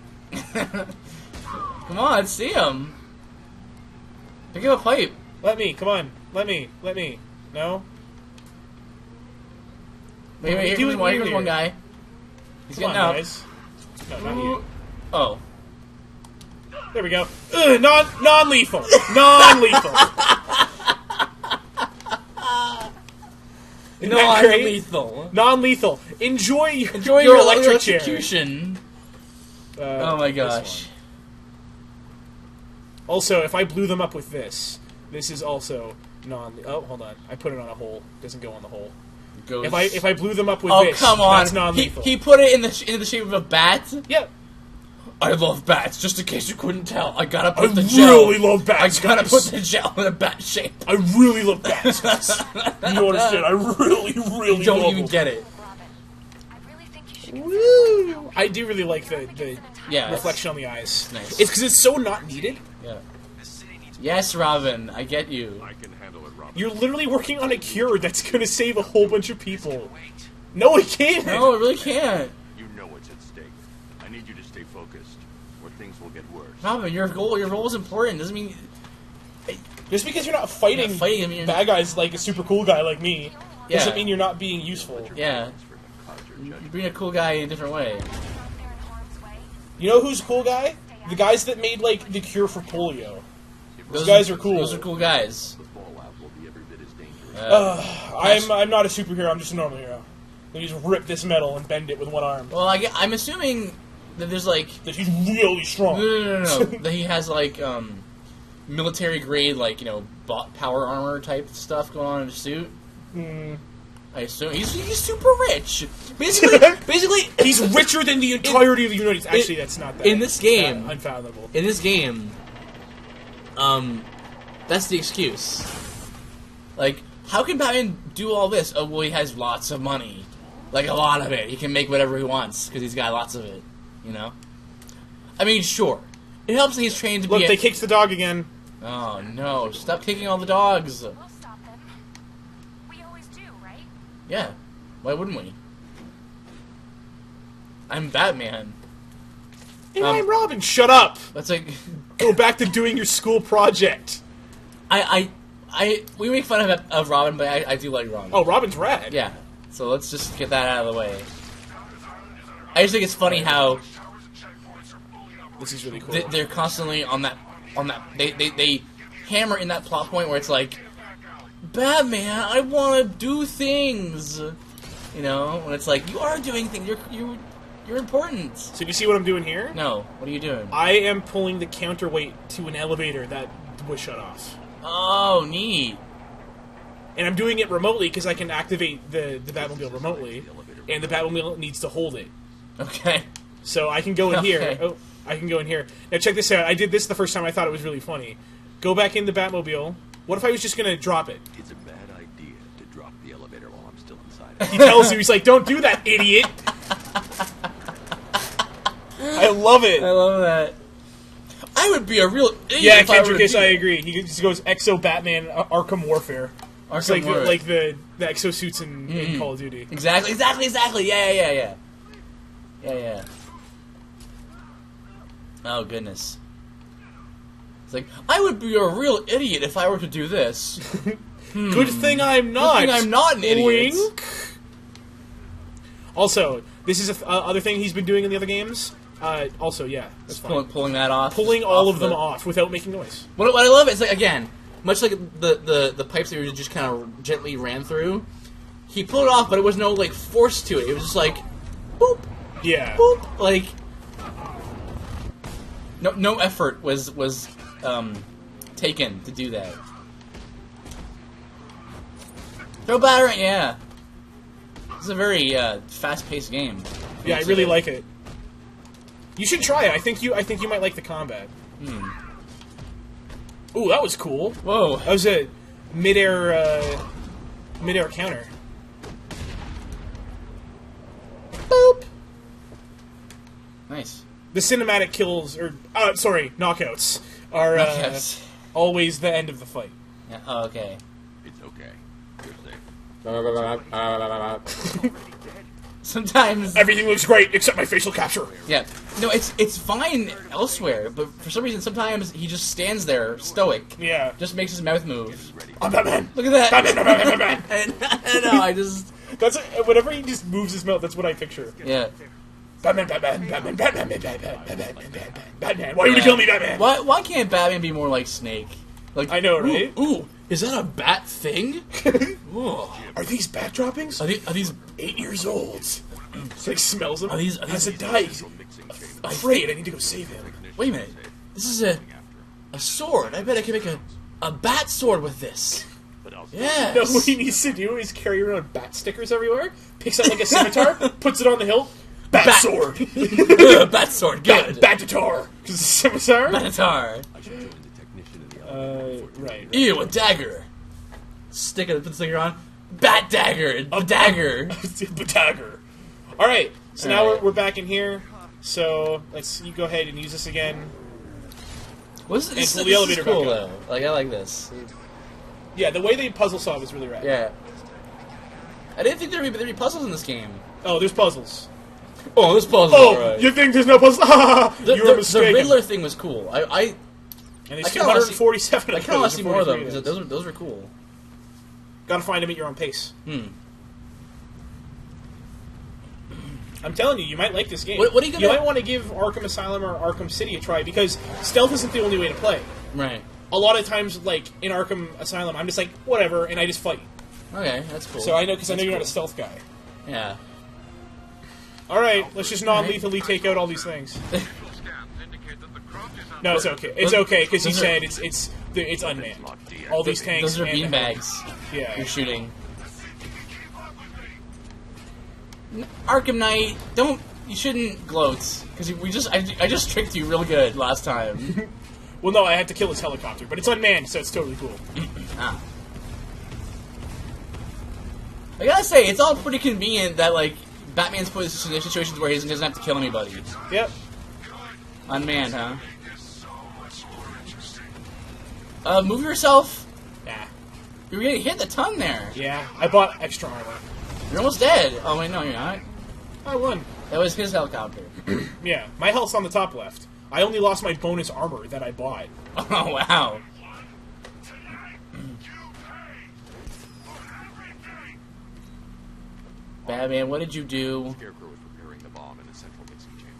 Speaker 1: Come on, see him. Pick up a pipe.
Speaker 2: Let me, come on. Let me. No?
Speaker 1: Wait,
Speaker 2: Do
Speaker 1: here's
Speaker 2: it
Speaker 1: one,
Speaker 2: here.
Speaker 1: here's one guy. He's
Speaker 2: Come on,
Speaker 1: getting out.
Speaker 2: guys. No, not you.
Speaker 1: Oh.
Speaker 2: There we go. Ugh, non-lethal. Non-lethal. Isn't that great?
Speaker 1: Non-lethal.
Speaker 2: Non-lethal. Enjoy
Speaker 1: Enjoy
Speaker 2: your
Speaker 1: your
Speaker 2: electric chair.
Speaker 1: electrocution.
Speaker 2: Oh
Speaker 1: my gosh.
Speaker 2: Also, if I blew them up with this is also non. Oh, hold on. I put it on a hole. It doesn't go on the hole.
Speaker 1: Goes.
Speaker 2: If I blew them up with
Speaker 1: Oh,
Speaker 2: this,
Speaker 1: come on.
Speaker 2: that's non-lethal.
Speaker 1: He put it in the shape of a bat.
Speaker 2: Yeah.
Speaker 1: I love bats. Just in case you couldn't tell, I gotta
Speaker 2: I
Speaker 1: put the gel.
Speaker 2: really love bats.
Speaker 1: I gotta
Speaker 2: guys.
Speaker 1: put the gel in a bat shape.
Speaker 2: I really love bats. guys. You don't understand. I really
Speaker 1: You don't
Speaker 2: love
Speaker 1: even
Speaker 2: them.
Speaker 1: get it.
Speaker 4: Robin, I really think you should consider
Speaker 2: Woo! I do really like the
Speaker 1: Yeah.
Speaker 2: reflection on the eyes.
Speaker 1: Nice.
Speaker 2: It's because it's so not needed.
Speaker 1: Yeah. Yes, Robin, I get you.
Speaker 8: I can handle it, Robin.
Speaker 2: You're literally working on a cure that's gonna save a whole bunch of people. No, it can't!
Speaker 1: No, it really can't.
Speaker 9: You know what's at stake. I need you to stay focused, or things will get worse.
Speaker 1: Robin, your role is important. Doesn't mean
Speaker 2: Just because you're not fighting,
Speaker 1: I mean,
Speaker 2: bad guys like a super cool guy like me,
Speaker 1: Yeah.
Speaker 2: doesn't mean you're not being useful.
Speaker 1: yeah. You're being a cool guy in a different way.
Speaker 2: You know who's a cool guy? The guys that made, like, the cure for polio. Those guys are cool.
Speaker 1: Those are cool guys.
Speaker 9: The fallout will be every bit as dangerous.
Speaker 2: I'm not a superhero, I'm just a normal hero. You just rip this metal and bend it with one arm.
Speaker 1: Well, I'm assuming that there's like
Speaker 2: That he's really strong.
Speaker 1: no. That he has like military grade, like, you know, power armor type stuff going on in his suit. I assume he's super rich. Basically,
Speaker 2: He's richer than the entirety of the United States. Actually, that's not that.
Speaker 1: in this game.
Speaker 2: Unfathomable.
Speaker 1: In this game, that's the excuse. Like, how can Batman do all this? Oh, well, he has lots of money. Like, a lot of it. He can make whatever he wants, because he's got lots of it. You know? I mean, sure. It helps that he's trained to
Speaker 2: Look,
Speaker 1: be
Speaker 2: they kicked the dog again.
Speaker 1: Oh, no. Stop kicking all the dogs.
Speaker 4: We'll stop them. We always do, right?
Speaker 1: Yeah. Why wouldn't we? I'm Batman.
Speaker 2: And I'm Robin. Shut up.
Speaker 1: That's like...
Speaker 2: Go back to doing your school project.
Speaker 1: we make fun of Robin, but I do like Robin.
Speaker 2: Oh, Robin's rad.
Speaker 1: Yeah. So let's just get that out of the way. I just think it's funny how
Speaker 2: This is really cool.
Speaker 1: they're constantly on that they hammer in that plot point where it's like, Batman, I want to do things. You know, when it's like, you are doing things. You're important.
Speaker 2: So do you see what I'm doing here?
Speaker 1: No. What are you doing?
Speaker 2: I am pulling the counterweight to an elevator that was shut off.
Speaker 1: Oh, neat.
Speaker 2: And I'm doing it remotely because I can activate the Batmobile remotely, and the Batmobile needs to hold it.
Speaker 1: Okay.
Speaker 2: So I can go in
Speaker 1: Okay.
Speaker 2: here. Oh, I can go in here. Now check this out. I did this the first time. I thought it was really funny. Go back in the Batmobile. What if I was just going to drop it?
Speaker 9: It's a bad idea to drop the elevator while I'm still inside.
Speaker 2: He tells you, he's like, don't do that, idiot! I love it.
Speaker 1: I love that. I would be a real idiot
Speaker 2: Yeah,
Speaker 1: if I were to
Speaker 2: Kendrick,
Speaker 1: do
Speaker 2: I agree. He just goes Exo Batman Arkham Warfare. It's like
Speaker 1: Warfare.
Speaker 2: like the exosuits in Call of Duty.
Speaker 1: Exactly. Yeah. Oh, goodness. It's like, I would be a real idiot if I were to do this.
Speaker 2: Good thing I'm not.
Speaker 1: Good thing I'm not an idiot.
Speaker 2: Wink. Also, this is a other thing he's been doing in the other games. Also, yeah, that's fine.
Speaker 1: Pulling that off.
Speaker 2: Pulling all of them off without making noise.
Speaker 1: What I love is, like, again, much like the pipes that we just kind of gently ran through, he pulled it off, but it was no, like, force to it. It was just like, boop,
Speaker 2: Yeah.
Speaker 1: boop, like, no effort was taken to do that. Throw battering, yeah. It's a very fast-paced game.
Speaker 2: Yeah, I really like it. You should try it. I think you might like the combat. Ooh, that was cool.
Speaker 1: Whoa.
Speaker 2: That was a midair counter. Boop.
Speaker 1: Nice.
Speaker 2: The cinematic kills, or knockouts, are
Speaker 1: Knockouts.
Speaker 2: always the end of the fight.
Speaker 1: Yeah. Oh, okay.
Speaker 9: It's okay. You're safe.
Speaker 1: Sometimes.
Speaker 2: Everything looks great except my facial capture.
Speaker 1: Yeah. No, it's fine elsewhere, but for some reason, sometimes he just stands there, stoic.
Speaker 2: Yeah.
Speaker 1: Just makes his mouth move.
Speaker 2: I'm Batman.
Speaker 1: Look at that.
Speaker 2: Batman.
Speaker 1: I know, I just...
Speaker 2: That's whenever he just moves his mouth. That's what I picture.
Speaker 1: Yeah.
Speaker 2: Batman. Why would you kill me, Batman?
Speaker 1: Why can't Batman be more like Snake? Like,
Speaker 2: I know, right?
Speaker 1: Ooh, is that a bat thing? Ooh.
Speaker 2: Are these bat droppings?
Speaker 1: Are these
Speaker 2: 8 years old. So he smells them.
Speaker 1: Are these
Speaker 2: Has a die. He's afraid. I need to go save him.
Speaker 1: Wait a minute. This is a sword. I bet I can make a bat sword with this. Yes.
Speaker 2: No, what he needs to do is carry around bat stickers everywhere. Picks out like a scimitar, puts it on the hilt. Bat sword.
Speaker 1: Bat sword. Good.
Speaker 2: Bat-tatar. Because it's a scimitar.
Speaker 1: Bat-tatar.
Speaker 9: I should join the technician in the elevator.
Speaker 2: Right.
Speaker 1: Ew, a dagger. Put the sticker on. Bat dagger. A dagger.
Speaker 2: Dagger. All right. So now
Speaker 1: Alright.
Speaker 2: we're back in here. So you go ahead and use this again.
Speaker 1: This
Speaker 2: pull the elevator
Speaker 1: is cool
Speaker 2: back up.
Speaker 1: though. Like I like this.
Speaker 2: Yeah, the way they puzzle solve is really rad.
Speaker 1: Yeah. I didn't think there'd be puzzles in this game.
Speaker 2: Oh, there's puzzles.
Speaker 1: Oh, there's puzzles.
Speaker 2: Oh,
Speaker 1: alright.
Speaker 2: you think there's no puzzles? You were mistaken.
Speaker 1: The Riddler thing was cool.
Speaker 2: And there's
Speaker 1: I kinda wanna see-
Speaker 2: 247
Speaker 1: I
Speaker 2: of
Speaker 1: kind of want
Speaker 2: those.
Speaker 1: to see more of them
Speaker 2: 43
Speaker 1: because those were cool.
Speaker 2: Gotta find them at your own pace. I'm telling you, you might like this game.
Speaker 1: What are you gonna-
Speaker 2: You might want to give Arkham Asylum or Arkham City a try because stealth isn't the only way to play.
Speaker 1: Right.
Speaker 2: A lot of times, like in Arkham Asylum, I'm just like whatever, and I just fight.
Speaker 1: Okay, that's cool.
Speaker 2: So I know because I know
Speaker 1: That's
Speaker 2: you're not a
Speaker 1: cool.
Speaker 2: stealth guy.
Speaker 1: Yeah.
Speaker 2: All right, let's just non-lethally take out all these things. No, it's okay. It's okay because he
Speaker 1: Those are-
Speaker 2: said it's unmanned. All these tanks.
Speaker 1: Those are
Speaker 2: and-
Speaker 1: beanbags.
Speaker 2: Yeah.
Speaker 1: You're shooting. Arkham Knight, you shouldn't gloat because I just tricked you real good last time.
Speaker 2: Well, no, I had to kill his helicopter, but it's unmanned, so it's totally cool.
Speaker 1: Ah. I gotta say, it's all pretty convenient that like Batman's put in situations where he doesn't have to kill anybody.
Speaker 2: Yep.
Speaker 1: Unmanned, huh? Move yourself.
Speaker 2: Nah.
Speaker 1: You're getting hit a ton there.
Speaker 2: Yeah, I bought extra armor.
Speaker 1: You're almost dead. Oh wait, no, you're not.
Speaker 2: I won.
Speaker 1: That was his helicopter.
Speaker 2: Yeah, my health's on the top left. I only lost my bonus armor that I bought.
Speaker 1: Oh wow. Batman, what did you do?
Speaker 9: Scarecrow is preparing the bomb in the central mixing chamber.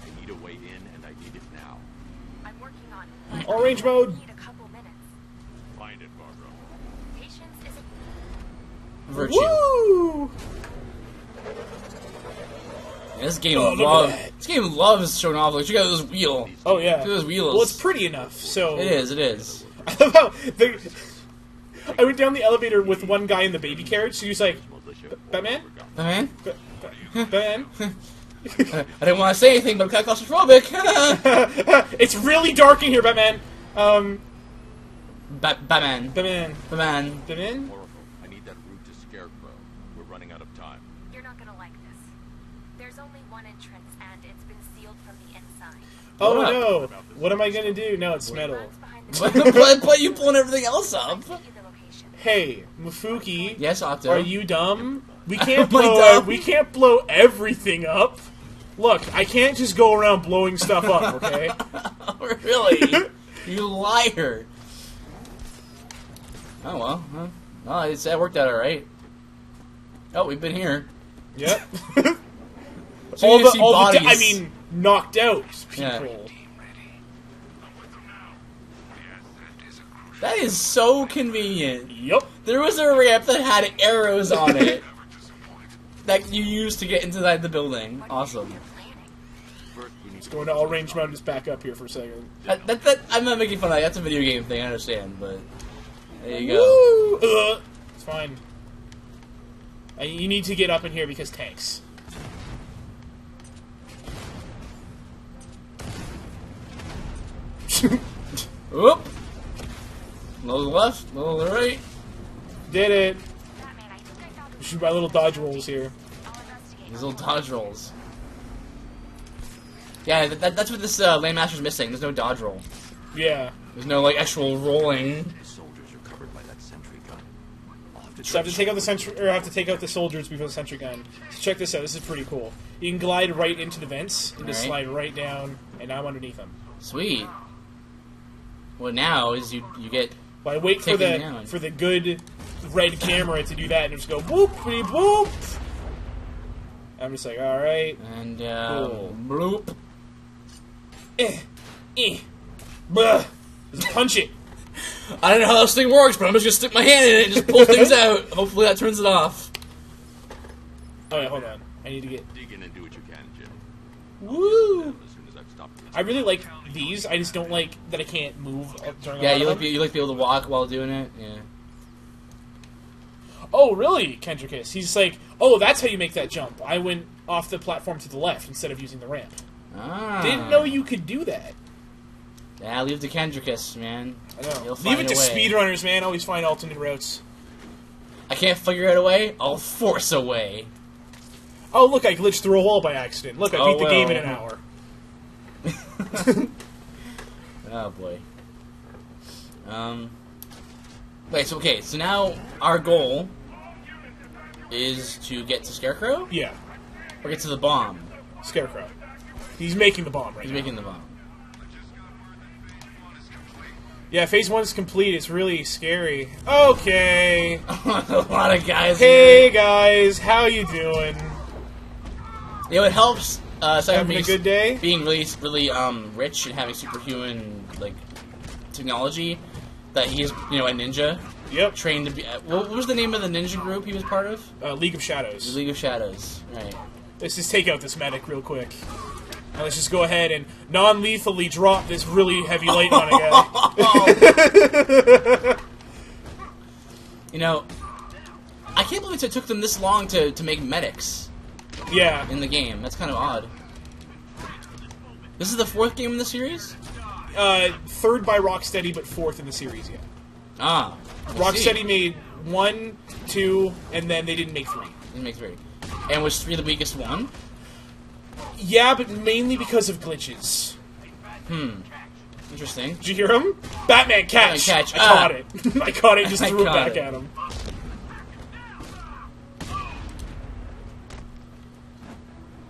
Speaker 9: I need a way in, and I need it now.
Speaker 4: I'm working on it.
Speaker 2: Orange mode.
Speaker 4: Need a couple minutes.
Speaker 9: Find it, Barbara.
Speaker 4: Patience is a
Speaker 1: Virtue.
Speaker 2: Woo!
Speaker 1: Yeah, this game
Speaker 2: Oh, look at
Speaker 1: loves.
Speaker 2: that.
Speaker 1: This game loves showing off. Like, check out this wheel.
Speaker 2: Oh yeah.
Speaker 1: Look at those wheels.
Speaker 2: Well, it's pretty enough. So
Speaker 1: It is. It is.
Speaker 2: I love how I went down the elevator with one guy in the baby carriage. So he was like, Batman,
Speaker 1: Batman.
Speaker 2: Batman.
Speaker 1: I didn't want to say anything, but I'm kind of claustrophobic.
Speaker 2: It's really dark in here, Batman.
Speaker 1: Batman.
Speaker 2: Batman.
Speaker 1: Batman.
Speaker 2: Batman.
Speaker 9: Oracle, I need that route to Scarecrow. We're running out of time.
Speaker 4: You're not gonna like this. There's only one entrance, and it's been sealed from the inside.
Speaker 2: Oh
Speaker 1: What
Speaker 2: no! What am I gonna do? No, it's metal.
Speaker 4: Runs behind the
Speaker 1: but you pulling everything else up.
Speaker 4: Get you the location.
Speaker 2: Hey, Mufuki.
Speaker 1: Yes, Octo.
Speaker 2: Are you dumb? We can't
Speaker 1: Am I
Speaker 2: blow.
Speaker 1: dumb?
Speaker 2: We can't blow everything up. Look, I can't just go around blowing stuff up. Okay.
Speaker 1: Really? You liar. Oh well. Well, it worked out all right. Oh, we've been here.
Speaker 2: Yep.
Speaker 1: So
Speaker 2: all
Speaker 1: you
Speaker 2: the,
Speaker 1: see
Speaker 2: all the,
Speaker 1: bodies.
Speaker 2: knocked out people.
Speaker 1: Yeah. That is so convenient.
Speaker 2: Yep.
Speaker 1: There was a ramp that had arrows on it that you used to get inside the building. Awesome.
Speaker 9: First, we need
Speaker 2: Let's go into all range mode. Just back up here for a second.
Speaker 1: I'm not making fun of that. That's a video game thing. I understand, but there you go.
Speaker 2: Woo! It's fine. And you need to get up in here because tanks.
Speaker 1: Whoop. No to the left. No to the right.
Speaker 2: Did it.
Speaker 4: Batman, I think I found the
Speaker 2: Shoot my little dodge rolls here.
Speaker 4: I'll investigate.
Speaker 1: These little dodge rolls. Yeah, that's what this Landmaster's missing. There's no dodge roll.
Speaker 2: Yeah.
Speaker 1: There's no like actual rolling.
Speaker 9: The soldiers are covered by that sentry gun. I'll have to
Speaker 2: So I have to take out the sentry, or I have to take out the soldiers before the sentry gun. So check this out. This is pretty cool. You can glide right into the vents and just
Speaker 1: Alright.
Speaker 2: slide right down, and I'm underneath them.
Speaker 1: Sweet. What now is you get
Speaker 2: Well, I wait for
Speaker 1: Taken down.
Speaker 2: the good red camera to do that, and just go boop beep boop. I'm just like, all right,
Speaker 1: and
Speaker 2: Cool.
Speaker 1: bloop.
Speaker 2: Bruh. Just punch it.
Speaker 1: I don't know how this thing works, but I'm just gonna stick my hand in it and just pull things out. Hopefully that turns it off.
Speaker 2: Oh yeah, hold on. I need to get.
Speaker 9: dig in and do what you can, Jim.
Speaker 2: Woo!
Speaker 9: As soon as I've stopped this.
Speaker 2: I really like these. I just don't like that I can't move during.
Speaker 1: Yeah,
Speaker 2: a lot of them.
Speaker 1: you like to be able to walk while doing it. Yeah.
Speaker 2: Oh, really, Kendrickus? He's like, oh, that's how you make that jump. I went off the platform to the left instead of using the ramp.
Speaker 1: Ah.
Speaker 2: Didn't know you could do that.
Speaker 1: Yeah, leave the Kendrickus, man.
Speaker 2: I know.
Speaker 1: You'll
Speaker 2: Leave
Speaker 1: find
Speaker 2: it to
Speaker 1: a way.
Speaker 2: speedrunners, man. Always find alternate routes.
Speaker 1: I can't figure out a way. I'll force a way.
Speaker 2: Oh, look, I glitched through a wall by accident. Look, I
Speaker 1: Oh,
Speaker 2: beat the game in
Speaker 1: well.
Speaker 2: an hour.
Speaker 1: Oh boy. Wait. So okay. So now our goal is to get to Scarecrow,
Speaker 2: Yeah,
Speaker 1: or get to the bomb.
Speaker 2: Scarecrow. He's making the bomb right
Speaker 1: He's
Speaker 2: now.
Speaker 1: making the bomb.
Speaker 2: Yeah, phase 1 is complete. It's really scary. Okay.
Speaker 1: A lot of guys.
Speaker 2: Hey guys, how you doing?
Speaker 1: You know, it helps.
Speaker 2: Having a good day?
Speaker 1: Being really rich and having superhuman like technology. That he is, you know, a ninja.
Speaker 2: Yep.
Speaker 1: Trained to be. What was the name of the ninja group he was part of?
Speaker 2: League of Shadows.
Speaker 1: League of Shadows. Right.
Speaker 2: Let's just take out this medic real quick. Now let's just go ahead and non-lethally drop this really heavy light on a guy.
Speaker 1: You know, I can't believe it took them this long to make medics
Speaker 2: Yeah.
Speaker 1: in the game. That's kind of odd. This is the 4th game in the series?
Speaker 2: 3rd by Rocksteady, but 4th in the series, yeah.
Speaker 1: Ah.
Speaker 2: Rocksteady made 1, 2, and then they didn't make 3.
Speaker 1: Didn't make 3. And was 3 the weakest one?
Speaker 2: Yeah, but mainly because of glitches.
Speaker 1: Interesting.
Speaker 2: Did you hear him? Batman catch!
Speaker 1: Batman catch.
Speaker 2: I caught it. I caught it and just
Speaker 1: I
Speaker 2: threw it
Speaker 1: caught
Speaker 2: back
Speaker 1: it.
Speaker 2: at him.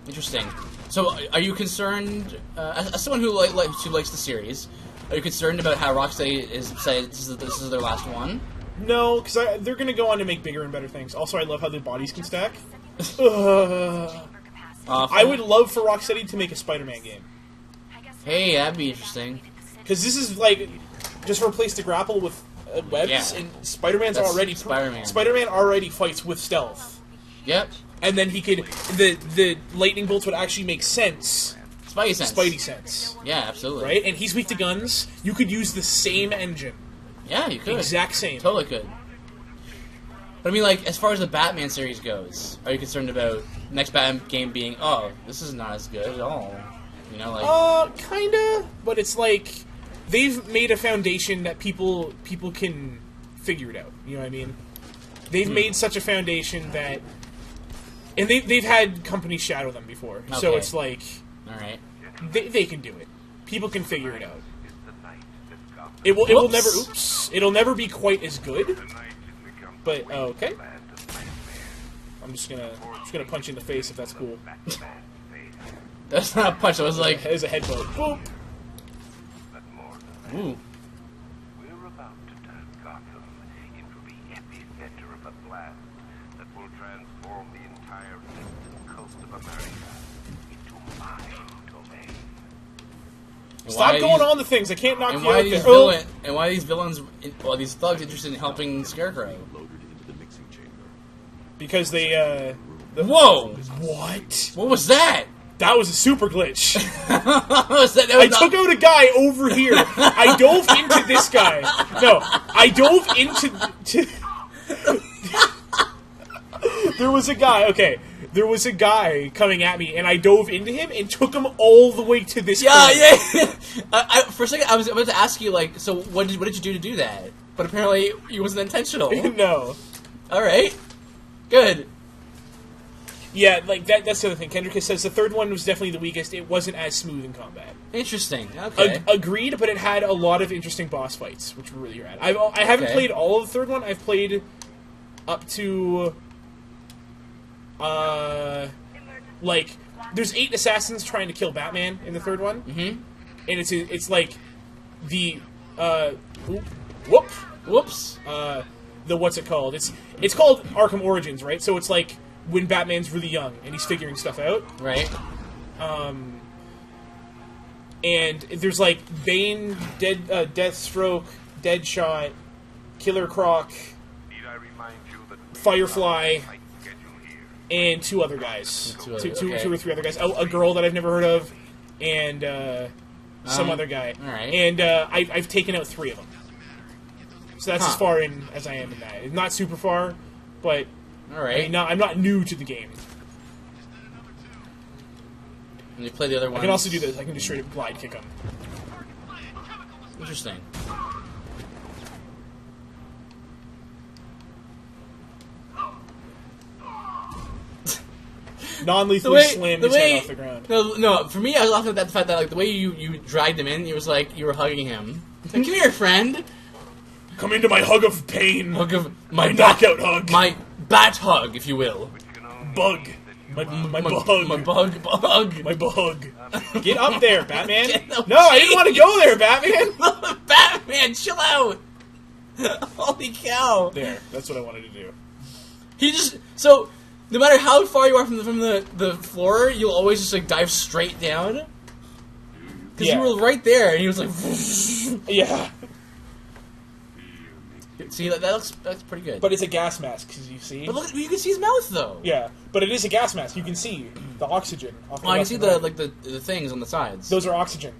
Speaker 1: Interesting. So, are you concerned, as someone who likes the series, are you concerned about how Rocksteady is saying this is their last one?
Speaker 2: No, because they're going to go on to make bigger and better things. Also, I love how their bodies can stack. I would love for Rocksteady to make a Spider-Man game.
Speaker 1: Hey, that'd be interesting.
Speaker 2: Because this is like just replace the grapple with webs,
Speaker 1: Yeah.
Speaker 2: and Spider-Man's
Speaker 1: That's
Speaker 2: already
Speaker 1: Spider-Man.
Speaker 2: Spider-Man already fights with stealth,
Speaker 1: Yep.
Speaker 2: and then he could the lightning bolts would actually make sense,
Speaker 1: Spidey sense.
Speaker 2: Spidey sense,
Speaker 1: Yeah, absolutely.
Speaker 2: right? And he's weak to guns. You could use the same engine,
Speaker 1: Yeah, you could.
Speaker 2: exact same.
Speaker 1: Totally could. But I mean, like, as far as the Batman series goes, are you concerned about the next Batman game being, oh, this is not as good at all? You know, like...
Speaker 2: Kinda, but it's like they've made a foundation that people can figure it out. You know what I mean? They've made such a foundation that, and they've had companies shadow them before, so
Speaker 1: Okay.
Speaker 2: it's like,
Speaker 1: Alright.
Speaker 2: they can do it. People can figure it out. It'll never be quite as good. But okay, I'm just gonna punch you in the face if that's cool.
Speaker 1: That's not a punch, it was like...
Speaker 2: There's a headbutt. Boop.
Speaker 1: Ooh.
Speaker 8: We're about to turn Gotham into the epicenter of a blast that will transform the entire coast of America into my domain.
Speaker 2: Stop going on the things. I can't knock
Speaker 1: And
Speaker 2: you
Speaker 1: why
Speaker 2: out
Speaker 1: are
Speaker 2: there.
Speaker 1: and why are these villains, these thugs interested in helping Scarecrow?
Speaker 9: Loaded into the mixing chamber.
Speaker 2: Because they,
Speaker 1: Whoa!
Speaker 2: What?
Speaker 1: What was that?
Speaker 2: That was a super glitch.
Speaker 1: What was that? That
Speaker 2: I
Speaker 1: was not-
Speaker 2: took out a guy over here. I dove into this guy. No, I dove into... There was a guy, okay. There was a guy coming at me, and I dove into him and took him all the way to this
Speaker 1: Yeah,
Speaker 2: point.
Speaker 1: yeah. For a second, I was about to ask you, like, so what did you do to do that? But apparently, it wasn't intentional.
Speaker 2: No.
Speaker 1: All right, good.
Speaker 2: Yeah, like, that's the other thing. Kendrick says the third one was definitely the weakest. It wasn't as smooth in combat.
Speaker 1: Interesting. Okay.
Speaker 2: Agreed, but it had a lot of interesting boss fights, which were really rad. I haven't
Speaker 1: Okay.
Speaker 2: played all of the third one. I've played up to... like, there's 8 assassins trying to kill Batman in the third one.
Speaker 1: Mm-hmm.
Speaker 2: And it's like the
Speaker 1: Whoops.
Speaker 2: the what's it called? It's called Arkham Origins, right? So it's like when Batman's really young and he's figuring stuff out.
Speaker 1: Right.
Speaker 2: And there's like Bane, Deathstroke, Deadshot, Killer Croc,
Speaker 8: Need I remind you that
Speaker 2: Firefly,
Speaker 8: my schedule here.
Speaker 2: and 2 other guys.
Speaker 1: Two
Speaker 2: Two
Speaker 1: other- okay.
Speaker 2: or 3 other guys. A girl that I've never heard of, and some other guy.
Speaker 1: all right.
Speaker 2: And I've taken out 3 of them. So that's
Speaker 1: Huh.
Speaker 2: as far in as I am in that. It's not super far, but
Speaker 1: All right.
Speaker 2: I'm not new to the game.
Speaker 1: And you play the other one.
Speaker 2: I can also do this. I can just straight up glide kick them.
Speaker 1: Interesting.
Speaker 2: non-lethally slammed his head off the ground.
Speaker 1: No, for me, I was laughing at the fact that like the way you dragged him in, it was like you were hugging him. Like, come here, friend.
Speaker 2: Come into my hug of pain.
Speaker 1: Hug of my
Speaker 2: knockout hug.
Speaker 1: My bat hug, if you will.
Speaker 2: Bug. My bug.
Speaker 1: My bug.
Speaker 2: My bug. Get up there, Batman. No, I didn't want to go there, Batman.
Speaker 1: Batman, chill out. Holy cow.
Speaker 2: There, that's what I wanted to do.
Speaker 1: He just... So, no matter how far you are from the floor, you'll always just, like, dive straight down. Because you were right there, and he was like...
Speaker 2: Yeah.
Speaker 1: See, that's pretty good.
Speaker 2: But it's a gas mask, because you see.
Speaker 1: But look, you can see his mouth, though.
Speaker 2: Yeah, but it is a gas mask. You can see the oxygen.
Speaker 1: Oh, I can see the things on the sides.
Speaker 2: Those are oxygen.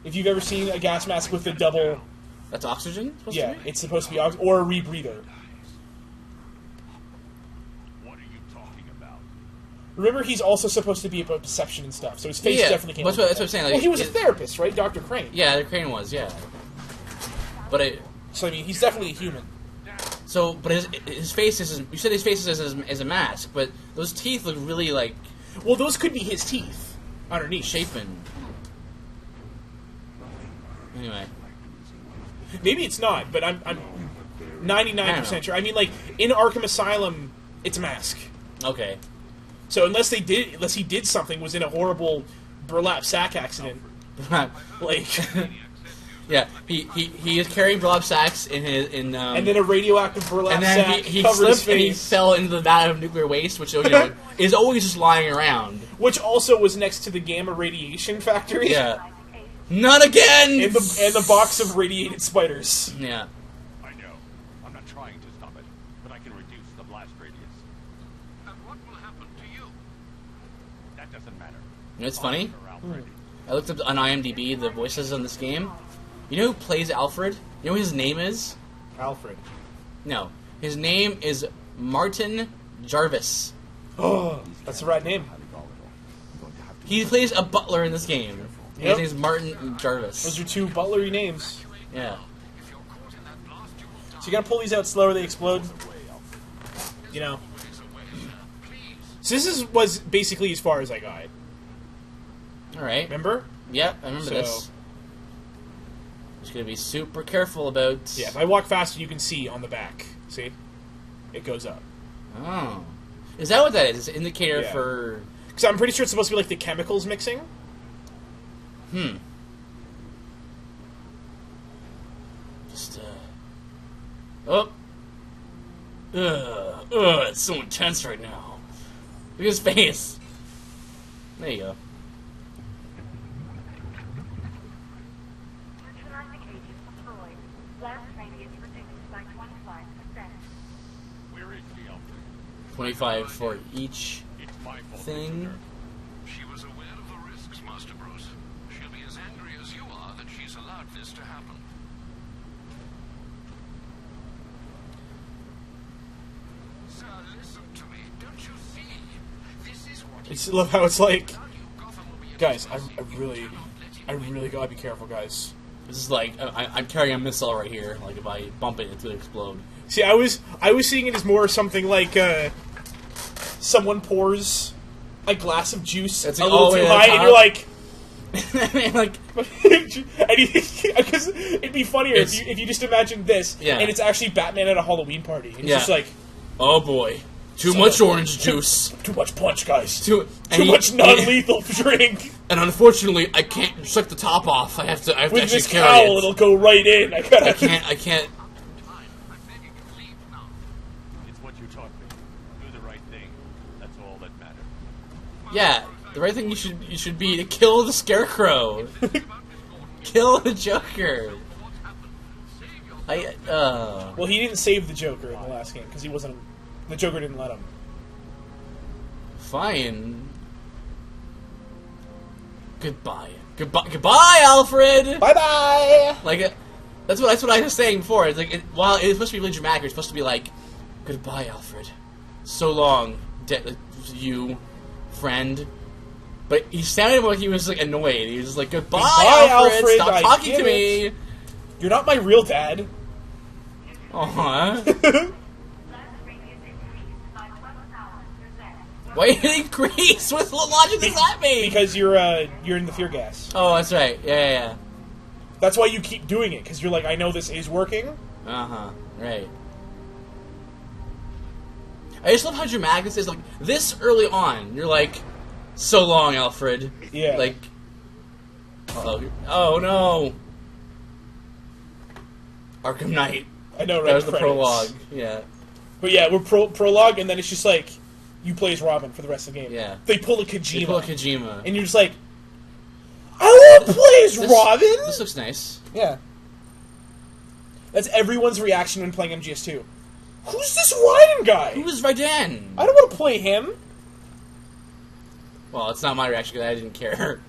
Speaker 2: If you've ever seen a gas mask with a double...
Speaker 1: That's oxygen?
Speaker 2: Yeah, it's supposed to be oxygen, or a rebreather.
Speaker 9: What are you talking about?
Speaker 2: Remember, he's also supposed to be about deception and stuff, so his face definitely came
Speaker 1: that's what I'm saying. Like,
Speaker 2: well, he was a therapist, right? Dr. Crane.
Speaker 1: Yeah, Crane was, yeah. But
Speaker 2: so, I mean, he's definitely a human.
Speaker 1: So, but his face is... You said his face is a mask, but those teeth look really, like...
Speaker 2: Well, those could be his teeth underneath.
Speaker 1: Shapen. Anyway.
Speaker 2: Maybe it's not, but I'm 99% sure. I mean, like, in Arkham Asylum, it's a mask.
Speaker 1: Okay.
Speaker 2: So unless he did something, was in a horrible burlap sack accident, like...
Speaker 1: Yeah, he is carrying burlap sacks in his and
Speaker 2: then a radioactive burlap sack
Speaker 1: he
Speaker 2: covered
Speaker 1: slipped
Speaker 2: his face.
Speaker 1: and he fell into the vat of nuclear waste, which is always just lying around.
Speaker 2: Which also was next to the gamma radiation factory.
Speaker 1: Yeah. Not again!
Speaker 2: And the box of radiated spiders.
Speaker 1: Yeah.
Speaker 9: I know. I'm not trying to stop it, but I can reduce the blast radius.
Speaker 3: And what will happen to you?
Speaker 9: That doesn't matter.
Speaker 1: You know what's funny? I looked up on IMDb the voices in this game. You know who plays Alfred? You know what his name is?
Speaker 2: Alfred.
Speaker 1: No. His name is Martin Jarvis.
Speaker 2: Oh, that's the right name.
Speaker 1: He plays a butler in this game. His name is Martin Jarvis.
Speaker 2: Those are two butlery names.
Speaker 1: Yeah.
Speaker 2: So you gotta pull these out slower, they explode. You know. So this was basically as far as I got.
Speaker 1: Alright.
Speaker 2: Remember?
Speaker 1: Yeah, I remember this. Just gonna be super careful about...
Speaker 2: Yeah, if I walk faster, you can see on the back. See? It goes up.
Speaker 1: Oh. Is that what that is? It's an indicator for...
Speaker 2: Because I'm pretty sure it's supposed to be like the chemicals mixing.
Speaker 1: Just, Oh. It's so intense right now. Look at his face. There you go.
Speaker 7: Neutralizing agent deployed. Blast radius reduced by 25%.
Speaker 9: Where is she, Alfred?
Speaker 1: 25 for each
Speaker 9: It's my fault.
Speaker 1: thing.
Speaker 3: She was aware of the risks, Master Bruce. She'll be as angry as you are that she's allowed this to happen. Sir, listen to me. Don't you see? This is what...
Speaker 2: I just love how it's like... Guys, I really gotta be careful, guys.
Speaker 1: This is like, I'm carrying a missile right here. Like, if I bump it, it's gonna explode.
Speaker 2: See, I was seeing it as more something like someone pours a glass of juice
Speaker 1: That's
Speaker 2: a little too high, and you're like,
Speaker 1: like,
Speaker 2: because it'd be funnier if you just imagine this, and it's actually Batman at a Halloween party, and it's just like,
Speaker 1: oh boy, too much orange juice,
Speaker 2: too much punch, guys,
Speaker 1: too
Speaker 2: much non-lethal drink,
Speaker 1: and unfortunately, I can't suck the top off. I have to
Speaker 2: with
Speaker 1: actually
Speaker 2: this
Speaker 1: carry
Speaker 2: cowl,
Speaker 1: it.
Speaker 2: it'll go right in. I
Speaker 1: can't.
Speaker 9: It's what you taught me. Do the right thing. That's all that matters.
Speaker 1: Yeah, the right thing you should be to kill the Scarecrow. Kill the Joker.
Speaker 2: Well, he didn't save the Joker in the last game because he wasn't. The Joker didn't let him.
Speaker 1: Fine. Goodbye, Alfred.
Speaker 2: Bye.
Speaker 1: Like, that's what I was saying before. It's like, while it's supposed to be really dramatic, it's supposed to be like, goodbye, Alfred. So long, you friend. But he sounded like he was like annoyed. He was just like, goodbye, Alfred. Stop talking to me.
Speaker 2: You're not my real dad.
Speaker 1: Aww.
Speaker 7: Blast radius increased by 1,000%.
Speaker 1: Why did it increase? What logic does that mean?
Speaker 2: Because you're in the fear gas.
Speaker 1: Oh, that's right. Yeah.
Speaker 2: That's why you keep doing it, because you're like, I know this is working.
Speaker 1: Uh-huh. Right. I just love how dramatic this is. Like, this early on, you're like, so long, Alfred.
Speaker 2: Yeah.
Speaker 1: Like, oh no. Arkham Knight.
Speaker 2: I know, right?
Speaker 1: That was the
Speaker 2: Credits.
Speaker 1: prologue. Yeah.
Speaker 2: But yeah, we're prologue, and then it's just like, you play as Robin for the rest of the game.
Speaker 1: Yeah.
Speaker 2: They pull a Kojima.
Speaker 1: They pull a Kojima.
Speaker 2: And you're just like, I want to play as Robin!
Speaker 1: This looks nice.
Speaker 2: Yeah. That's everyone's reaction when playing MGS2. Who's this Raiden guy?
Speaker 1: Who is Raiden?
Speaker 2: I don't want to play him.
Speaker 1: Well, it's not my reaction because I didn't care.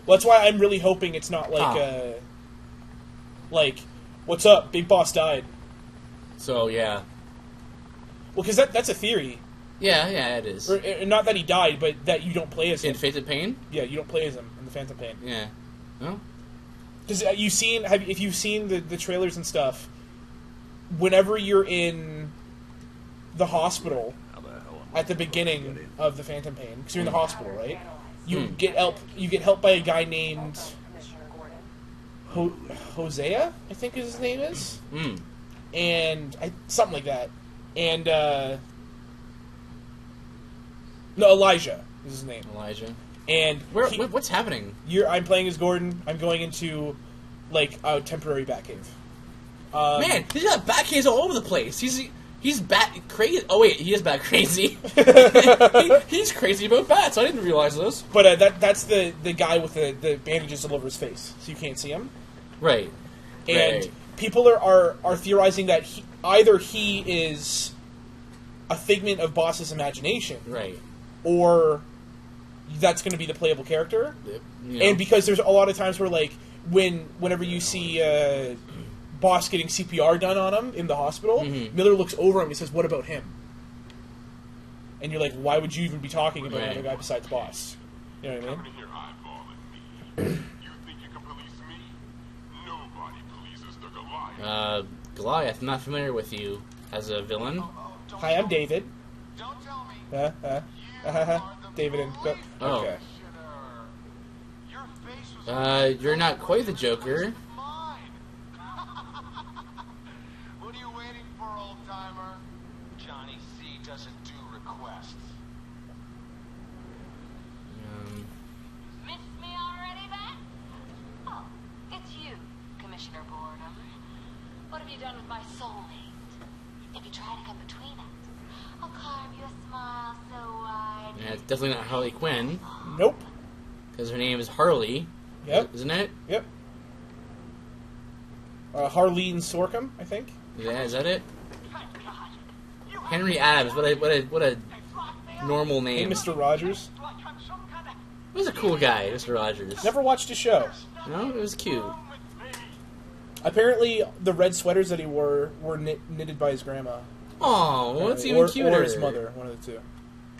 Speaker 2: Well, that's why I'm really hoping it's not like, what's up? Big Boss died.
Speaker 1: So, yeah.
Speaker 2: Well, because that's a theory.
Speaker 1: Yeah, it is.
Speaker 2: Or, not that he died, but that you don't play as him.
Speaker 1: In Fated Pain?
Speaker 2: Yeah, you don't play as him in the Phantom Pain.
Speaker 1: Yeah. No?
Speaker 2: Because if you've seen the trailers and stuff, whenever you're in the hospital at the beginning of the Phantom Pain, because you're in the hospital, right? You get help. You get help by a guy named Hosea, I think his name is, and something like that. And no, Elijah is his name.
Speaker 1: Elijah.
Speaker 2: And
Speaker 1: what's happening?
Speaker 2: I'm playing as Gordon. I'm going into like a temporary Batcave.
Speaker 1: Man, he's got Batcaves all over the place. He's bat crazy. Oh wait, he is bat crazy. He's crazy about bats. I didn't realize this.
Speaker 2: But that's the guy with the bandages all over his face, so you can't see him.
Speaker 1: Right.
Speaker 2: And people are theorizing that either he is a figment of Boss's imagination,
Speaker 1: right,
Speaker 2: or that's going to be the playable character.
Speaker 1: You know.
Speaker 2: And because there's a lot of times where like whenever you see Boss getting CPR done on him in the hospital, Miller looks over him and says, "What about him?" And you're like, "Why would you even be talking about another guy besides Boss?" You know what I mean?
Speaker 11: You think you can police me? Nobody polices the Goliath.
Speaker 1: Goliath. I'm not familiar with you as a villain.
Speaker 2: Hi, I'm David.
Speaker 11: Don't tell me.
Speaker 2: David and
Speaker 1: Oh.
Speaker 2: Okay.
Speaker 11: Your face was
Speaker 1: You're not quite the Joker.
Speaker 11: mine. What are you waiting for, old timer? Johnny C doesn't do requests.
Speaker 4: Miss me already, Bat? Oh, it's you, Commissioner Boredom. What have you done with my soulmate? If you try to come between us, I'll carve you a smile so wide.
Speaker 1: Yeah, it's definitely not Harley Quinn.
Speaker 2: Nope.
Speaker 1: Because her name is Harley.
Speaker 2: Yep.
Speaker 1: Isn't it?
Speaker 2: Yep. Harleen Sorkum, I think.
Speaker 1: Yeah, is that it? Henry Adams. What a normal
Speaker 2: Hey,
Speaker 1: name.
Speaker 2: Mr. Rogers.
Speaker 1: He was a cool guy, Mr. Rogers.
Speaker 2: Never watched his show.
Speaker 1: No, it was cute.
Speaker 2: Apparently, the red sweaters that he wore were knitted by his grandma.
Speaker 1: Oh, well, that's even cuter.
Speaker 2: Or his mother, one of the two.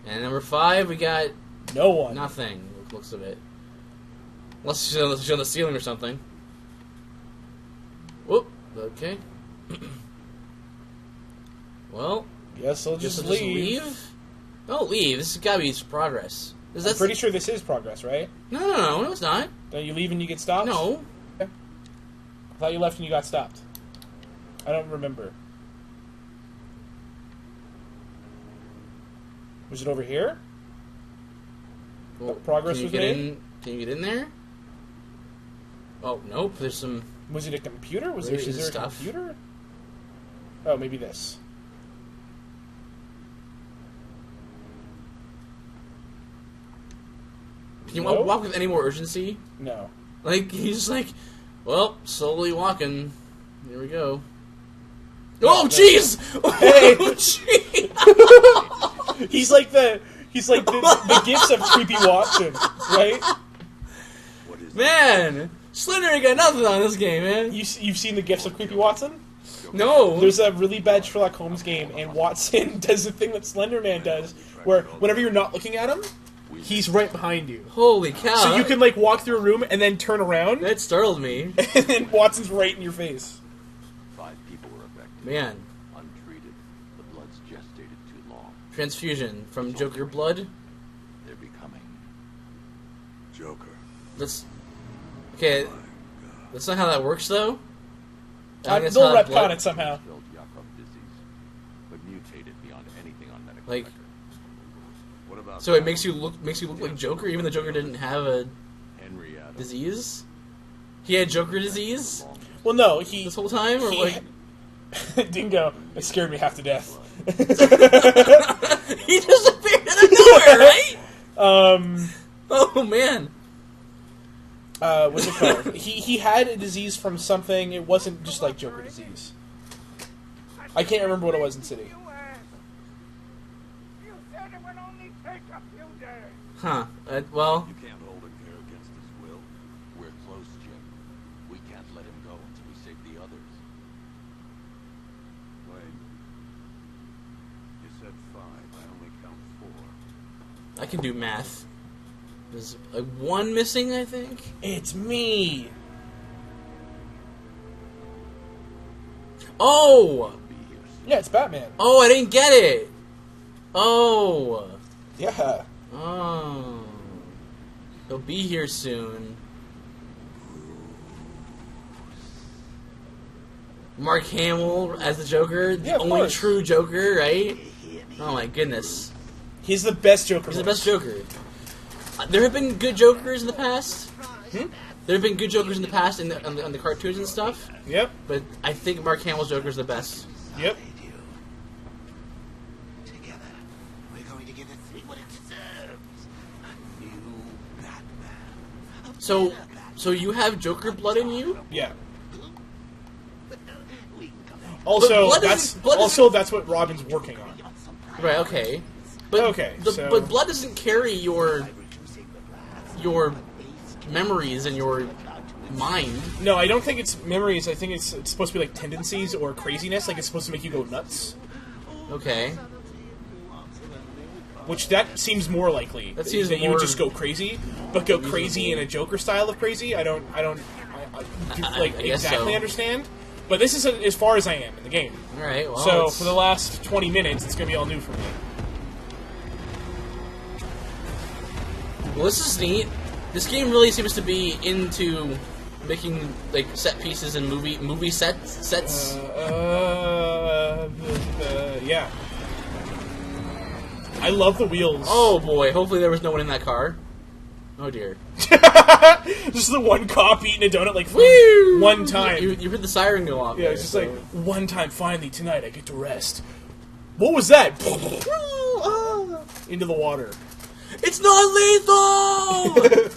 Speaker 1: And number 5, we got
Speaker 2: No one.
Speaker 1: nothing. Looks of it. Unless she's on the ceiling or something. Whoop. Okay. Well,
Speaker 2: Guess I'll
Speaker 1: guess
Speaker 2: just
Speaker 1: I'll
Speaker 2: leave.
Speaker 1: Don't leave. This has got to be progress.
Speaker 2: I'm pretty sure this is progress, right?
Speaker 1: No, it's not.
Speaker 2: Don't you leave and you get stopped?
Speaker 1: No.
Speaker 2: I thought you left and you got stopped. I don't remember. Was it over here?
Speaker 1: Well,
Speaker 2: Progress
Speaker 1: can you
Speaker 2: was
Speaker 1: get
Speaker 2: made?
Speaker 1: Can you get in there? Oh, nope. There's some...
Speaker 2: Was it a computer? Is
Speaker 1: Rations
Speaker 2: there a
Speaker 1: stuff.
Speaker 2: computer? Oh, maybe this.
Speaker 1: Can you
Speaker 2: No?
Speaker 1: walk with any more urgency?
Speaker 2: No.
Speaker 1: Like, he's just like, well, slowly walking. Here we go.
Speaker 2: No,
Speaker 1: Oh,
Speaker 2: no.
Speaker 1: jeez!
Speaker 2: Hey!
Speaker 1: Oh, jeez!
Speaker 2: He's like the gifts of creepy Watson, right?
Speaker 1: Man! Slender ain't got nothing on this game, man.
Speaker 2: You've seen the gifts of creepy Watson?
Speaker 1: No.
Speaker 2: There's a really bad Sherlock Holmes game, and Watson does the thing that Slender Man does, where whenever you're not looking at him, he's right behind you.
Speaker 1: Holy cow.
Speaker 2: So you can like walk through a room and then turn around,
Speaker 1: That startled me.
Speaker 2: and then Watson's right in your face.
Speaker 9: 5 people were affected.
Speaker 1: Man.
Speaker 9: Untreated. The blood's gestated too long.
Speaker 1: Transfusion from Joker blood.
Speaker 9: They're becoming.
Speaker 3: Joker.
Speaker 1: That's okay. That's not how that works, though. I think that's
Speaker 2: They'll
Speaker 1: how
Speaker 2: retcon
Speaker 1: blood-
Speaker 2: it somehow.
Speaker 9: Filled Yakov disease, but mutated beyond anything on medical
Speaker 1: Like,
Speaker 9: record.
Speaker 3: What about
Speaker 1: so it makes you look like Joker, even though Joker didn't have a
Speaker 9: Henry Adams.
Speaker 1: disease. He had Joker disease
Speaker 2: Well, no, he
Speaker 1: this whole time, or
Speaker 2: he-
Speaker 1: like
Speaker 2: Dingo. It scared me half to death.
Speaker 1: he just appeared out of nowhere, right? Oh man.
Speaker 2: What's it called? He had a disease from something. It wasn't just like Joker disease. I can't remember what it was in City.
Speaker 6: You said it would only take a few days.
Speaker 1: Huh. Well,
Speaker 3: You can't hold him here against his will.
Speaker 9: We're close, Jim. We can't let him go until we save the others.
Speaker 3: Wait. You said 5. I only count 4.
Speaker 1: I can do math. There's like 1 missing, I think.
Speaker 2: It's me.
Speaker 1: Oh!
Speaker 2: Yeah, it's Batman.
Speaker 1: Oh, I didn't get it! Oh!
Speaker 2: Yeah.
Speaker 1: Oh. He'll be here soon. Mark Hamill as the Joker, the
Speaker 2: Yeah, of
Speaker 1: only
Speaker 2: course.
Speaker 1: true Joker, right? Oh my goodness.
Speaker 2: He's the best Joker.
Speaker 1: He's the best Joker. There have been good Jokers in the past. There have been good Jokers in the past on the cartoons and stuff,
Speaker 2: Yep.
Speaker 1: but I think Mark Hamill's Joker's the best.
Speaker 2: Yep.
Speaker 6: Together, we're going to give the city what it deserves. A new Batman.
Speaker 1: So you have Joker blood in you?
Speaker 2: Yeah.
Speaker 6: We can come back.
Speaker 2: Also,
Speaker 1: blood
Speaker 2: that's
Speaker 1: isn't- blood
Speaker 2: also that's what Robin's working on.
Speaker 1: Right. Okay. But
Speaker 2: Okay,
Speaker 1: but blood doesn't carry your memories and your mind.
Speaker 2: No, I don't think it's memories. I think it's supposed to be like tendencies or craziness. Like it's supposed to make you go nuts.
Speaker 1: Okay.
Speaker 2: Which that seems more likely.
Speaker 1: That seems
Speaker 2: you
Speaker 1: more
Speaker 2: would just go crazy, but go crazy in a Joker style of crazy. I don't like
Speaker 1: I guess
Speaker 2: exactly
Speaker 1: so.
Speaker 2: understand. But this is as far as I am in the game.
Speaker 1: All right. Well,
Speaker 2: So
Speaker 1: it's-
Speaker 2: for the last 20 minutes, it's gonna be all new for me.
Speaker 1: well, this is neat. This game really seems to be into making like set pieces and movie sets.
Speaker 2: Yeah. I love the wheels.
Speaker 1: Oh boy! Hopefully there was no one in that car. Oh dear.
Speaker 2: Just the one cop eating a donut like
Speaker 1: Woo!
Speaker 2: one time.
Speaker 1: You heard the siren go off.
Speaker 2: Yeah,
Speaker 1: there,
Speaker 2: it's just
Speaker 1: so-
Speaker 2: like one time. Finally tonight, I get to rest. What was that? Into the water.
Speaker 1: It's not lethal.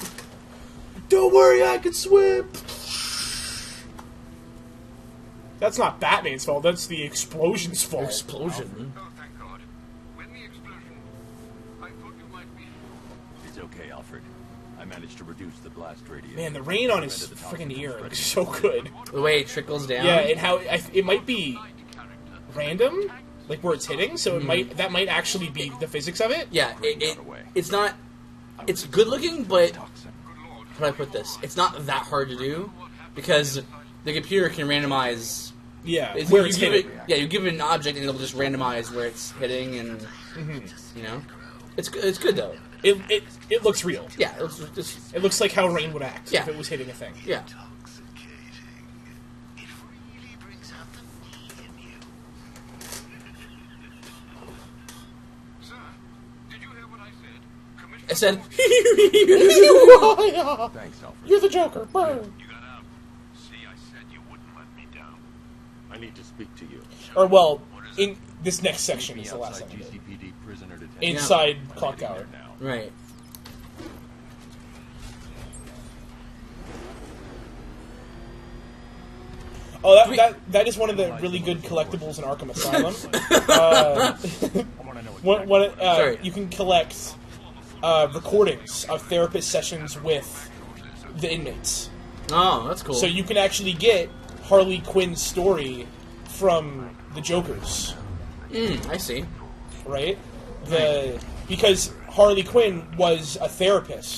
Speaker 2: Don't worry, I can swim. That's not Batman's fault. That's the explosion's fault.
Speaker 1: Explosion.
Speaker 8: Oh, thank God. When the explosion, I thought you might be...
Speaker 9: It's okay, Alfred. I managed to reduce the blast radius.
Speaker 2: Man, the rain on his freaking ear looks so good.
Speaker 1: The way it trickles down.
Speaker 2: Yeah, and how it might be random, like where it's hitting. So it might actually be the physics of it.
Speaker 1: Yeah, it's not. It's good looking, but
Speaker 9: Toxin.
Speaker 1: how do I put this? It's not that hard to do because the computer can randomize.
Speaker 2: Yeah,
Speaker 1: It's,
Speaker 2: where
Speaker 1: you
Speaker 2: it's
Speaker 1: give
Speaker 2: hitting.
Speaker 1: it, yeah, you give it an object and it'll just randomize where it's hitting, and you know, it's good though.
Speaker 2: It looks real.
Speaker 1: Yeah, it's just
Speaker 2: It looks like how rain would act
Speaker 1: Yeah.
Speaker 2: if it was hitting a thing.
Speaker 1: yeah.
Speaker 6: It really brings out the me in you.
Speaker 8: Sir, did you hear what I said? Commissioner...
Speaker 1: I said.
Speaker 9: Thanks, Alfred.
Speaker 2: You're the Joker. Burn.
Speaker 8: You got out. See, I said you wouldn't let me down.
Speaker 9: I need to speak to you.
Speaker 2: Or well, in this next section
Speaker 9: Meet
Speaker 2: is
Speaker 9: me
Speaker 2: the last
Speaker 9: outside
Speaker 2: thing. I did.
Speaker 9: GCPD prisoner detention.
Speaker 2: Inside
Speaker 9: I'm
Speaker 2: clock
Speaker 9: heading
Speaker 2: tower.
Speaker 9: there now.
Speaker 1: Right.
Speaker 2: Oh, that is one of the really good collectibles in Arkham Asylum.
Speaker 9: I want to know
Speaker 1: Sorry.
Speaker 2: You can collect recordings of therapist sessions with the inmates.
Speaker 1: Oh, that's cool.
Speaker 2: So you can actually get Harley Quinn's story from the Jokers,
Speaker 1: I see.
Speaker 2: right? Because Harley Quinn was a therapist